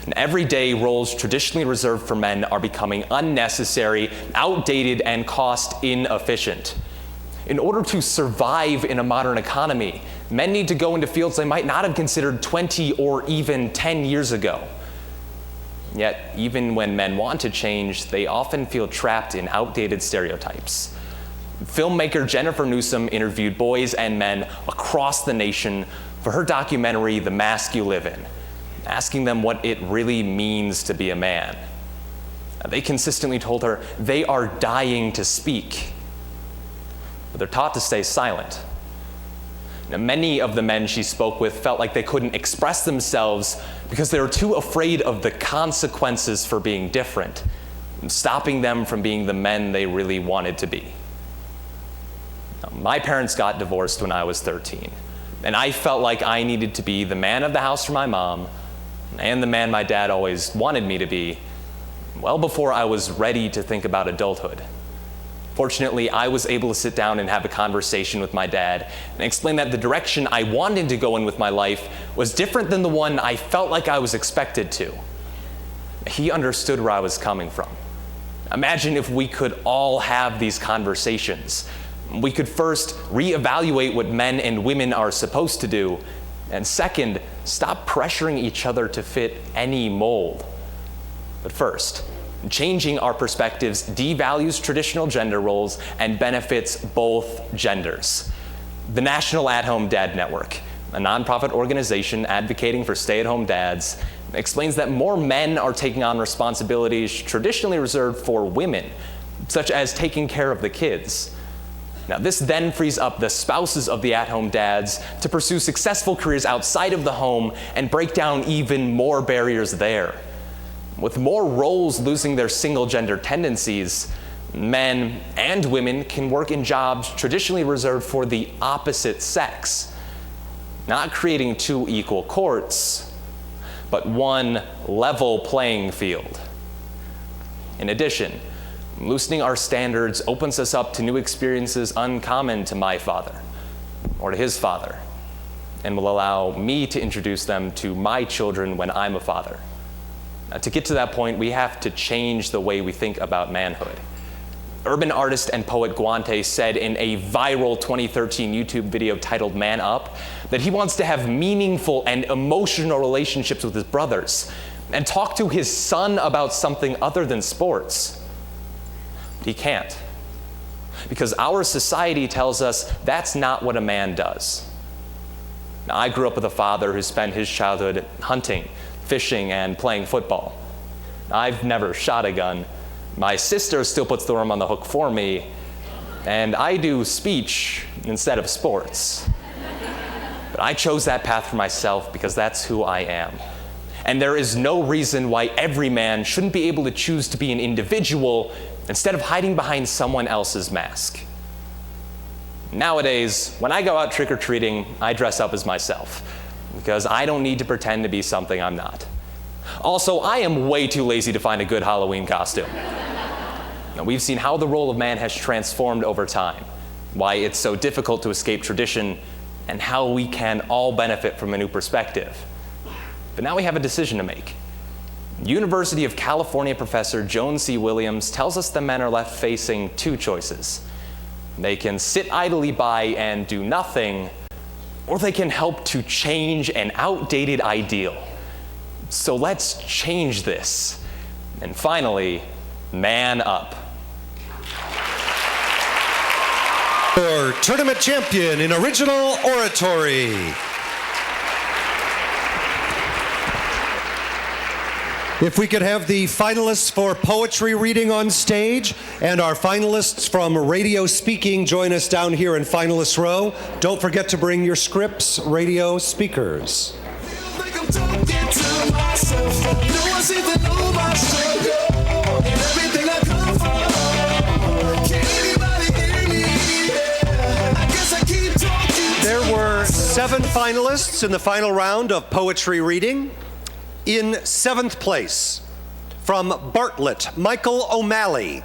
And every day, roles traditionally reserved for men are becoming unnecessary, outdated, and cost inefficient. In order to survive in a modern economy, men need to go into fields they might not have considered 20 or even 10 years ago. Yet, even when men want to change, they often feel trapped in outdated stereotypes. Filmmaker Jennifer Newsom interviewed boys and men across the nation for her documentary, The Mask You Live In, asking them what it really means to be a man. They consistently told her they are dying to speak, but they're taught to stay silent. Now, many of the men she spoke with felt like they couldn't express themselves because they were too afraid of the consequences for being different, stopping them from being the men they really wanted to be. Now, my parents got divorced when I was 13, and I felt like I needed to be the man of the house for my mom and the man my dad always wanted me to be, well before I was ready to think about adulthood. Fortunately, I was able to sit down and have a conversation with my dad and explain that the direction I wanted to go in with my life was different than the one I felt like I was expected to. He understood where I was coming from. Imagine if we could all have these conversations. We could first reevaluate what men and women are supposed to do, and second, stop pressuring each other to fit any mold. But first, changing our perspectives devalues traditional gender roles and benefits both genders. The National At-Home Dad Network, a nonprofit organization advocating for stay-at-home dads, explains that more men are taking on responsibilities traditionally reserved for women, such as taking care of the kids. Now, this then frees up the spouses of the at-home dads to pursue successful careers outside of the home and break down even more barriers there. With more roles losing their single-gender tendencies, men and women can work in jobs traditionally reserved for the opposite sex, not creating 2 equal courts, but one level playing field. In addition, loosening our standards opens us up to new experiences uncommon to my father or to his father, and will allow me to introduce them to my children when I'm a father. Now, to get to that point, we have to change the way we think about manhood. Urban artist and poet Guante said in a viral 2013 YouTube video titled Man Up that he wants to have meaningful and emotional relationships with his brothers and talk to his son about something other than sports. He can't, because our society tells us that's not what a man does. Now, I grew up with a father who spent his childhood hunting, fishing, and playing football. I've never shot a gun. My sister still puts the worm on the hook for me, and I do speech instead of sports. But I chose that path for myself because that's who I am. And there is no reason why every man shouldn't be able to choose to be an individual instead of hiding behind someone else's mask. Nowadays, when I go out trick-or-treating, I dress up as myself, because I don't need to pretend to be something I'm not. Also, I am way too lazy to find a good Halloween costume. Now, we've seen how the role of man has transformed over time, why it's so difficult to escape tradition, and how we can all benefit from a new perspective. But now we have a decision to make. University of California professor Joan C. Williams tells us the men are left facing 2 choices. They can sit idly by and do nothing, or they can help to change an outdated ideal. So let's change this. And finally, man up. Your tournament champion in original oratory. If we could have the finalists for poetry reading on stage and our finalists from radio speaking join us down here in finalist row. Don't forget to bring your scripts, radio speakers. There were 7 finalists in the final round of poetry reading. In 7th place, from Bartlett, Michael O'Malley.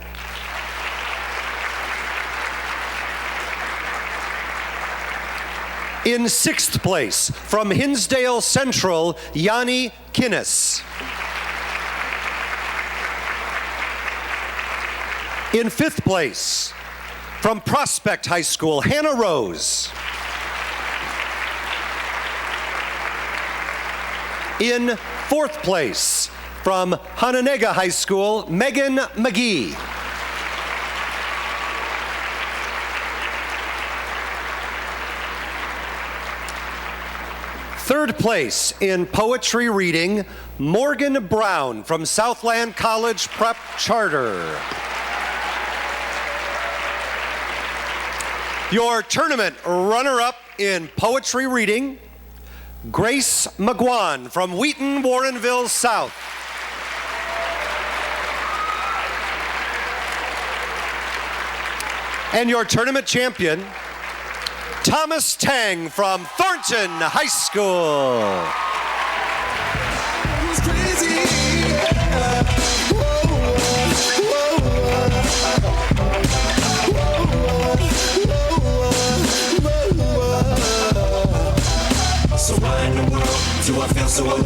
In 6th place, from Hinsdale Central, Yanni Kinnis. In 5th place, from Prospect High School, Hannah Rose. In 4th place, from Hononegah High School, Megan McGee. Third place in poetry reading, Morgan Brown from Southland College Prep Charter. Your tournament runner-up in poetry reading, Grace McGuan from Wheaton Warrenville South. And your tournament champion, Thomas Tang from Thornton High School. So why in the world do I feel so alone?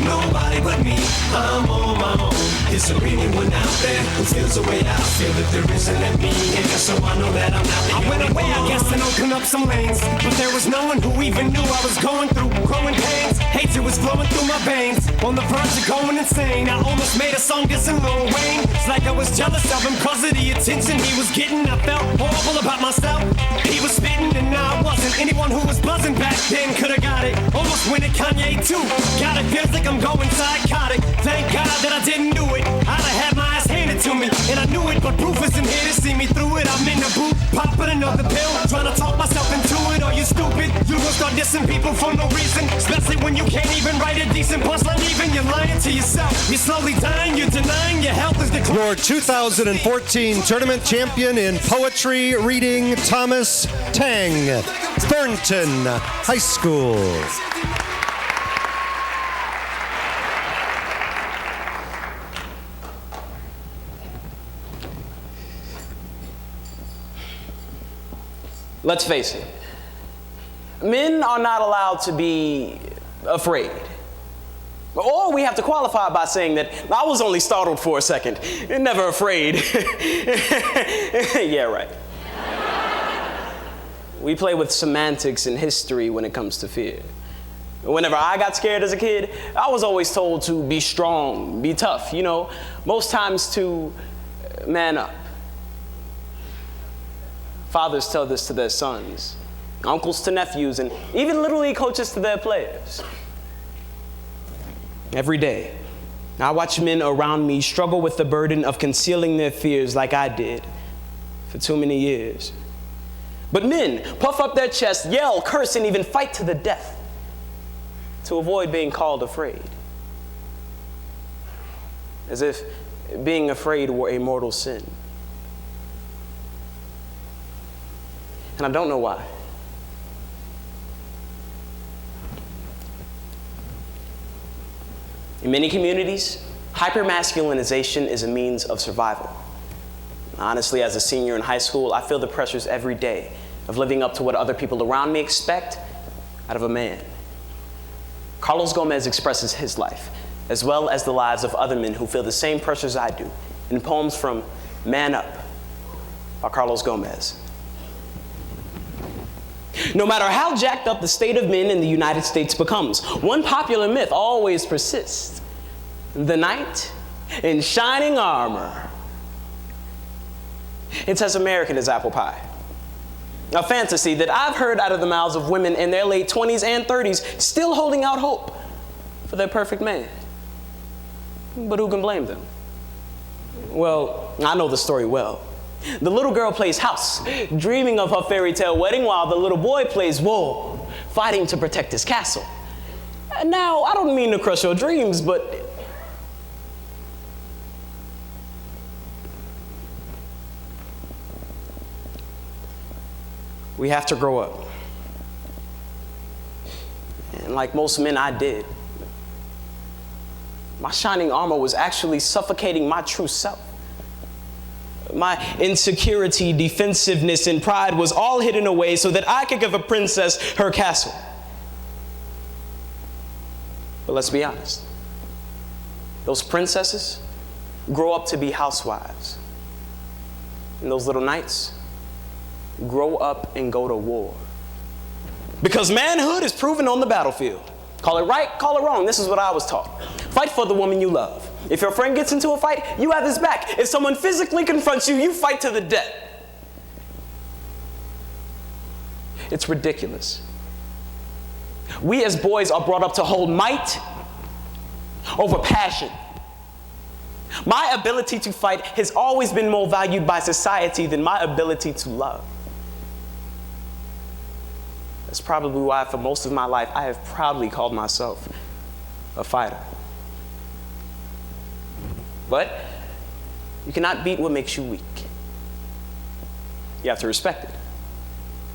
Nobody but me, I'm on my own. Is there anyone out there who feels the way I feel? If there isn't, let me in, so I know that I'm not the only one. I went away, I guess, and opened up some lanes, but there was no one who even knew I was going through growing pains. Hatred was flowing through my veins, on the verge of going insane. I almost made a song dissing Lil Wayne. It's like I was jealous of him cause of the attention he was getting. I felt horrible about myself. He was spitting and I wasn't. Anyone who was buzzing back then could've got it. Almost went at Kanye too. God, it feels like I'm going psychotic. Thank God that I didn't do it. I'd have had my ass handed to me, and I knew it, but proof isn't here to see me through it. I'm in the booth, popping another pill, trying to talk myself into it. Are you stupid? You will start dissing people for no reason, especially when you can't even write a decent punchline. Even you're lying to yourself. You're slowly dying. You're denying your health is declining. Your 2014 tournament champion in poetry reading, Thomas Tang, Thornton High School. Let's face it, men are not allowed to be afraid. Or we have to qualify by saying that I was only startled for a second, never afraid. Yeah, right. We play with semantics and history when it comes to fear. Whenever I got scared as a kid, I was always told to be strong, be tough, you know, most times to man up. Fathers tell this to their sons, uncles to nephews, and even Little League coaches to their players. Every day, I watch men around me struggle with the burden of concealing their fears like I did for too many years. But men puff up their chests, yell, curse, and even fight to the death to avoid being called afraid. As if being afraid were a mortal sin. And I don't know why. In many communities, hypermasculinization is a means of survival. Honestly, as a senior in high school, I feel the pressures every day of living up to what other people around me expect out of a man. Carlos Gomez expresses his life, as well as the lives of other men who feel the same pressures I do, in poems from Man Up by Carlos Gomez. No matter how jacked up the state of men in the United States becomes, one popular myth always persists. The knight in shining armor. It's as American as apple pie. A fantasy that I've heard out of the mouths of women in their late 20s and 30s, still holding out hope for their perfect man. But who can blame them? Well, I know the story well. The little girl plays house, dreaming of her fairy tale wedding, while the little boy plays war, fighting to protect his castle. And now, I don't mean to crush your dreams, but we have to grow up. And like most men, I did. My shining armor was actually suffocating my true self. My insecurity, defensiveness, and pride was all hidden away so that I could give a princess her castle. But let's be honest. Those princesses grow up to be housewives. And those little knights grow up and go to war. Because manhood is proven on the battlefield. Call it right, call it wrong. This is what I was taught. Fight for the woman you love. If your friend gets into a fight, you have his back. If someone physically confronts you, you fight to the death. It's ridiculous. We as boys are brought up to hold might over passion. My ability to fight has always been more valued by society than my ability to love. That's probably why for most of my life I have proudly called myself a fighter. But you cannot beat what makes you weak. You have to respect it.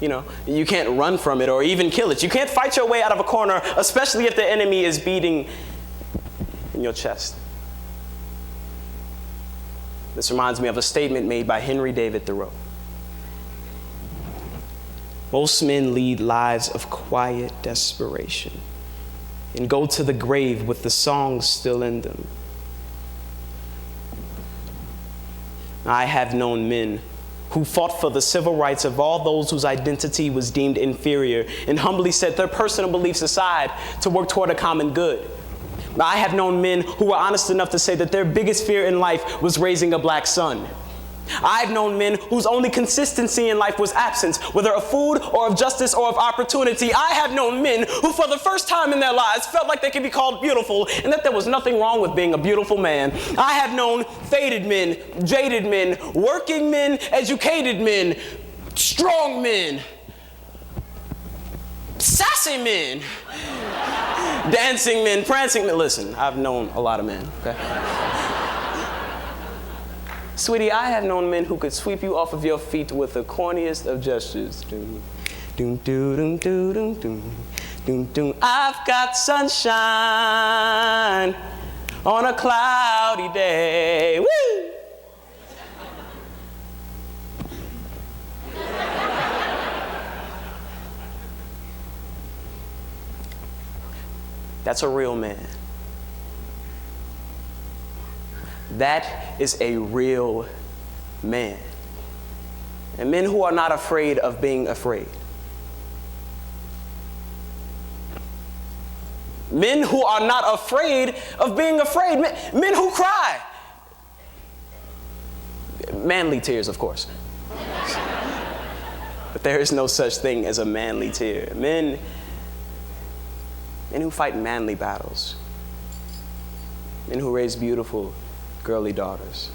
You know, you can't run from it or even kill it. You can't fight your way out of a corner, especially if the enemy is beating in your chest. This reminds me of a statement made by Henry David Thoreau. Most men lead lives of quiet desperation and go to the grave with the songs still in them. I have known men who fought for the civil rights of all those whose identity was deemed inferior and humbly set their personal beliefs aside to work toward a common good. I have known men who were honest enough to say that their biggest fear in life was raising a black son. I've known men whose only consistency in life was absence, whether of food or of justice or of opportunity. I have known men who for the first time in their lives felt like they could be called beautiful and that there was nothing wrong with being a beautiful man. I have known faded men, jaded men, working men, educated men, strong men, sassy men, dancing men, prancing men. Listen, I've known a lot of men, okay? Sweetie, I have known men who could sweep you off of your feet with the corniest of gestures. Doom, doom, doom, doom, doom, doom, doom, doom. I've got sunshine on a cloudy day. Woo! That's a real man. That is a real man. And men who are not afraid of being afraid. Men who are not afraid of being afraid. Men who cry. Manly tears, of course. But there is no such thing as a manly tear. Men who fight manly battles. Men who raise beautiful, girly daughters.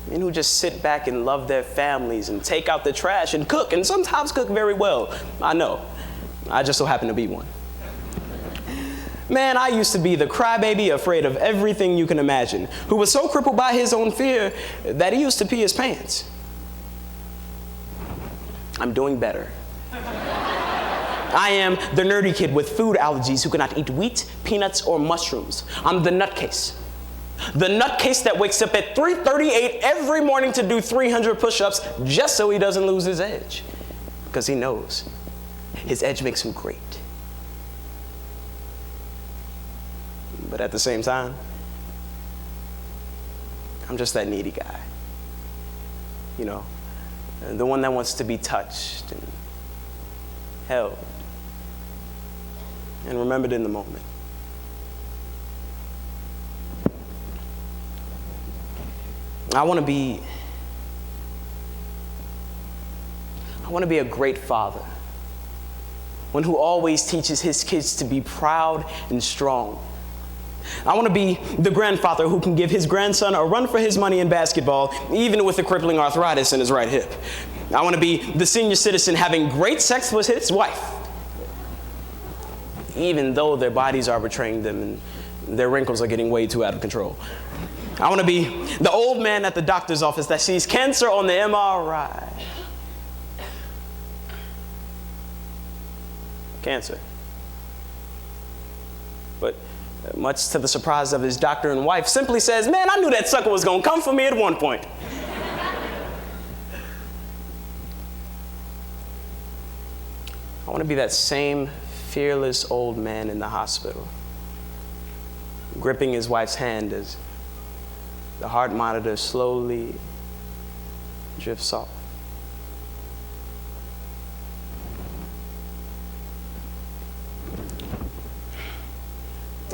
Men who just sit back and love their families and take out the trash and cook, and sometimes cook very well. I know. I just so happen to be one. Man, I used to be the crybaby afraid of everything you can imagine, who was so crippled by his own fear that he used to pee his pants. I'm doing better. I am the nerdy kid with food allergies who cannot eat wheat, peanuts, or mushrooms. I'm the nutcase. The nutcase that wakes up at 3:38 every morning to do 300 push-ups just so he doesn't lose his edge. Because he knows his edge makes him great. But at the same time, I'm just that needy guy. You know, the one that wants to be touched and held and remembered in the moment. I want to be a great father, one who always teaches his kids to be proud and strong, I want to be the grandfather who can give his grandson a run for his money in basketball, even with a crippling arthritis in his right hip. I want to be the senior citizen having great sex with his wife, even though their bodies are betraying them and their wrinkles are getting way too out of control. I want to be the old man at the doctor's office that sees cancer on the MRI. Cancer. But much to the surprise of his doctor and wife, simply says, man, I knew that sucker was going to come for me at one point. I want to be that same fearless old man in the hospital, gripping his wife's hand as the heart monitor slowly drifts off.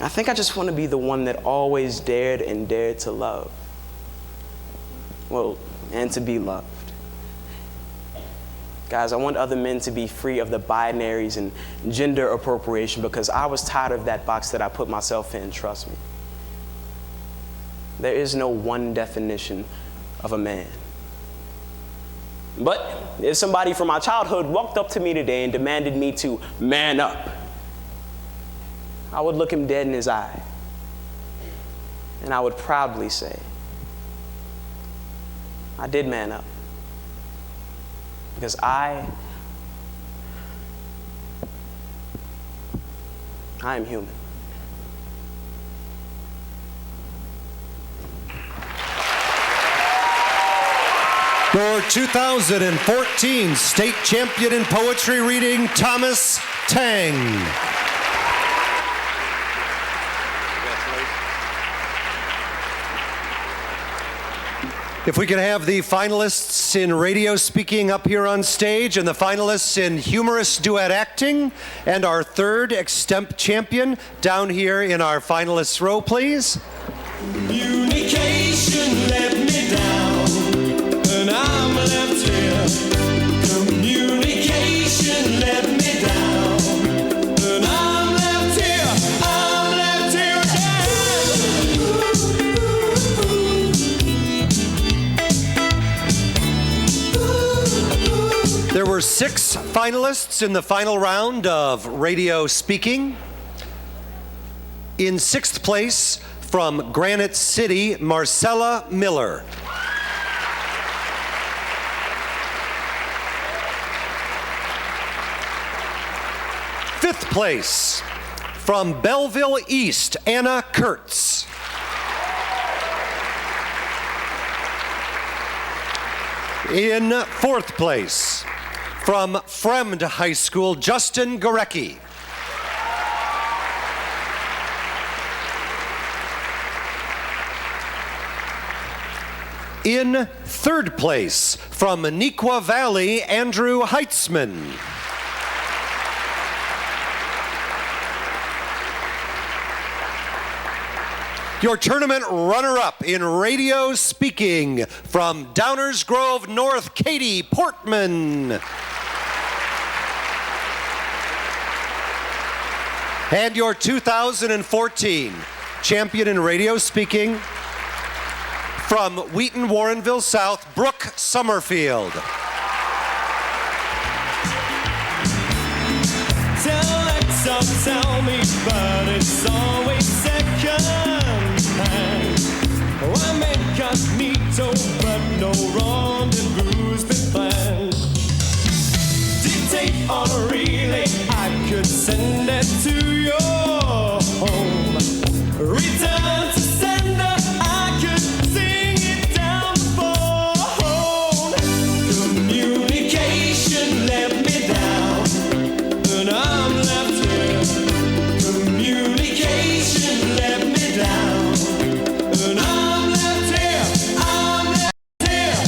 I think I just want to be the one that always dared and dared to love. Well, and to be loved. Guys, I want other men to be free of the binaries and gender appropriation because I was tired of that box that I put myself in, trust me. There is no one definition of a man. But if somebody from my childhood walked up to me today and demanded me to man up, I would look him dead in his eye, and I would proudly say, I did man up, because I am human. Your 2014 state champion in poetry reading, Thomas Tang. If we could have the finalists in radio speaking up here on stage, and the finalists in humorous duet acting, and our third extemp champion down here in our finalists row, please. Communication let me down, and I'm left here. Communication let me down, and I'm left here. I'm left here again. There were 6 finalists in the final round of radio speaking. In 6th place, from Granite City, Marcella Miller. Fifth place, from Belleville East, Anna Kurtz. In 4th place, from Fremd High School, Justin Gorecki. In 3rd place, from Neuqua Valley, Andrew Heitzman. Your tournament runner-up in radio speaking, from Downers Grove North, Katie Portman. And your 2014 champion in radio speaking, from Wheaton Warrenville South, Brooke Summerfield. Tell me, but it's always second hand. Oh, I'm incognito, but no rendezvous been planned. Dictate on a relay, I could send it to your home. Return to sender, I could sing it down the phone. Communication let me down, and I'm left here. Communication let me down, and I'm left here. I'm left here.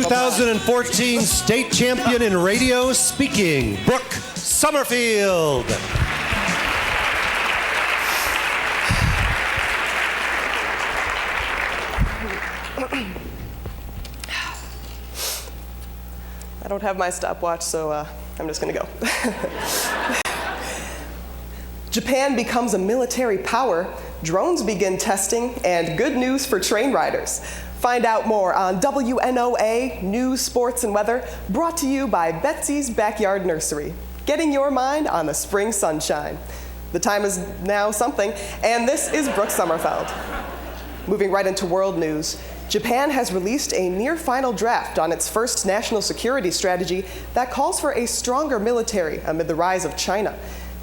2014 state champion in radio speaking, Brooke Summerfield. I don't have my stopwatch, so I'm just gonna go. Japan becomes a military power, drones begin testing, and good news for train riders. Find out more on WNOA, News, Sports, and Weather, brought to you by Betsy's Backyard Nursery, getting your mind on the spring sunshine. The time is now something, and this is Brooke Summerfield. Moving right into world news, Japan has released a near-final draft on its first national security strategy that calls for a stronger military amid the rise of China.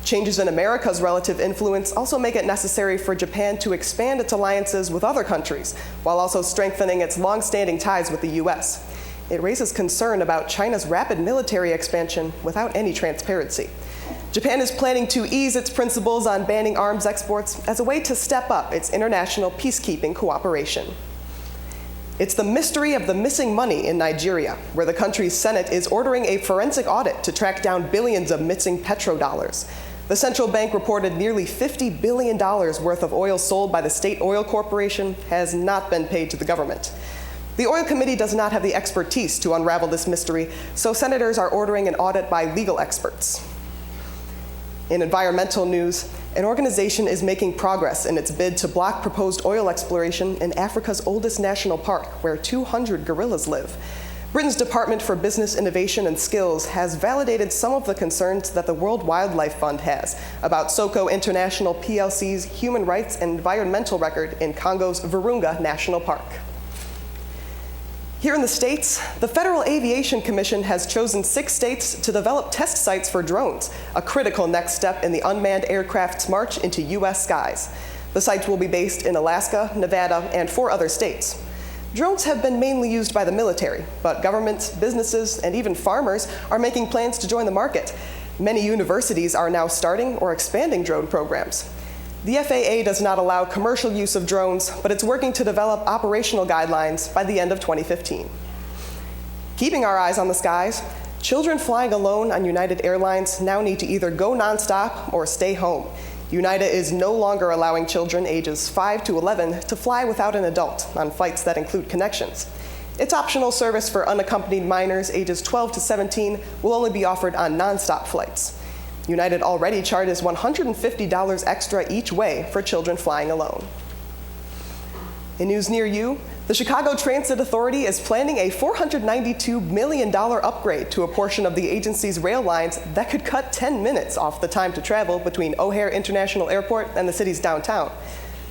Changes in America's relative influence also make it necessary for Japan to expand its alliances with other countries, while also strengthening its long-standing ties with the U.S. It raises concern about China's rapid military expansion without any transparency. Japan is planning to ease its principles on banning arms exports as a way to step up its international peacekeeping cooperation. It's the mystery of the missing money in Nigeria, where the country's Senate is ordering a forensic audit to track down billions of missing petrodollars. The central bank reported nearly $50 billion worth of oil sold by the state oil corporation has not been paid to the government. The oil committee does not have the expertise to unravel this mystery, so senators are ordering an audit by legal experts. In environmental news, an organization is making progress in its bid to block proposed oil exploration in Africa's oldest national park, where 200 gorillas live. Britain's Department for Business Innovation and Skills has validated some of the concerns that the World Wildlife Fund has about Soko International PLC's human rights and environmental record in Congo's Virunga National Park. Here in the States, the Federal Aviation Commission has chosen 6 states to develop test sites for drones, a critical next step in the unmanned aircraft's march into U.S. skies. The sites will be based in Alaska, Nevada, and 4 other states. Drones have been mainly used by the military, but governments, businesses, and even farmers are making plans to join the market. Many universities are now starting or expanding drone programs. The FAA does not allow commercial use of drones, but it's working to develop operational guidelines by the end of 2015. Keeping our eyes on the skies, children flying alone on United Airlines now need to either go nonstop or stay home. United is no longer allowing children ages 5 to 11 to fly without an adult on flights that include connections. Its optional service for unaccompanied minors ages 12 to 17 will only be offered on nonstop flights. United already charges $150 extra each way for children flying alone. In news near you, the Chicago Transit Authority is planning a $492 million upgrade to a portion of the agency's rail lines that could cut 10 minutes off the time to travel between O'Hare International Airport and the city's downtown.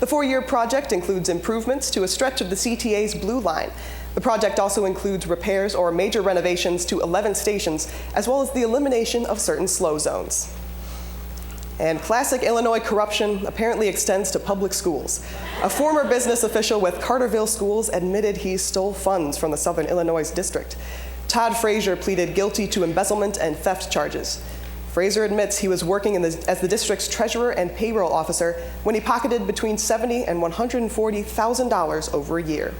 The 4-year project includes improvements to a stretch of the CTA's Blue Line. The project also includes repairs or major renovations to 11 stations, as well as the elimination of certain slow zones. And classic Illinois corruption apparently extends to public schools. A former business official with Carterville Schools admitted he stole funds from the Southern Illinois district. Todd Frazier pleaded guilty to embezzlement and theft charges. Frazier admits he was working as the district's treasurer and payroll officer when he pocketed between $70,000 and $140,000 over a year.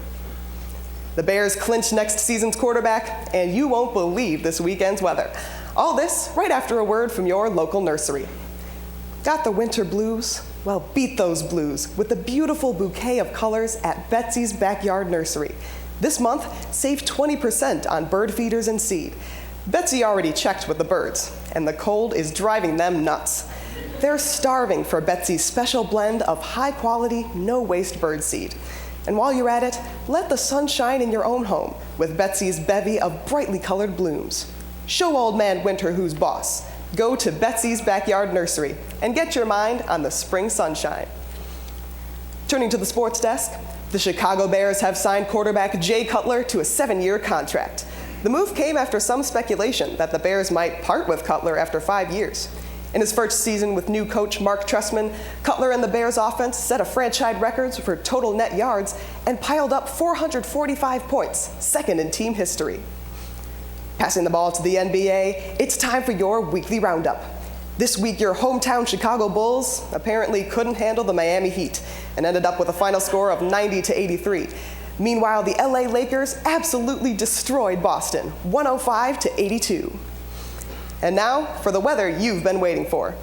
The Bears clinch next season's quarterback, and you won't believe this weekend's weather. All this right after a word from your local nursery. Got the winter blues? Well, beat those blues with the beautiful bouquet of colors at Betsy's Backyard Nursery. This month, save 20% on bird feeders and seed. Betsy already checked with the birds, and the cold is driving them nuts. They're starving for Betsy's special blend of high-quality, no-waste bird seed. And while you're at it, let the sun shine in your own home with Betsy's bevy of brightly colored blooms. Show old man Winter who's boss. Go to Betsy's Backyard Nursery and get your mind on the spring sunshine. Turning to the sports desk, the Chicago Bears have signed quarterback Jay Cutler to a 7-year contract. The move came after some speculation that the Bears might part with Cutler after 5 years. In his first season with new coach Mark Trestman, Cutler and the Bears offense set a franchise record for total net yards and piled up 445 points, second in team history. Passing the ball to the NBA, it's time for your weekly roundup. This week, your hometown Chicago Bulls apparently couldn't handle the Miami Heat and ended up with a final score of 90-83. Meanwhile, the LA Lakers absolutely destroyed Boston, 105-82. And now for the weather you've been waiting for.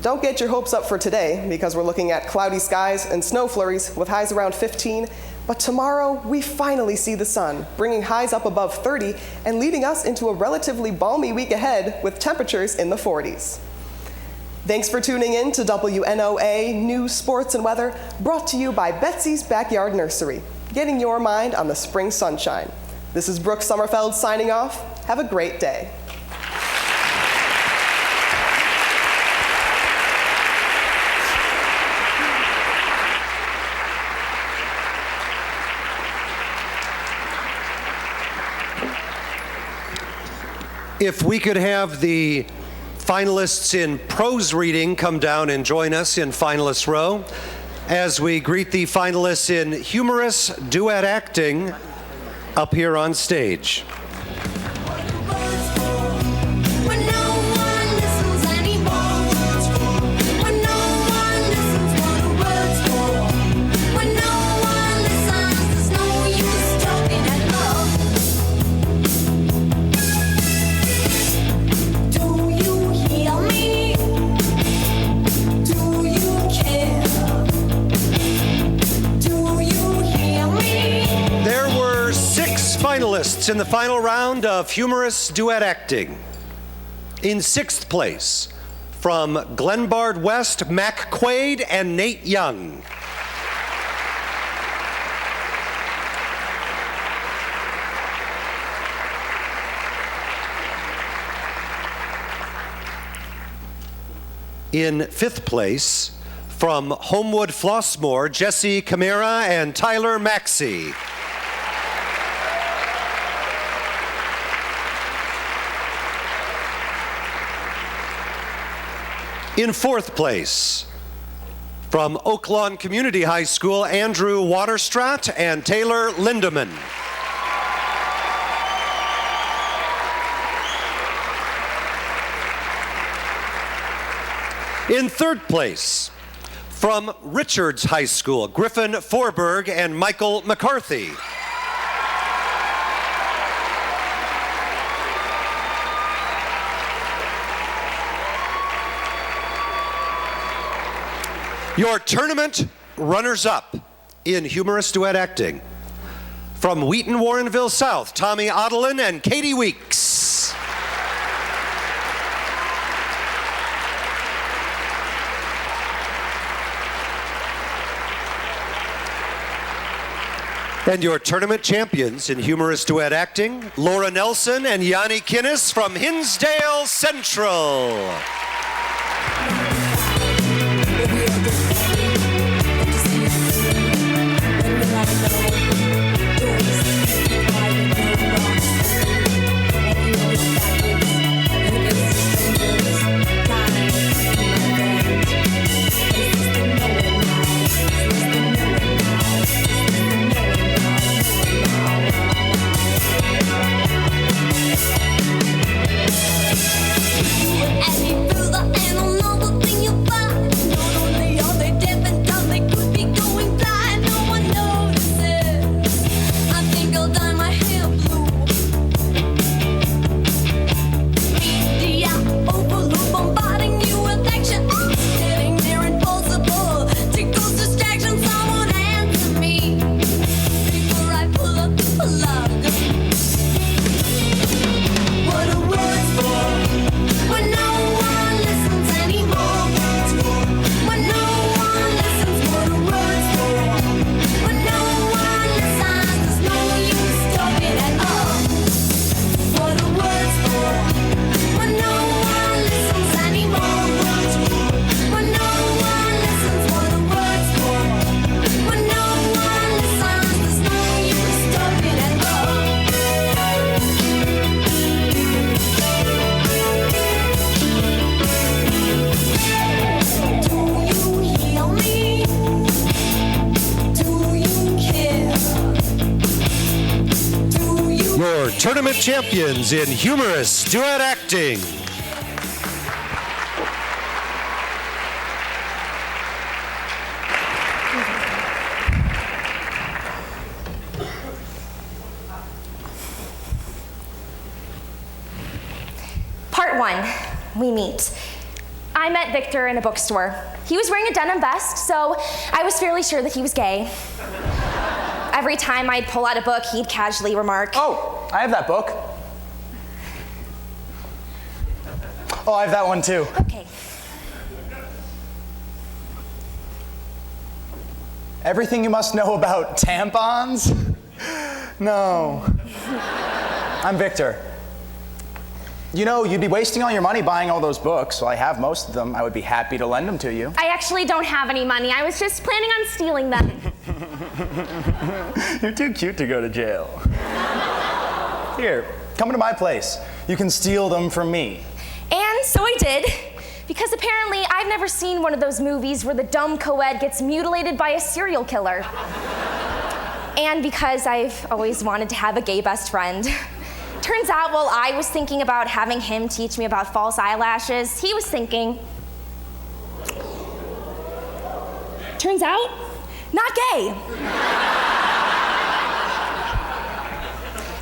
Don't get your hopes up for today, because we're looking at cloudy skies and snow flurries with highs around 15. But tomorrow, we finally see the sun, bringing highs up above 30 and leading us into a relatively balmy week ahead with temperatures in the 40s. Thanks for tuning in to WNOA News, Sports, and Weather, brought to you by Betsy's Backyard Nursery, getting your mind on the spring sunshine. This is Brooke Sommerfeld signing off. Have a great day. If we could have the finalists in prose reading come down and join us in finalist row as we greet the finalists in humorous duet acting up here on stage. Finalists in the final round of humorous duet acting. In 6th place, from Glenbard West, Mac Quaid and Nate Young. In 5th place, from Homewood Flossmoor, Jesse Camara and Tyler Maxey. In 4th place, from Oaklawn Community High School, Andrew Waterstrat and Taylor Lindeman. In 3rd place, from Richards High School, Griffin Forberg and Michael McCarthy. Your tournament runners-up in humorous duet acting. From Wheaton Warrenville South, Tommy Odelin and Katie Weeks. And your tournament champions in humorous duet acting, Laura Nelson and Yanni Kinnis from Hinsdale Central. Tournament champions in humorous duet acting. we meet. I met Victor in a bookstore. He was wearing a denim vest, so I was fairly sure that he was gay. Every time I'd pull out a book, he'd casually remark, "Oh, I have that book." "Oh, I have that one too." Okay. "Everything you must know about tampons?" "No." "I'm Victor. You know, you'd be wasting all your money buying all those books, so I have most of them. I would be happy to lend them to you." I actually don't have any money. I was just planning on stealing them. You're too cute to go to jail. Here, come to my place. You can steal them from me. And so I did, because apparently I've never seen one of those movies where the dumb co-ed gets mutilated by a serial killer. And because I've always wanted to have a gay best friend. Turns out while I was thinking about having him teach me about false eyelashes, he was thinking, turns out, not gay.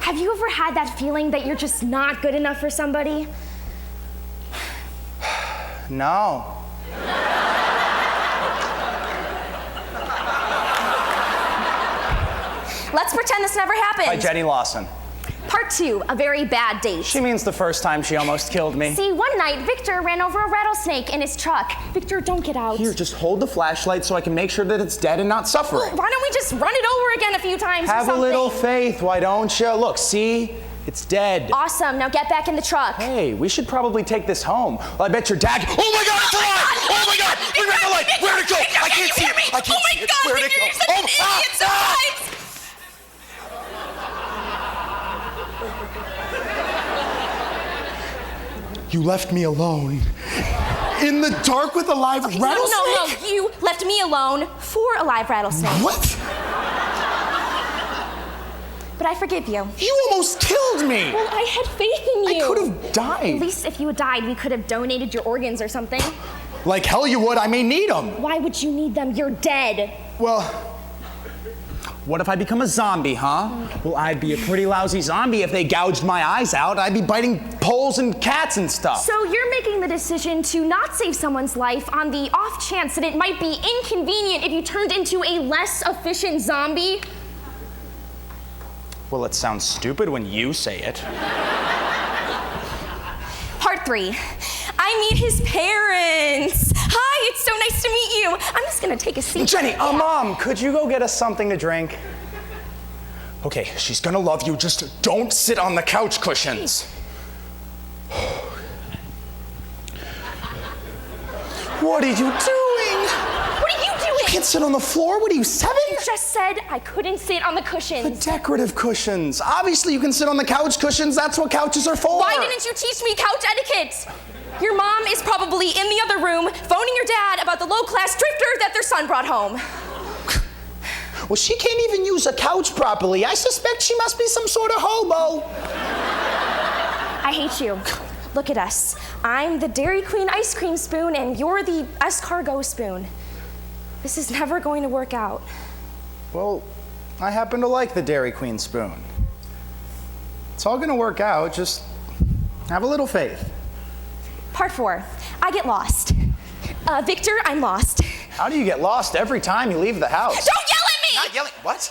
Have you ever had that feeling that you're just not good enough for somebody? No. Let's pretend this never happened. By Jenny Lawson. Part 2, a very bad date. She means the first time she almost killed me. See, one night, Victor ran over a rattlesnake in his truck. Victor, don't get out. Here, just hold the flashlight so I can make sure that it's dead and not suffering. Well, why don't we just run it over again a few times or Have something? a little faith, why don't you? Look, see? It's dead. Awesome, now get back in the truck. Hey, we should probably take this home. Well, I bet your dad... Oh my God, it's alive! Oh my God! We ran the light! Where'd it go? I can't see it! I can't see it! Where'd it go? You're such an idiot sometimes! You left me alone. In the dark with a live rattlesnake? No, you left me alone for a live rattlesnake. What? But I forgive you. You almost killed me! Well, I had faith in you. I could have died. At least if you had died, we could have donated your organs or something. Like hell you would, I may need them. Why would you need them? You're dead. Well, what if I become a zombie, huh? Well, I'd be a pretty lousy zombie if they gouged my eyes out. I'd be biting poles and cats and stuff. So you're making the decision to not save someone's life on the off chance that it might be inconvenient if you turned into a less efficient zombie? Well, it sounds stupid when you say it. Part 3. I meet his parents. Hi, it's so nice to meet you. I'm just gonna take a seat. Jenny, Mom, could you go get us something to drink? Okay, she's gonna love you. Just don't sit on the couch cushions. What are you doing? What are you doing? You can't sit on the floor. What are you, 7? You just said I couldn't sit on the cushions. The decorative cushions. Obviously, you can sit on the couch cushions. That's what couches are for. Why didn't you teach me couch etiquette? Your mom is probably in the other room phoning your dad about the low-class drifter that their son brought home. Well, she can't even use a couch properly. I suspect she must be some sort of hobo. I hate you. Look at us. I'm the Dairy Queen ice cream spoon, and you're the escargot spoon. This is never going to work out. Well, I happen to like the Dairy Queen spoon. It's all gonna work out. Just have a little faith. Part 4. I get lost. Victor, I'm lost. How do you get lost every time you leave the house? Don't yell at me! Not yelling. What?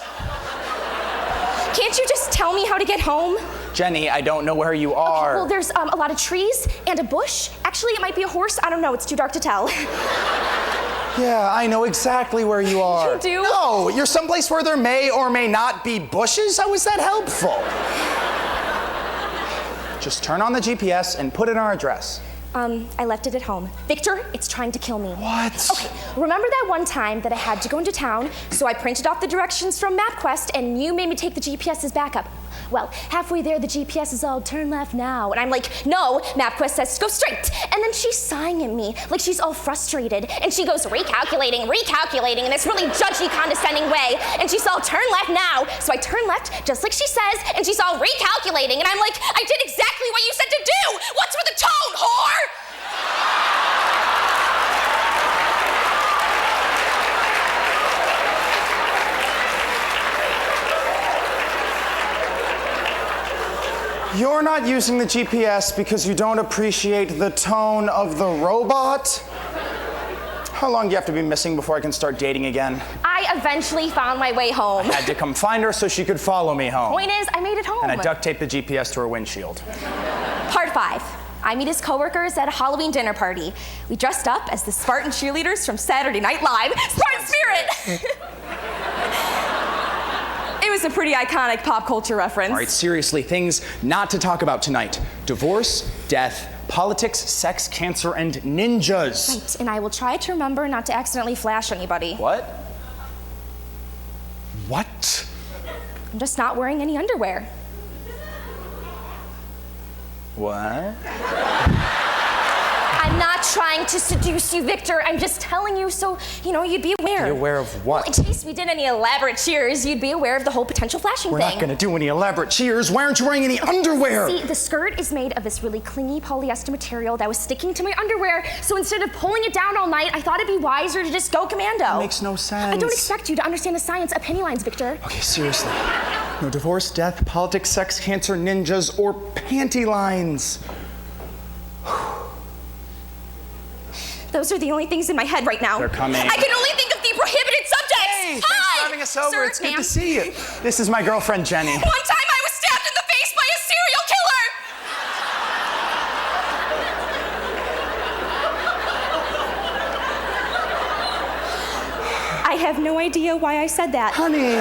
Can't you just tell me how to get home? Jenny, I don't know where you are. Okay, well, there's a lot of trees and a bush. Actually, it might be a horse. I don't know. It's too dark to tell. Yeah, I know exactly where you are. You do? No, you're someplace where there may or may not be bushes. How is that helpful? Just turn on the GPS and put in our address. I left it at home. Victor, it's trying to kill me. What? Okay, remember that one time that I had to go into town, so I printed off the directions from MapQuest, and you made me take the GPS as backup. Well, halfway there, the GPS is all turn left now, and I'm like, no, MapQuest says go straight. And then she's sighing at me, like she's all frustrated, and she goes recalculating in this really judgy, condescending way, and she's all turn left now. So I turn left, just like she says, and she's all recalculating, and I'm like, I did exactly what you said to do! What's with the tone, whore? You're not using the GPS because you don't appreciate the tone of the robot? How long do you have to be missing before I can start dating again? I eventually found my way home. I had to come find her so she could follow me home. Point is, I made it home. And I duct taped the GPS to her windshield. Part 5. I meet his coworkers at a Halloween dinner party. We dressed up as the Spartan cheerleaders from Saturday Night Live. Spartan Spirit! It was a pretty iconic pop culture reference. All right, seriously, things not to talk about tonight. Divorce, death, politics, sex, cancer, and ninjas. Right, and I will try to remember not to accidentally flash anybody. What? What? I'm just not wearing any underwear. What? I'm not trying to seduce you, Victor. I'm just telling you so, you'd be aware. Be aware of what? Well, in case we did any elaborate cheers, you'd be aware of the whole potential flashing We're thing. not gonna do any elaborate cheers. Why aren't you wearing any underwear? See, the skirt is made of this really clingy polyester material that was sticking to my underwear, so instead of pulling it down all night, I thought it'd be wiser to just go commando. That makes no sense. I don't expect you to understand the science of penny lines, Victor. Okay, seriously. No divorce, death, politics, sex, cancer, ninjas, or panty lines. Those are the only things in my head right now. They're coming. I can only think of the prohibited subjects. Hey, thanks for having us over. Sir, It's good ma'am. to see you. This is my girlfriend, Jenny. One time I was stabbed in the face by a serial killer. I have no idea why I said that. Honey,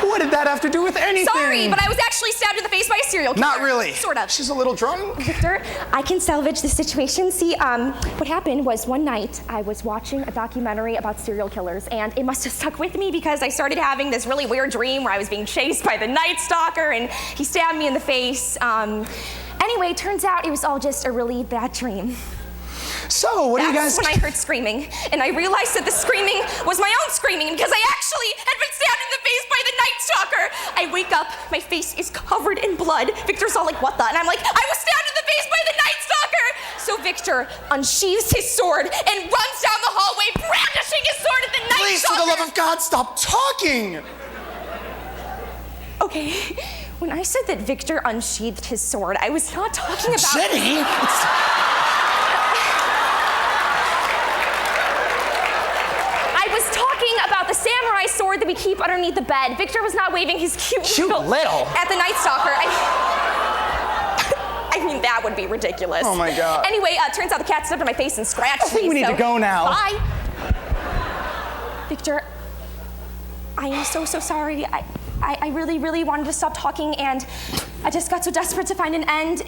what did that have to do with anything? Sorry, but I was actually stabbed in the face by a serial killer. Not really. Sort of. She's a little drunk. Victor, I can salvage the situation. See, what happened was one night I was watching a documentary about serial killers, and it must have stuck with me because I started having this really weird dream where I was being chased by the Night Stalker, and he stabbed me in the face. Anyway, turns out it was all just a really bad dream. So, what do you guys... That's when I heard screaming, and I realized that the screaming was my own screaming because I actually had been stabbed in the face by the Night Stalker. I wake up, my face is covered in blood. Victor's all like, what the? And I'm like, I was stabbed in the face by the Night Stalker. So Victor unsheathes his sword and runs down the hallway brandishing his sword at the Night Please, Stalker. for the love of God, stop talking! Okay, when I said that Victor unsheathed his sword, I was not talking about... Jenny! I was talking about the samurai sword that we keep underneath the bed. Victor was not waving his cute little at the Night Stalker. I mean, that would be ridiculous. Oh my God. Anyway, turns out the cat stepped in my face and scratched me. I think we need to go now. Bye. Victor, I am so sorry. I really, really wanted to stop talking, and I just got so desperate to find an end.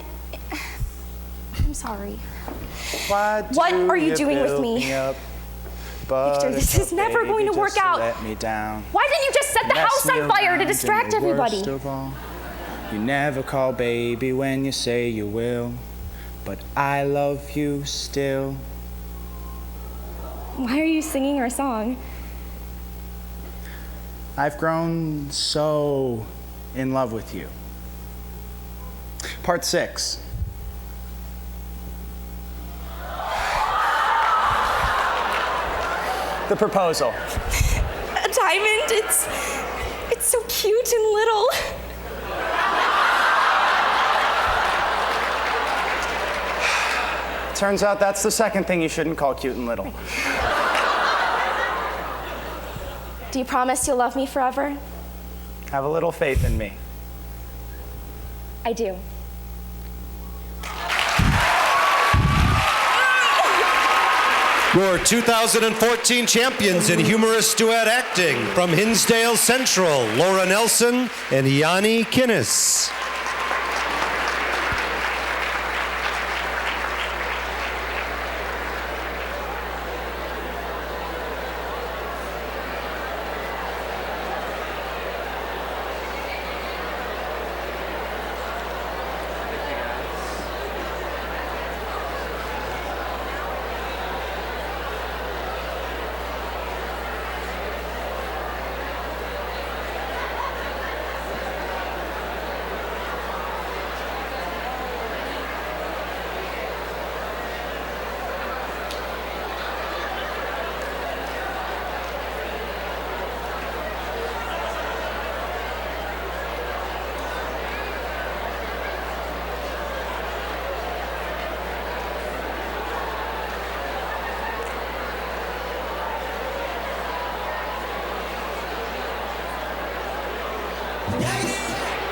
I'm sorry. What are you doing with me? Victor, this is never going to work out. Let me down. Why didn't you just set the house on fire to distract everybody? You never call baby when you say you will, but I love you still. Why are you singing our song? I've grown so in love with you. Part 6. The proposal. A diamond, it's so cute and little. Turns out that's the second thing you shouldn't call cute and little. Do you promise you'll love me forever? Have a little faith in me. I do. Your 2014 champions in humorous duet acting from Hinsdale Central, Laura Nelson and Yanni Kinnis.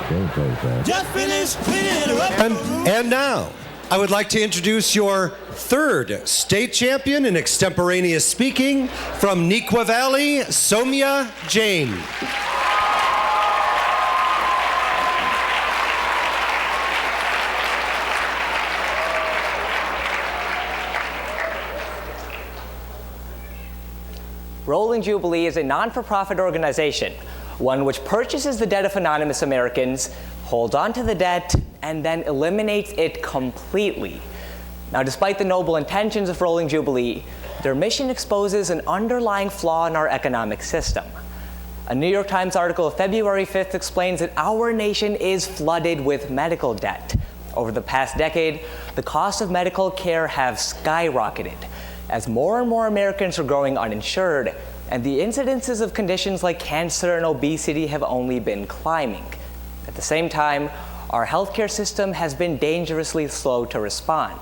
Just finished. And now, I would like to introduce your third state champion in extemporaneous speaking from Nequa Valley, Soumya Jain. Rolling Jubilee is a non-for-profit organization, one which purchases the debt of anonymous Americans, holds on to the debt, and then eliminates it completely. Now, despite the noble intentions of Rolling Jubilee, their mission exposes an underlying flaw in our economic system. A New York Times article of February 5th explains that our nation is flooded with medical debt. Over the past decade, the costs of medical care have skyrocketed, as more and more Americans are growing uninsured, and the incidences of conditions like cancer and obesity have only been climbing. At the same time, our healthcare system has been dangerously slow to respond.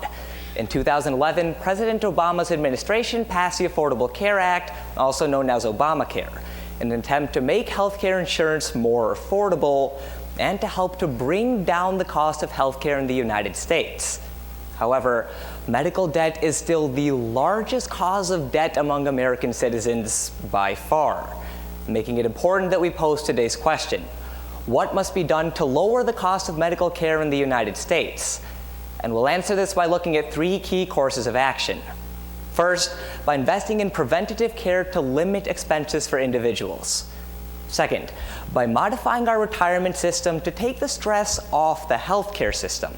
In 2011, President Obama's administration passed the Affordable Care Act, also known as Obamacare, in an attempt to make healthcare insurance more affordable and to help to bring down the cost of healthcare in the United States. However, medical debt is still the largest cause of debt among American citizens by far, making it important that we pose today's question: what must be done to lower the cost of medical care in the United States? And we'll answer this by looking at three key courses of action. First, by investing in preventative care to limit expenses for individuals. Second, by modifying our retirement system to take the stress off the healthcare system.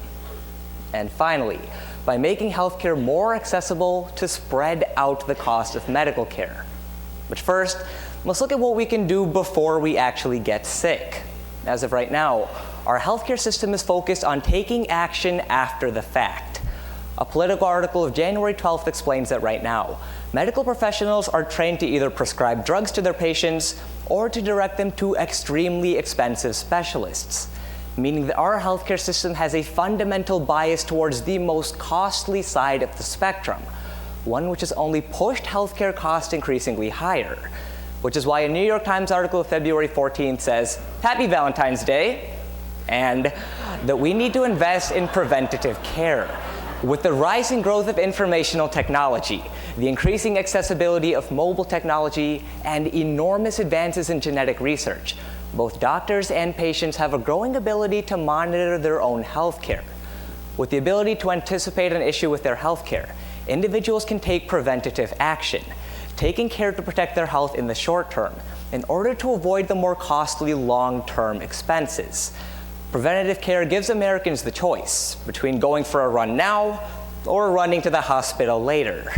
And finally, by making healthcare more accessible to spread out the cost of medical care. But first, let's look at what we can do before we actually get sick. As of right now, our healthcare system is focused on taking action after the fact. A Political article of January 12th explains that right now, medical professionals are trained to either prescribe drugs to their patients or to direct them to extremely expensive specialists, meaning that our healthcare system has a fundamental bias towards the most costly side of the spectrum, one which has only pushed healthcare costs increasingly higher, which is why a New York Times article of February 14th says, "Happy Valentine's Day," and that we need to invest in preventative care. With the rising growth of informational technology, the increasing accessibility of mobile technology, and enormous advances in genetic research, both doctors and patients have a growing ability to monitor their own health care. With the ability to anticipate an issue with their health care, individuals can take preventative action, taking care to protect their health in the short term in order to avoid the more costly long-term expenses. Preventative care gives Americans the choice between going for a run now or running to the hospital later.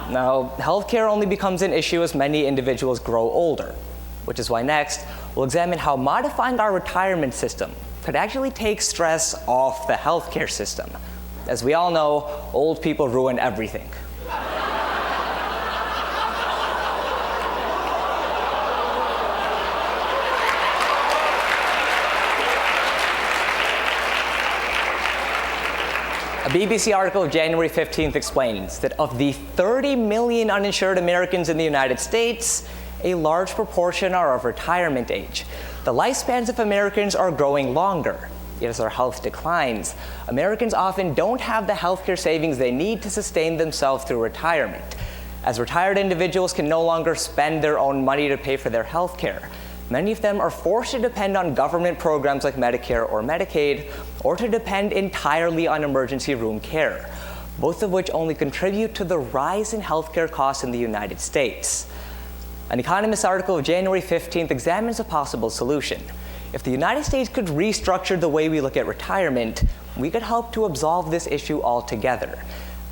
Now, healthcare only becomes an issue as many individuals grow older, which is why next we'll examine how modifying our retirement system could actually take stress off the healthcare system. As we all know, old people ruin everything. A BBC article of January 15th explains that of the 30 million uninsured Americans in the United States, a large proportion are of retirement age. The lifespans of Americans are growing longer. Yet as our health declines, Americans often don't have the healthcare savings they need to sustain themselves through retirement. As retired individuals can no longer spend their own money to pay for their healthcare, many of them are forced to depend on government programs like Medicare or Medicaid, or to depend entirely on emergency room care, both of which only contribute to the rise in healthcare costs in the United States. An Economist article of January 15th examines a possible solution. If the United States could restructure the way we look at retirement, we could help to absolve this issue altogether.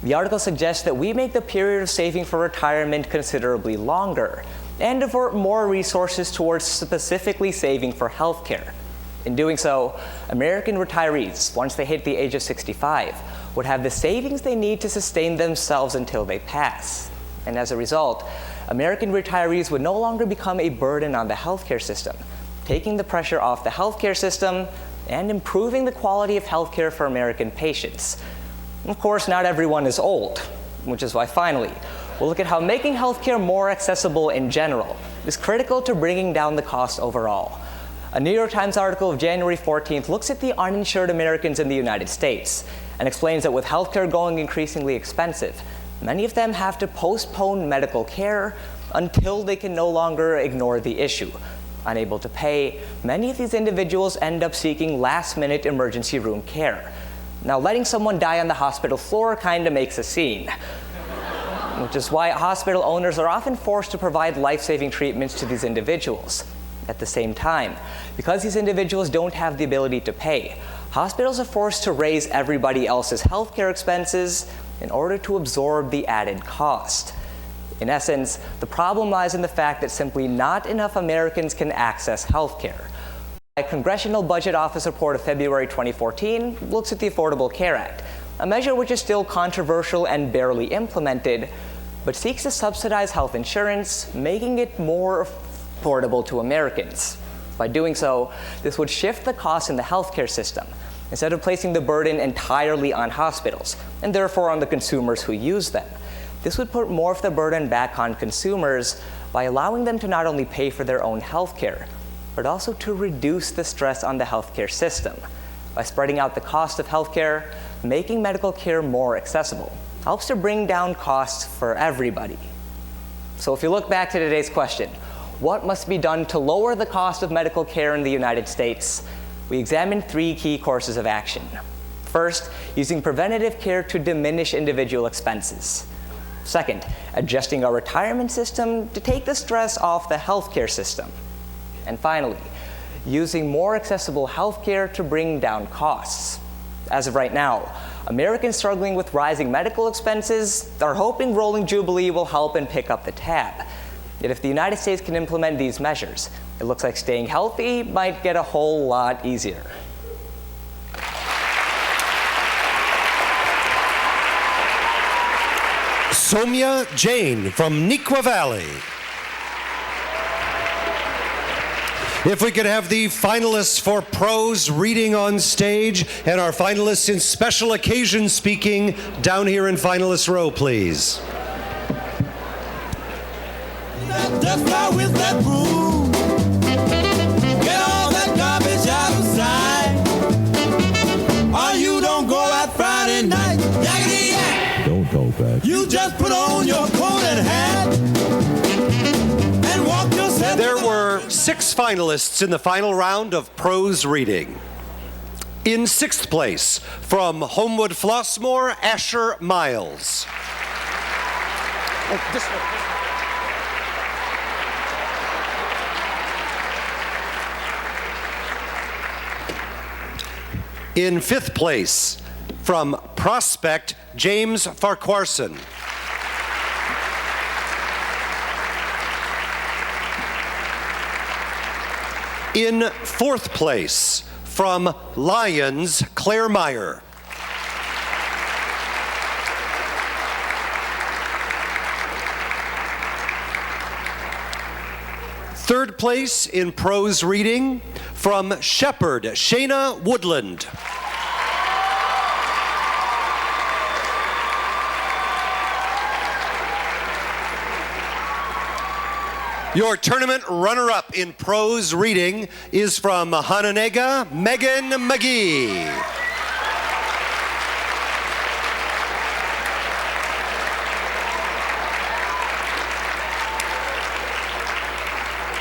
The article suggests that we make the period of saving for retirement considerably longer and divert more resources towards specifically saving for healthcare. In doing so, American retirees, once they hit the age of 65, would have the savings they need to sustain themselves until they pass. And as a result, American retirees would no longer become a burden on the healthcare system, taking the pressure off the healthcare system and improving the quality of healthcare for American patients. Of course, not everyone is old, which is why finally, we'll look at how making healthcare more accessible in general is critical to bringing down the cost overall. A New York Times article of January 14th looks at the uninsured Americans in the United States and explains that with healthcare going increasingly expensive, many of them have to postpone medical care until they can no longer ignore the issue. Unable to pay, many of these individuals end up seeking last-minute emergency room care. Now, letting someone die on the hospital floor kind of makes a scene, which is why hospital owners are often forced to provide life-saving treatments to these individuals. At the same time, because these individuals don't have the ability to pay, hospitals are forced to raise everybody else's healthcare expenses in order to absorb the added cost. In essence, the problem lies in the fact that simply not enough Americans can access healthcare. A Congressional Budget Office report of February 2014 looks at the Affordable Care Act, a measure which is still controversial and barely implemented, but seeks to subsidize health insurance, making it more affordable to Americans. By doing so, this would shift the costs in the healthcare system, instead of placing the burden entirely on hospitals, and therefore on the consumers who use them. This would put more of the burden back on consumers by allowing them to not only pay for their own healthcare, but also to reduce the stress on the healthcare system. By spreading out the cost of healthcare, making medical care more accessible helps to bring down costs for everybody. So if you look back to today's question, what must be done to lower the cost of medical care in the United States? We examined 3 key courses of action. First, using preventative care to diminish individual expenses. Second, adjusting our retirement system to take the stress off the healthcare system. And finally, using more accessible healthcare to bring down costs. As of right now, Americans struggling with rising medical expenses are hoping Rolling Jubilee will help and pick up the tab. Yet if the United States can implement these measures, it looks like staying healthy might get a whole lot easier. Soumya Jain from Nequa Valley. If we could have the finalists for prose reading on stage and our finalists in special occasion speaking down here in finalist row, please. Just fly with that broom. Get all that garbage out of sight. Or you don't go out Friday night. Yakety yak. Don't talk back. You just put on your coat and hat and walk yourself. There were 6 finalists in the final round of prose reading. In 6th place, from Homewood Flossmoor, Asher Miles. Oh, this one. In 5th place, from Prospect, James Farquharson. In 4th place, from Lyons, Claire Meyer. Third place in prose reading, from Shepherd, Shayna Woodland. Your tournament runner-up in prose reading is from Hananega, Megan McGee.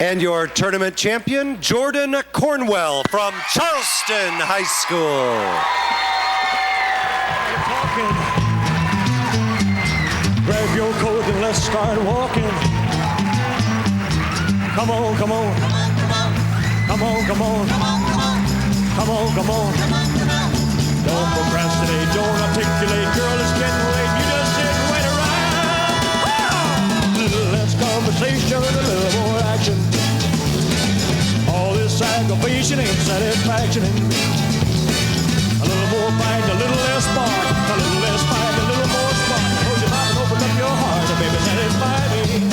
And your tournament champion, Jordan Cornwell from Charleston High School. Grab your coat and let's start walking. Come on, come on. Come on, come on. Come on, come on. Don't procrastinate, don't articulate. Girl, it's getting late. You just sit and wait around. A little less conversation, a little more action. All this aggravation ain't satisfaction. A little more fight, a little less spark. A little less fight, a little more spark. Close your mouth and open up your heart, and baby, satisfy me.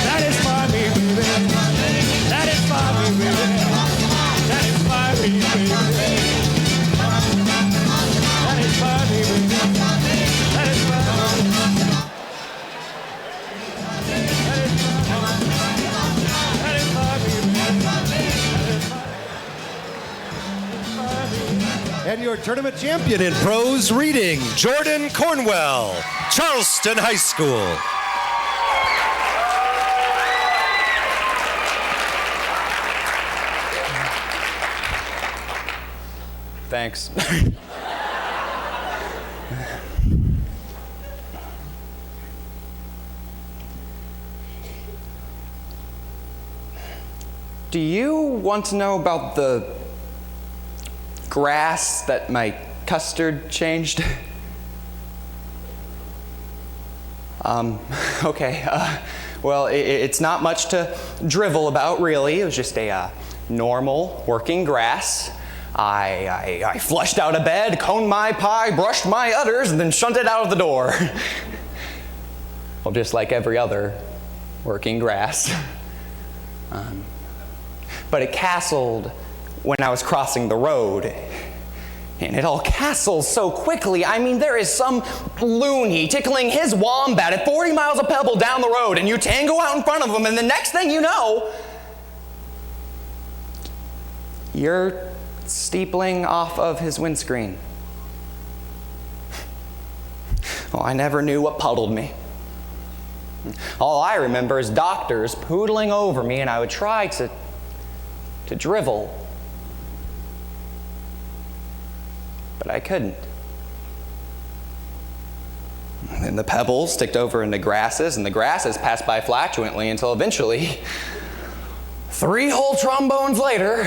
Satisfy me, baby. Satisfy me, baby. Satisfy me, baby. Satisfy me, baby. Satisfy me. Satisfy me, baby. And your tournament champion in prose reading, Jordan Cornwell, Charleston High School. Thanks. Do you want to know about the grass that my custard changed? Okay. Well, it's not much to drivel about, really. It was just a normal working grass. I flushed out of bed, coned my pie, brushed my udders, and then shunted out of the door. Well, just like every other working grass. But it castled when I was crossing the road. And it all castles so quickly. I mean, there is some loony tickling his wombat at 40 miles a pebble down the road, and you tango out in front of him, and the next thing you know, you're steepling off of his windscreen. Oh, I never knew what puddled me. All I remember is doctors poodling over me, and I would try to drivel. But I couldn't. And then the pebbles ticked over into grasses, and the grasses passed by flatulently until eventually, 3 whole trombones later,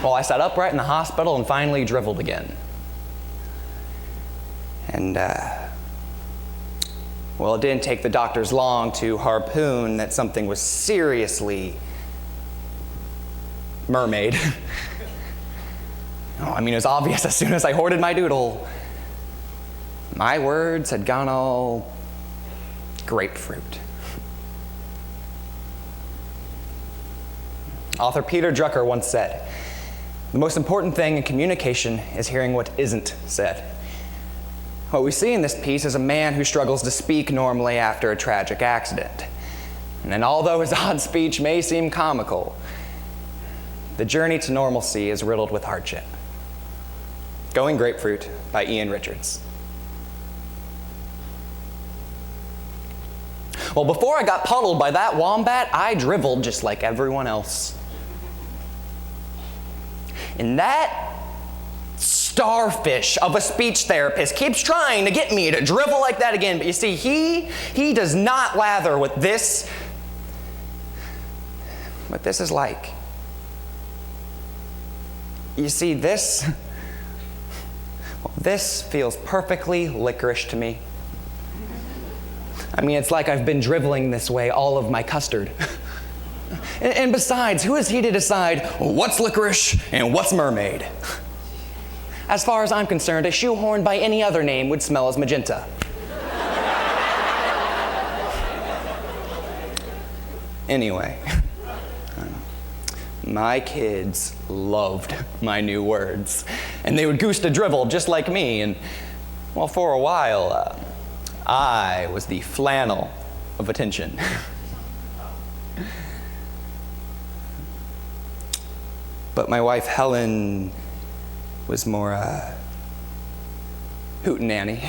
well, I sat upright in the hospital and finally driveled again. And, well, it didn't take the doctors long to harpoon that something was seriously mermaid. Oh, I mean, it was obvious as soon as I hoarded my doodle. My words had gone all grapefruit. Author Peter Drucker once said, "The most important thing in communication is hearing what isn't said." What we see in this piece is a man who struggles to speak normally after a tragic accident. And although his odd speech may seem comical, the journey to normalcy is riddled with hardship. Going Grapefruit by Ian Richards. Well, before I got puddled by that wombat, I driveled just like everyone else. And that starfish of a speech therapist keeps trying to get me to drivel like that again. But you see, he does not lather what this is like. You see, this feels perfectly licorice to me. I mean, it's like I've been driveling this way all of my custard. And besides, who is he to decide what's licorice and what's mermaid? As far as I'm concerned, a shoehorn by any other name would smell as magenta. Anyway, my kids loved my new words, and they would goose to drivel just like me, and, well, for a while, I was the flannel of attention. But my wife, Helen, was more hootenanny.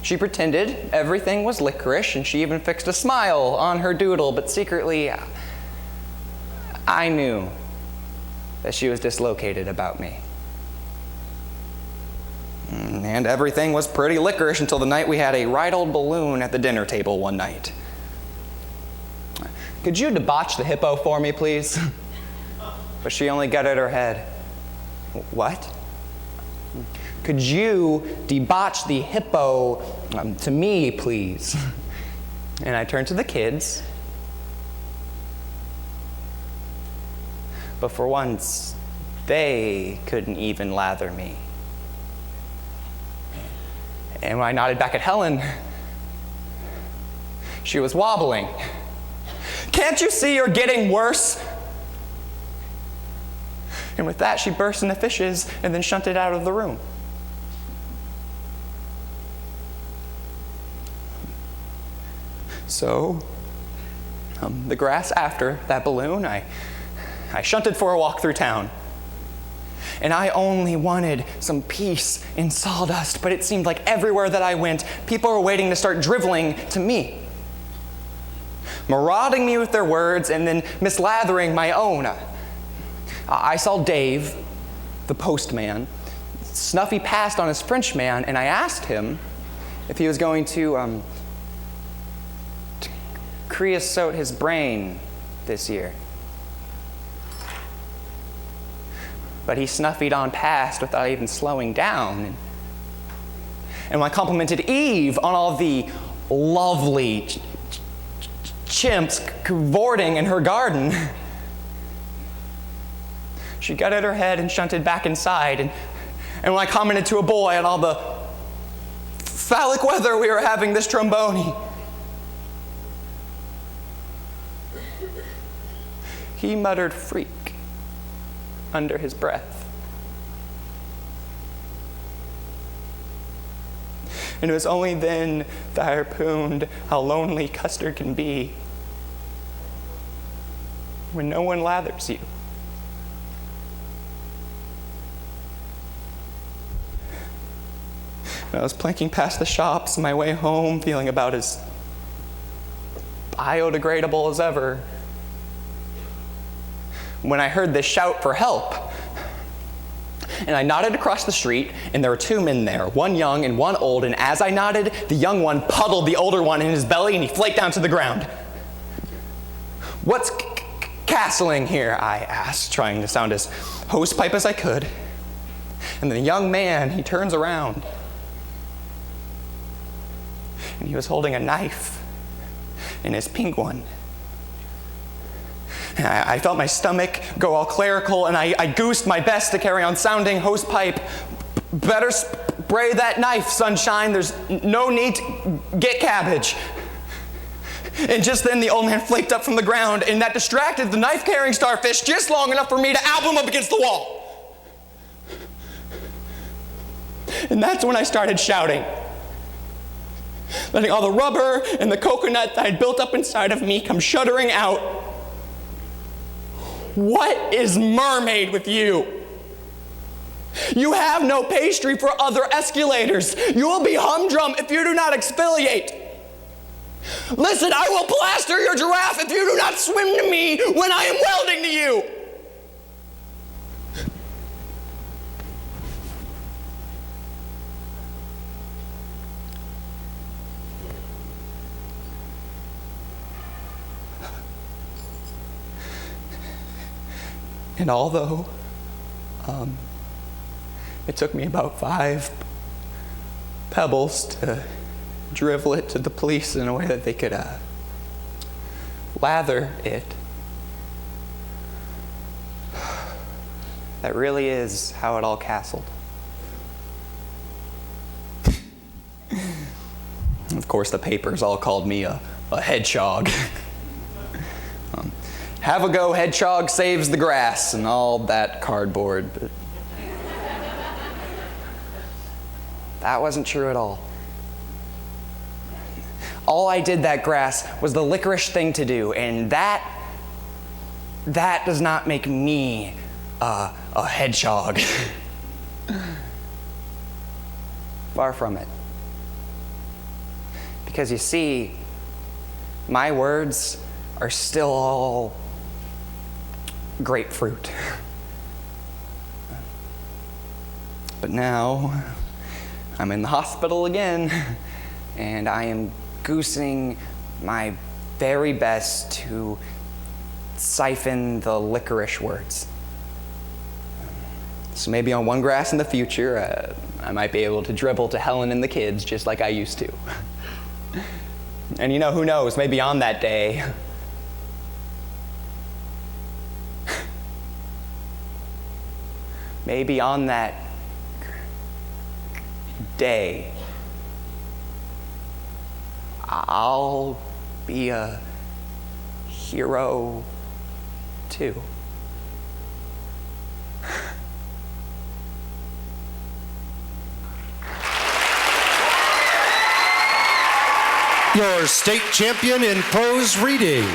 She pretended everything was licorice, and she even fixed a smile on her doodle, but secretly, I knew that she was dislocated about me. And everything was pretty licorice until the night we had a right old balloon at the dinner table one night. Could you debauch the hippo for me, please? But she only gutted her head. What? Could you debauch the hippo to me, please? And I turned to the kids. But for once, they couldn't even lather me. And when I nodded back at Helen, she was wobbling. Can't you see you're getting worse? And with that, she burst into fishes and then shunted out of the room. So, the grass after that balloon, I shunted for a walk through town. And I only wanted some peace in sawdust, but it seemed like everywhere that I went, people were waiting to start driveling to me, marauding me with their words and then mislathering my own. I saw Dave, the postman, snuffy past on his Frenchman, and I asked him if he was going to creosote his brain this year. But he snuffied on past without even slowing down. And when I complimented Eve on all the lovely chimps cavorting in her garden, she gutted her head and shunted back inside. And when I commented to a boy on all the phallic weather we were having this trombone, he muttered freak under his breath. And it was only then that I harpooned how lonely custard can be when no one lathers you. I was planking past the shops on my way home, feeling about as biodegradable as ever, when I heard this shout for help. And I nodded across the street, and there were two men there, one young and one old, and as I nodded, the young one puddled the older one in his belly, and he flaked down to the ground. "What's castling here?" I asked, trying to sound as hosepipe as I could. And the young man, he turns around, and he was holding a knife in his pink one. And I felt my stomach go all clerical, and I goosed my best to carry on sounding hosepipe. "Better spray that knife, sunshine. There's no need to get cabbage." And just then the old man flaked up from the ground, and that distracted the knife-carrying starfish just long enough for me to alb him up against the wall. And that's when I started shouting, letting all the rubber and the coconut that I'd built up inside of me come shuddering out. "What is mermaid with you? You have no pastry for other escalators. You will be humdrum if you do not exfoliate. Listen, I will plaster your giraffe if you do not swim to me when I am welding to you." And although it took me about 5 pebbles to drivel it to the police in a way that they could lather it, that really is how it all castled. Of course, the papers all called me a hedgehog. Have a go, hedgehog saves the grass, and all that cardboard. But that wasn't true at all. All I did that grass was the licorice thing to do, and that does not make me a hedgehog. Far from it. Because you see, my words are still all grapefruit. But now, I'm in the hospital again, and I am goosing my very best to siphon the licorice words. So maybe on one grass in the future, I might be able to dribble to Helen and the kids just like I used to. And you know, who knows, maybe on that day, maybe on that day, I'll be a hero too. Your state champion in prose reading.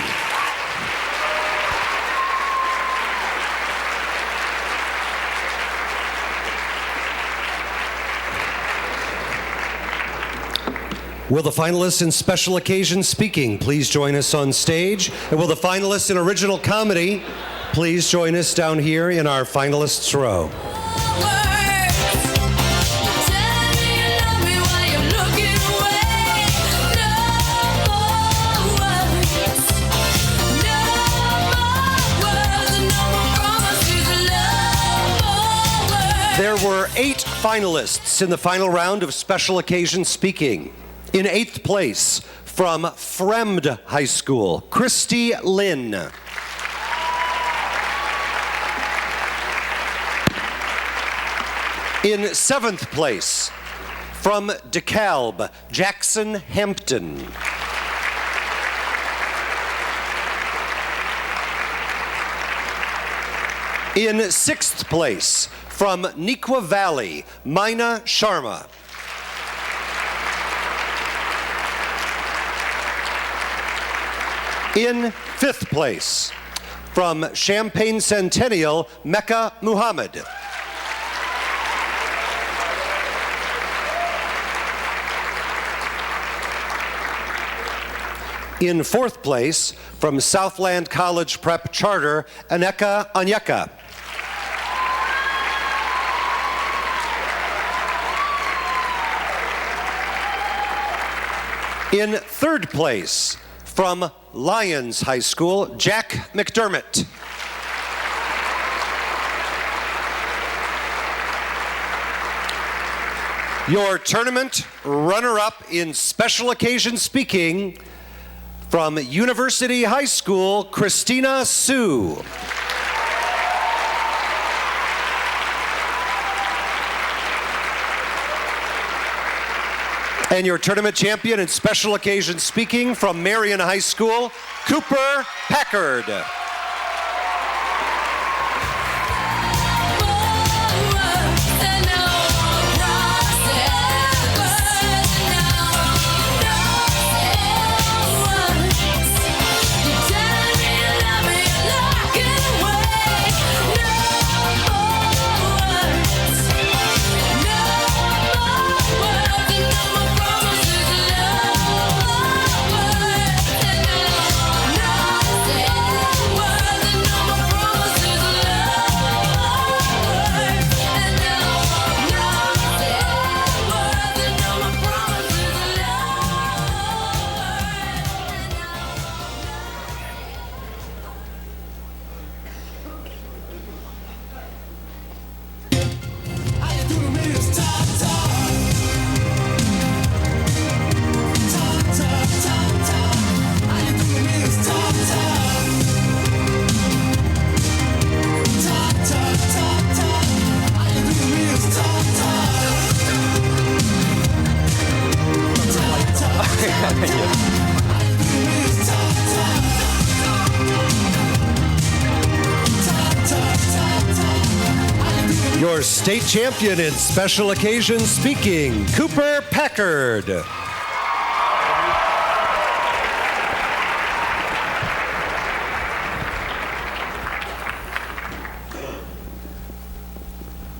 Will the finalists in special occasion speaking please join us on stage? And will the finalists in original comedy please join us down here in our finalists row? There were 8 finalists in the final round of special occasion speaking. In 8th place, from Fremd High School, Christy Lynn. In 7th place, from DeKalb, Jackson Hampton. In 6th place, from Nequa Valley, Mina Sharma. In 5th place, from Champaign Centennial, Mecca Muhammad. In 4th place, from Southland College Prep Charter, Aneka Anyeka. In 3rd place, from Lyons High School, Jack McDermott. Your tournament runner-up in special occasion speaking, from University High School, Christina Sue. And your tournament champion in special occasion speaking, from Marion High School, Cooper Packard. Your state champion in special occasion speaking, Cooper Packard.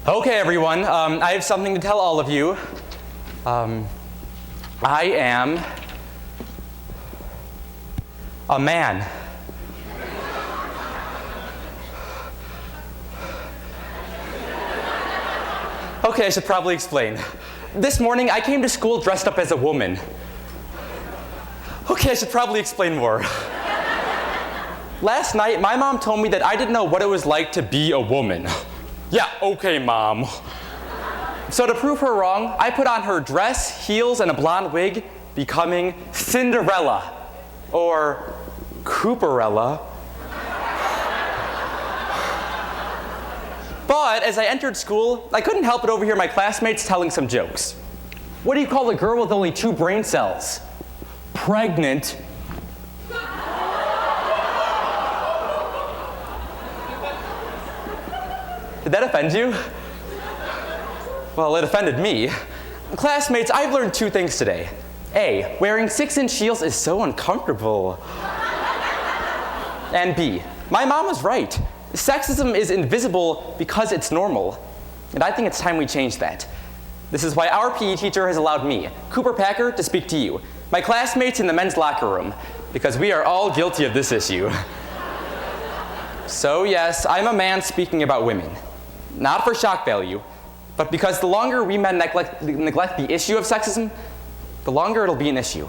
Okay, everyone, I have something to tell all of you. I am a man. Okay, I should probably explain. This morning, I came to school dressed up as a woman. Okay, I should probably explain more. Last night, my mom told me that I didn't know what it was like to be a woman. Yeah, okay, Mom. So to prove her wrong, I put on her dress, heels, and a blonde wig, becoming Cinderella, or Cooperella. But as I entered school, I couldn't help but overhear my classmates telling some jokes. What do you call a girl with only 2 brain cells? Pregnant. Did that offend you? Well, it offended me. Classmates, I've learned 2 things today. A, wearing 6-inch heels is so uncomfortable. And B, my mom was right. Sexism is invisible because it's normal. And I think it's time we change that. This is why our PE teacher has allowed me, Cooper Packer, to speak to you, my classmates in the men's locker room, because we are all guilty of this issue. So yes, I'm a man speaking about women. Not for shock value, but because the longer we men neglect the issue of sexism, the longer it'll be an issue.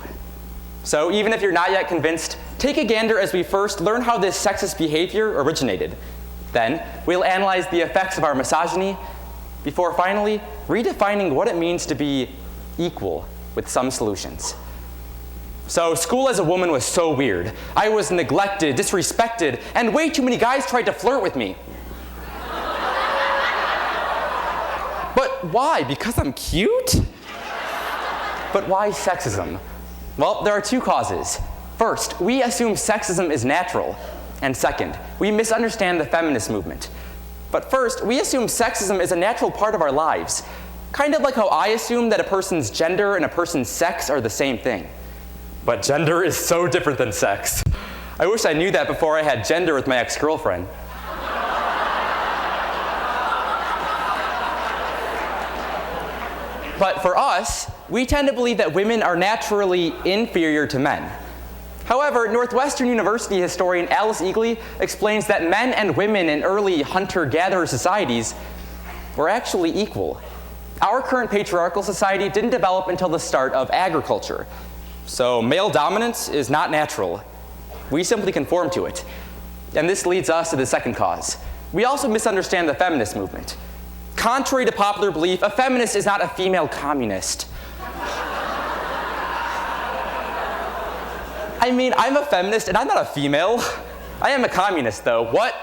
So even if you're not yet convinced, take a gander as we first learn how this sexist behavior originated. Then, we'll analyze the effects of our misogyny before finally redefining what it means to be equal with some solutions. So school as a woman was so weird. I was neglected, disrespected, and way too many guys tried to flirt with me. But why? Because I'm cute? But why sexism? Well, there are two causes. First, we assume sexism is natural. And second, we misunderstand the feminist movement. But first, we assume sexism is a natural part of our lives. Kind of like how I assume that a person's gender and a person's sex are the same thing. But gender is so different than sex. I wish I knew that before I had gender with my ex-girlfriend. But for us, we tend to believe that women are naturally inferior to men. However, Northwestern University historian Alice Eagley explains that men and women in early hunter-gatherer societies were actually equal. Our current patriarchal society didn't develop until the start of agriculture. So male dominance is not natural. We simply conform to it. And this leads us to the second cause. We also misunderstand the feminist movement. Contrary to popular belief, a feminist is not a female communist. I mean, I'm a feminist and I'm not a female. I am a communist, though. What?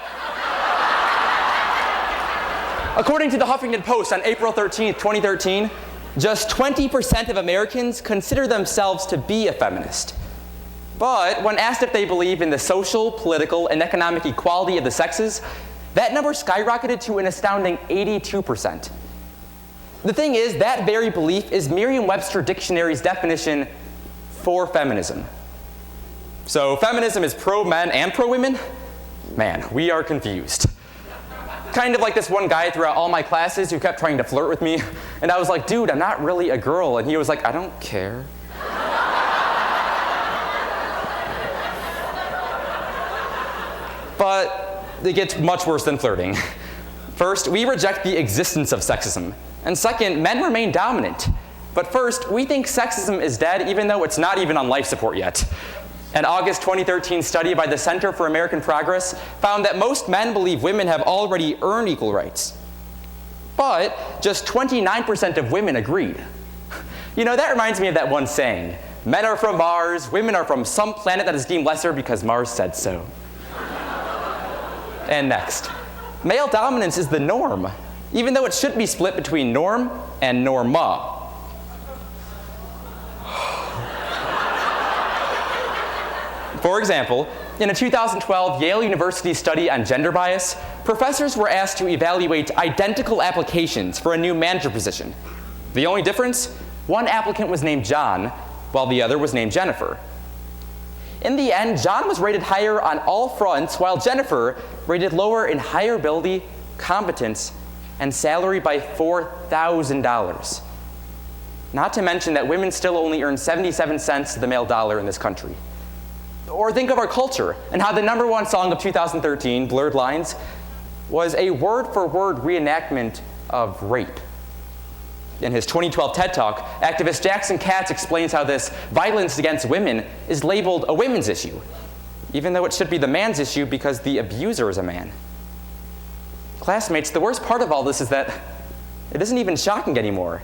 According to the Huffington Post on April 13th, 2013, just 20% of Americans consider themselves to be a feminist. But when asked if they believe in the social, political, and economic equality of the sexes, that number skyrocketed to an astounding 82%. The thing is, that very belief is Merriam-Webster Dictionary's definition for feminism. So feminism is pro-men and pro-women? Man, we are confused. Kind of like this one guy throughout all my classes who kept trying to flirt with me. And I was like, dude, I'm not really a girl. And he was like, I don't care. But it gets much worse than flirting. First, we reject the existence of sexism. And second, men remain dominant. But first, we think sexism is dead even though it's not even on life support yet. An August 2013 study by the Center for American Progress found that most men believe women have already earned equal rights. But just 29% of women agreed. You know, that reminds me of that one saying, men are from Mars, women are from some planet that is deemed lesser because Mars said so. And next, male dominance is the norm, even though it should be split between norm and norma. For example, in a 2012 Yale University study on gender bias, professors were asked to evaluate identical applications for a new manager position. The only difference? One applicant was named John, while the other was named Jennifer. In the end, John was rated higher on all fronts, while Jennifer rated lower in hireability, competence, and salary by $4,000. Not to mention that women still only earn 77 cents to the male dollar in this country. Or think of our culture and how the #1 song of 2013, Blurred Lines, was a word-for-word reenactment of rape. In his 2012 TED Talk, activist Jackson Katz explains how this violence against women is labeled a women's issue, even though it should be the man's issue because the abuser is a man. Classmates, the worst part of all this is that it isn't even shocking anymore.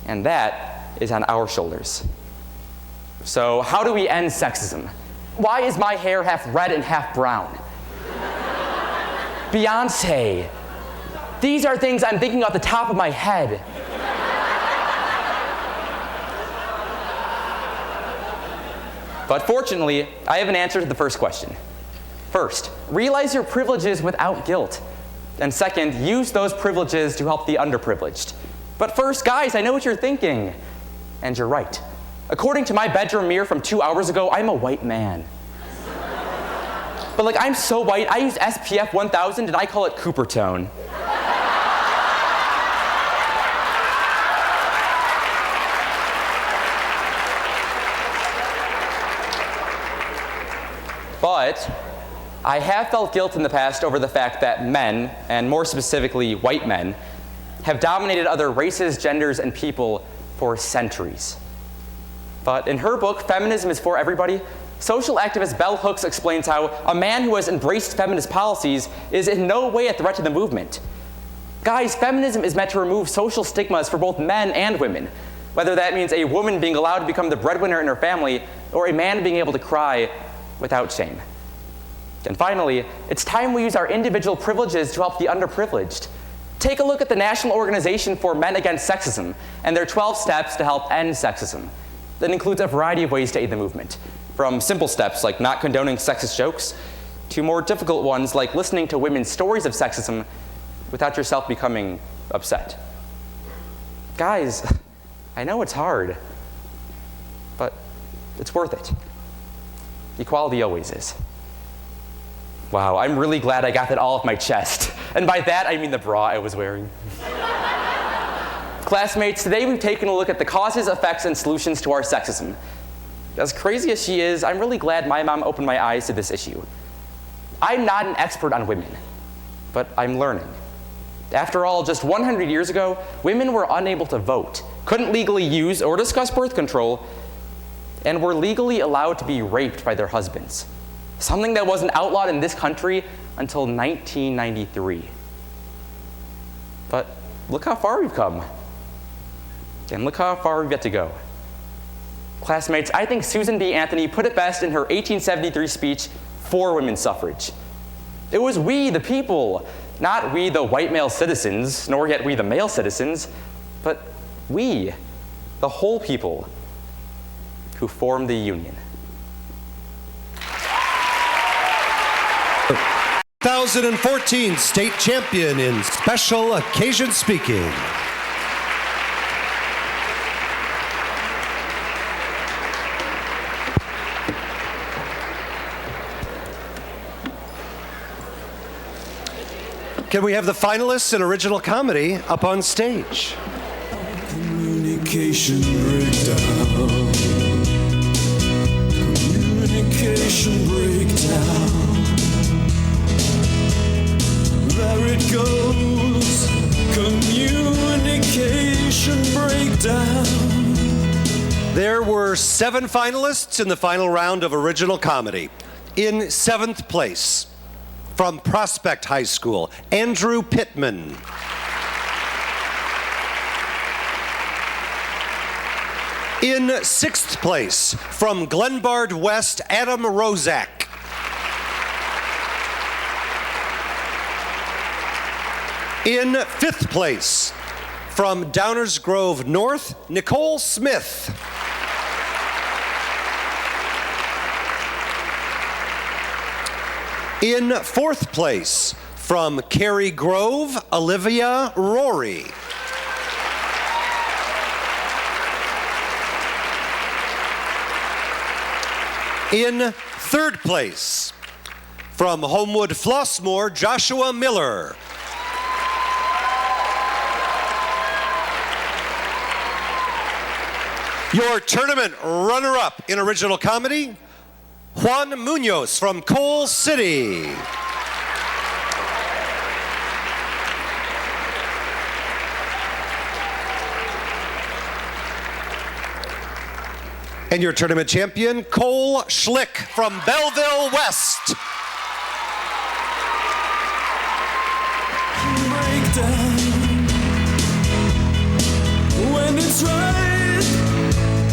And that is on our shoulders. So how do we end sexism? Why is my hair half red and half brown? Beyonce. These are things I'm thinking off the top of my head. But fortunately, I have an answer to the first question. First, realize your privileges without guilt. And second, use those privileges to help the underprivileged. But first, guys, I know what you're thinking. And you're right. According to my bedroom mirror from 2 hours ago, I'm a white man. But like, I'm so white, I use SPF 1000 and I call it Cooper tone. But I have felt guilt in the past over the fact that men, and more specifically white men, have dominated other races, genders, and people for centuries. But in her book, Feminism is for Everybody, social activist Bell Hooks explains how a man who has embraced feminist policies is in no way a threat to the movement. Guys, feminism is meant to remove social stigmas for both men and women, whether that means a woman being allowed to become the breadwinner in her family or a man being able to cry without shame. And finally, it's time we use our individual privileges to help the underprivileged. Take a look at the National Organization for Men Against Sexism and their 12 steps to help end sexism. That includes a variety of ways to aid the movement, from simple steps like not condoning sexist jokes, to more difficult ones like listening to women's stories of sexism without yourself becoming upset. Guys, I know it's hard, but it's worth it. Equality always is. Wow, I'm really glad I got that all off my chest. And by that, I mean the bra I was wearing. Classmates, today we've taken a look at the causes, effects, and solutions to our sexism. As crazy as she is, I'm really glad my mom opened my eyes to this issue. I'm not an expert on women, but I'm learning. After all, just 100 years ago, women were unable to vote, couldn't legally use or discuss birth control, and were legally allowed to be raped by their husbands. Something that wasn't outlawed in this country until 1993. But look how far we've come. And look how far we've yet to go. Classmates, I think Susan B. Anthony put it best in her 1873 speech for women's suffrage. It was we, the people, not we, the white male citizens, nor yet we, the male citizens, but we, the whole people, who formed the Union. 2014 state champion in special occasion speaking. Can we have the finalists in original comedy up on stage? Communication breakdown. Communication breakdown. There it goes. Communication breakdown. There were 7 finalists in the final round of original comedy. In 7th place, from Prospect High School, Andrew Pittman. In 6th place, from Glenbard West, Adam Rozak. In 5th place, from Downers Grove North, Nicole Smith. In 4th place, from Cary Grove, Olivia Rory. In 3rd place, from Homewood Flossmoor, Joshua Miller. Your tournament runner-up in original comedy, Juan Munoz from Coal City. And your tournament champion, Cole Schlick from Belleville West. Breakdown. When it's right,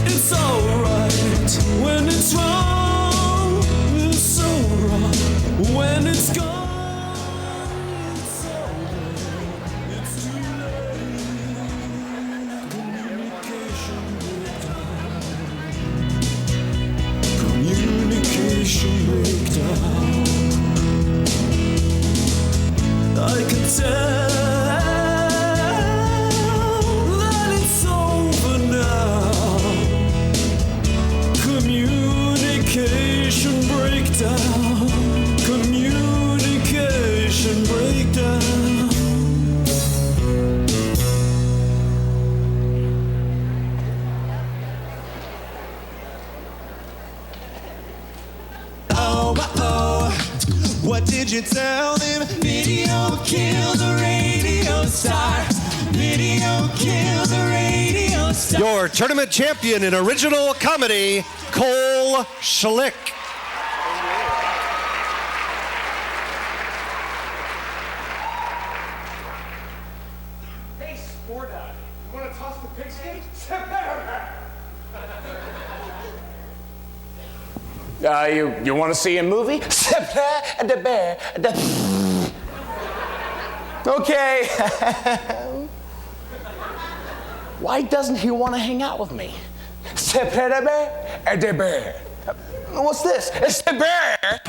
it's alright. When it's wrong, it's so wrong. When it's gone, it's over. It's too late. Communication breakdown. Communication breakdown. What did you tell them? Video killed the radio star. Video killed the radio star. Your tournament champion in original comedy, Cole Schlick. Hey, Sporta, you want to toss the pig stage? You want to see a movie? Okay. Why doesn't he want to hang out with me? What's this? It's the bear.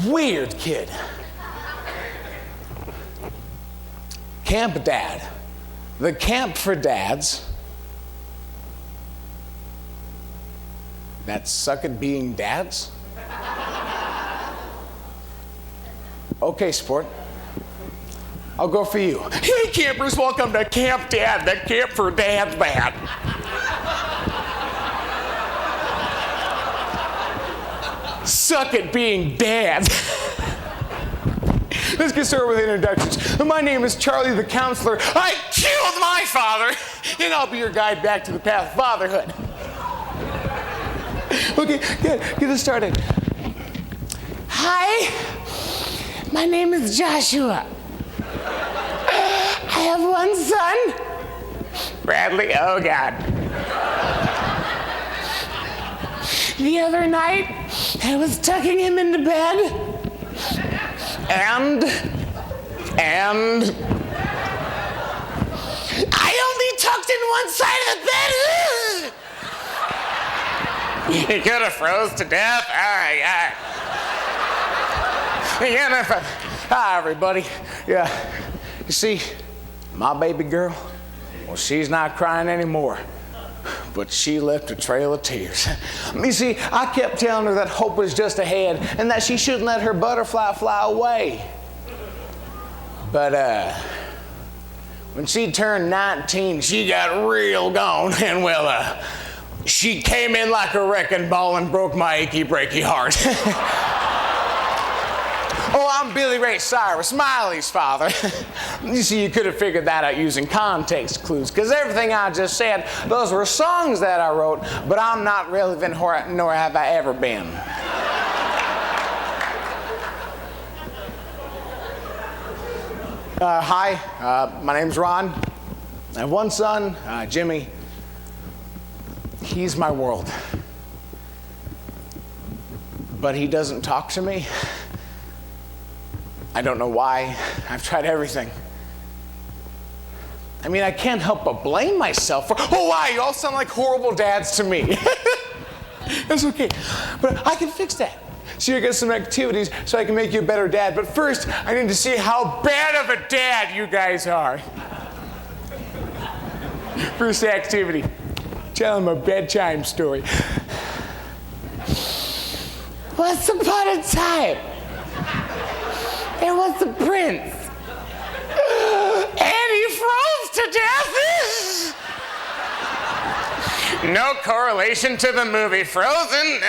Weird kid. Camp Dad. The camp for dads. That suck at being dads? Okay, sport. I'll go for you. Hey, campers, welcome to Camp Dad, the camp for dads bad. Suck at being dads. Let's get started with introductions. My name is Charlie the Counselor. I killed my father, and I'll be your guide back to the path of fatherhood. Okay, good. Get us started. Hi, my name is Joshua. I have one son, Bradley. Oh, God. The other night, I was tucking him into bed, and I only tucked in one side of the bed. He could have froze to death. Hi, everybody. Yeah, you see, my baby girl, well, she's not crying anymore, but she left a trail of tears. You see, I kept telling her that hope was just ahead and that she shouldn't let her butterfly fly away. But when she turned 19, she got real gone, and well, she came in like a wrecking ball and broke my achy breaky heart. Oh, I'm Billy Ray Cyrus, Miley's father. You see, you could have figured that out using context clues, because everything I just said, those were songs that I wrote, but I'm not relevant, nor have I ever been. Hi, my name's Ron. I have one son, Jimmy. He's my world. But he doesn't talk to me. I don't know why. I've tried everything. I mean, I can't help but blame myself for, oh, why? You all sound like horrible dads to me. That's okay. But I can fix that. So you get some activities so I can make you a better dad. But first, I need to see how bad of a dad you guys are. First activity. Tell him a bedtime story. Once upon a time, there was a prince, and he froze to death. No correlation to the movie Frozen.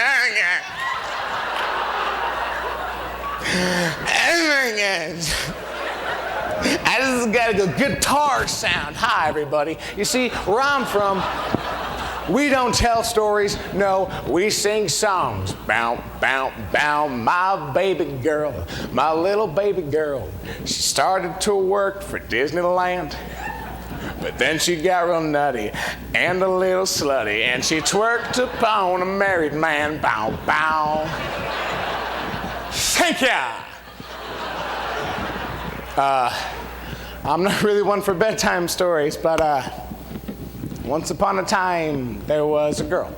I just got a good guitar sound. Hi, everybody. You see, where I'm from, we don't tell stories, no, we sing songs. Bow, bow, bow, my baby girl, my little baby girl. She started to work for Disneyland, but then she got real nutty and a little slutty, and she twerked upon a married man. Bow, bow. Thank ya. I'm not really one for bedtime stories, but once upon a time, there was a girl.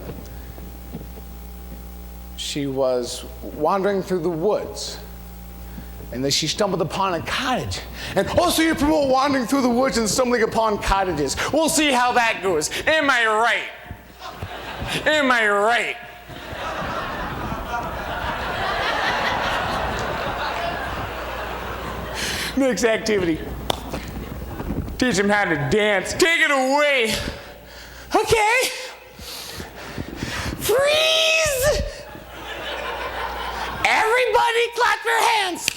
She was wandering through the woods, and then she stumbled upon a cottage. And also you promote wandering through the woods and stumbling upon cottages. We'll see how that goes. Am I right? Am I right? Next activity. Teach him how to dance. Take it away. Okay. Freeze! your hands.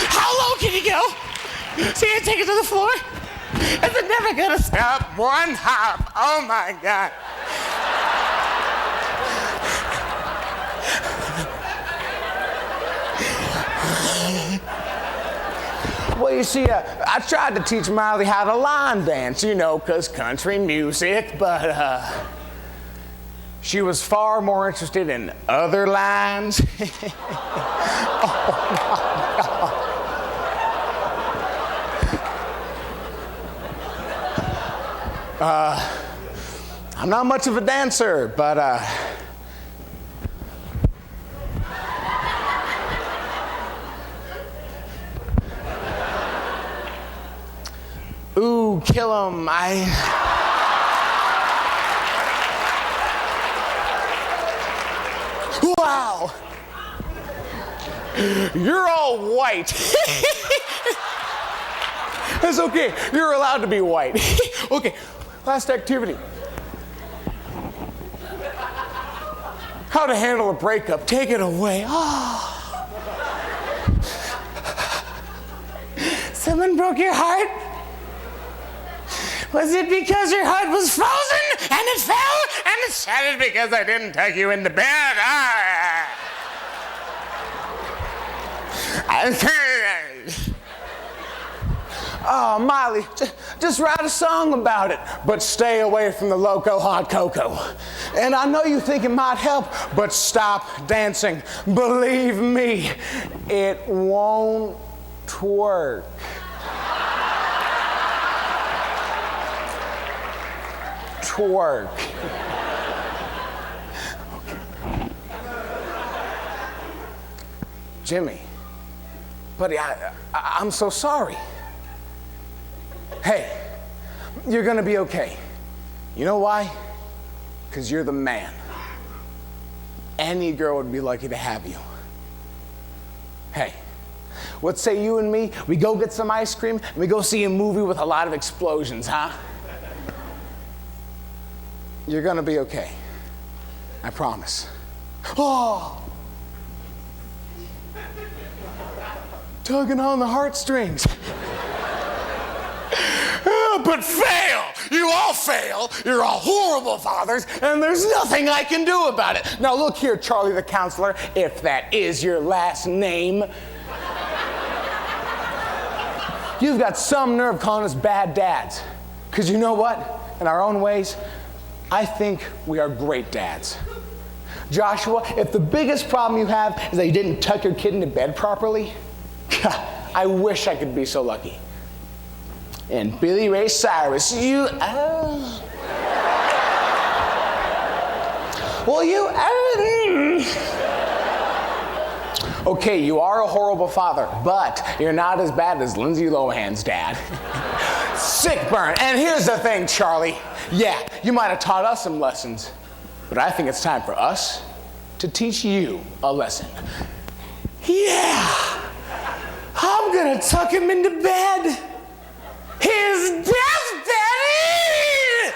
How low can you go? See you take it to the floor? Is it never gonna stop? One hop. Oh my God. Well, you see, I tried to teach Miley how to line dance, you know, 'cause country music, but she was far more interested in other lines. Oh my God. I'm not much of a dancer, but ooh, kill him. Wow. You're all white. It's okay. You're allowed to be white. Okay, last activity. How to handle a breakup. Take it away. Oh. Someone broke your heart? Was it because your heart was frozen and it fell and it shattered because I didn't tuck you in the bed? Oh, Miley, just write a song about it, but stay away from the loco hot cocoa. And I know you think it might help, but stop dancing. Believe me, it won't work. Twerk. Jimmy, buddy, I'm so sorry. Hey, you're gonna be okay. You know why? Because you're the man. Any girl would be lucky to have you. Hey, what say you and me, we go get some ice cream and we go see a movie with a lot of explosions, huh? You're gonna be okay. I promise. Oh! Tugging on the heartstrings. But fail! You all fail. You're all horrible fathers, and there's nothing I can do about it. Now look here, Charlie the counselor, if that is your last name. You've got some nerve calling us bad dads. Because you know what? In our own ways, I think we are great dads. Joshua, if the biggest problem you have is that you didn't tuck your kid into bed properly, I wish I could be so lucky. And Billy Ray Cyrus, okay, you are a horrible father, but you're not as bad as Lindsay Lohan's dad. Sick burn. And here's the thing, Charlie. Yeah, you might have taught us some lessons, but I think it's time for us to teach you a lesson. Yeah, I'm gonna tuck him into bed. His death, Daddy!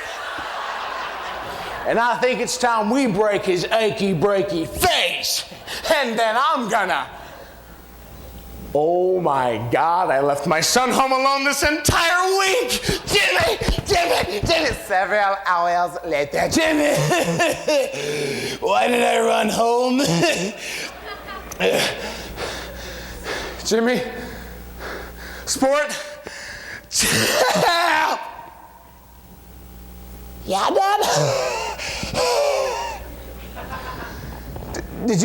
And I think it's time we break his achy, breaky face. And then I'm gonna... Oh my God, I left my son home alone this entire week! Jimmy! Several hours later, Jimmy! Why did I run home? Jimmy? Sport? Yeah, Dad? Did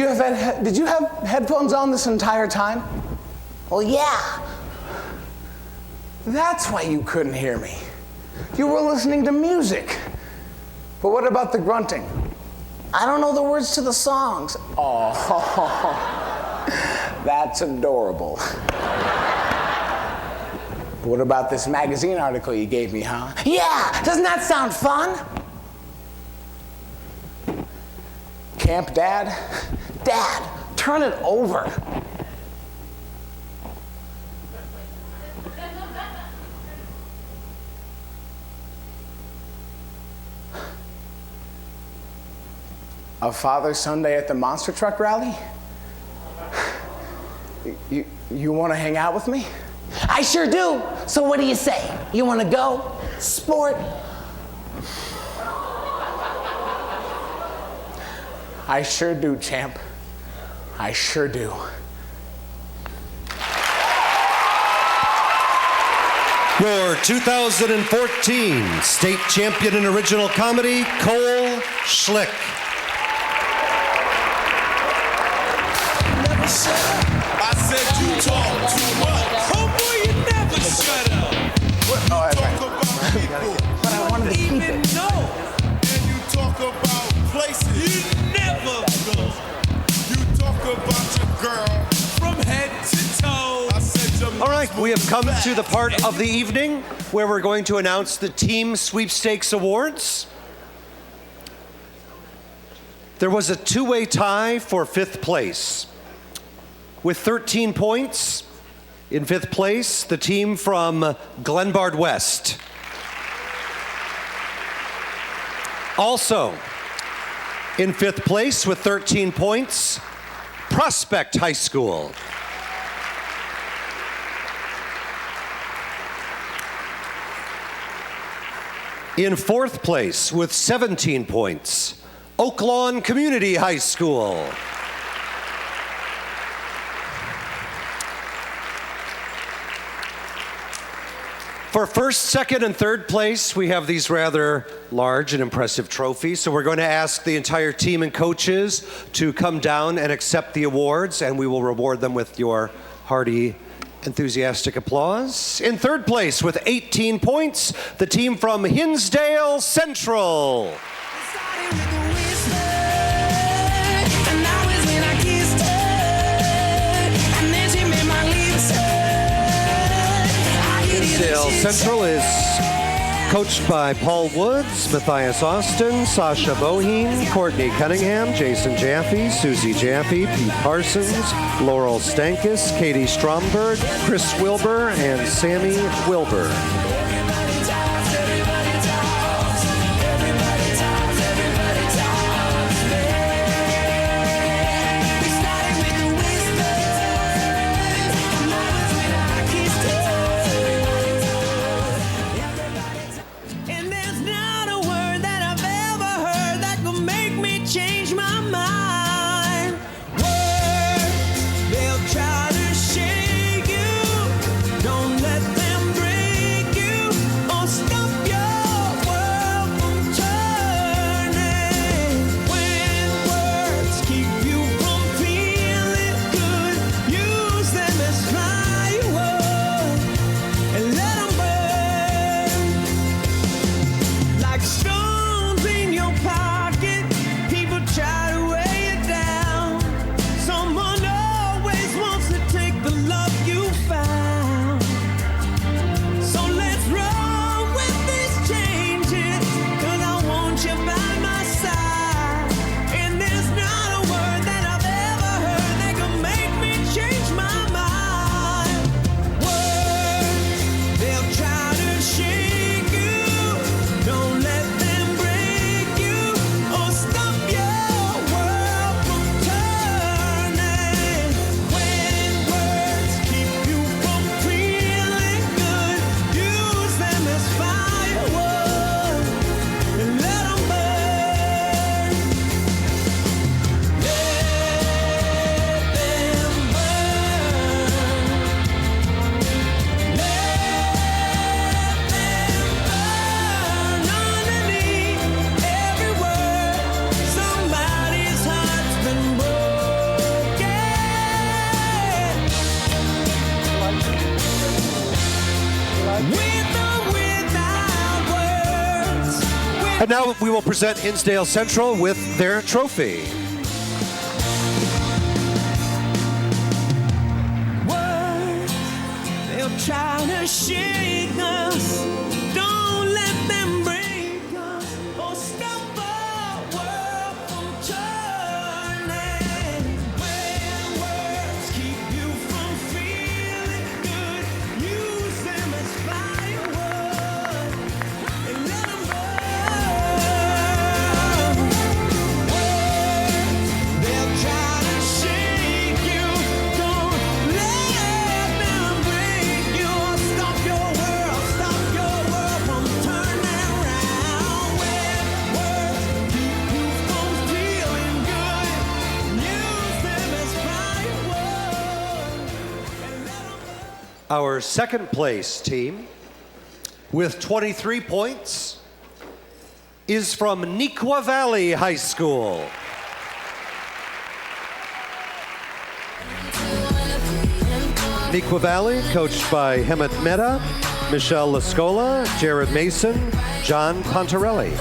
you have headphones on this entire time? Well, yeah. That's why you couldn't hear me. You were listening to music. But what about the grunting? I don't know the words to the songs. Oh, that's adorable. What about this magazine article you gave me, huh? Yeah, doesn't that sound fun? Camp Dad? Dad, turn it over. A Father's Sunday at the Monster Truck Rally? You want to hang out with me? I sure do. So what do you say? You want to go? Sport? I sure do, champ. I sure do. Your 2014 state champion in original comedy, Cole Schlick. I said you talk too much. Homeboy, you never shut up. You talk about people. But I wanted to keep Even it. know. And you talk about places you never go. You talk about your girl from head to toe. I said your All right, we have come to the part of the evening where we're going to announce the Team Sweepstakes Awards. There was a two-way tie for fifth place. With 13 points, in fifth place, the team from Glenbard West. Also, in fifth place with 13 points, Prospect High School. In fourth place with 17 points, Oak Lawn Community High School. For first, second, and third place, we have these rather large and impressive trophies. So we're going to ask the entire team and coaches to come down and accept the awards, and we will reward them with your hearty, enthusiastic applause. In third place with 18 points, the team from Hinsdale Central. Hinsdale Central is coached by Paul Woods, Matthias Austin, Sasha Boheen, Courtney Cunningham, Jason Jaffe, Susie Jaffe, Pete Parsons, Laurel Stankus, Katie Stromberg, Chris Wilbur, and Sammy Wilbur. And now we will present Hinsdale Central with their trophy. They'll try to shake us. Don't let them break us or stop our world from turning. When words keep you from feeling good, use them as firewood and let them burn. Our second place team with 23 points is from Neuqua Valley High School. Neuqua Valley, coached by Hemet Mehta, Michelle Lascola, Jared Mason, John Pontarelli.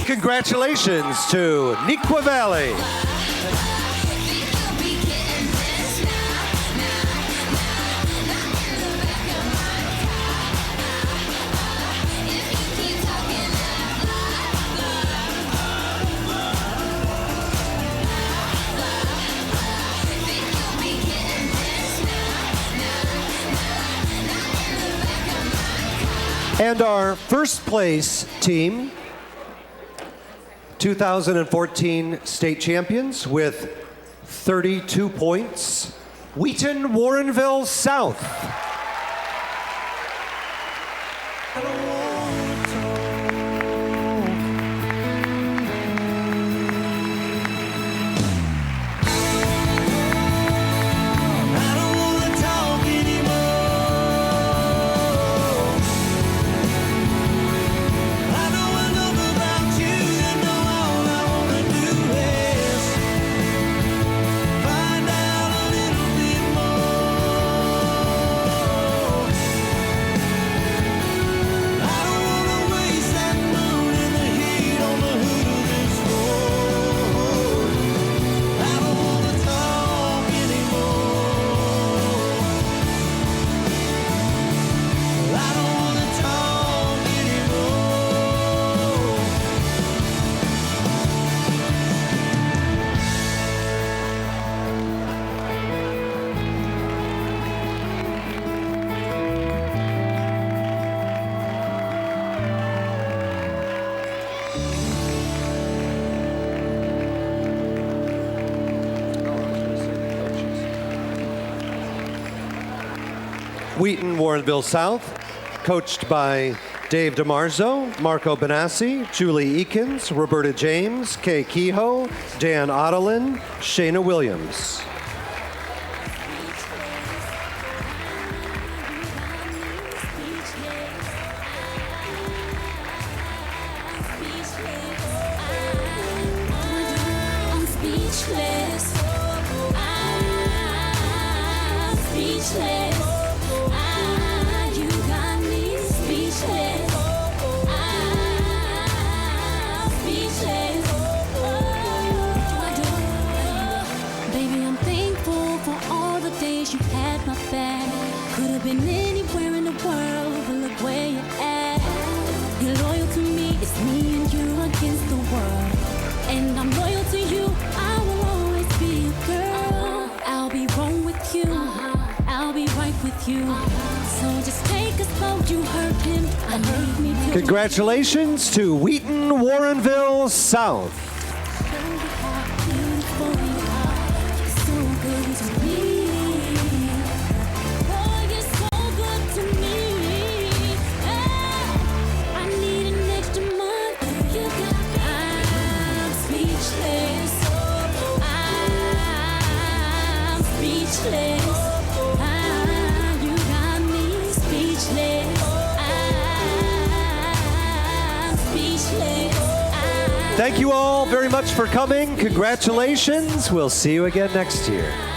Congratulations to Neuqua Valley. And our first place team, 2014 state champions with 32 points, Wheaton Warrenville South. Wheaton Warrenville South, coached by Dave DiMarzo, Marco Benassi, Julie Eakins, Roberta James, Kay Kehoe, Dan Ottelin, Shayna Williams. Speechless. Congratulations to Wheaton Warrenville South. Thank you all very much for coming. Congratulations. We'll see you again next year.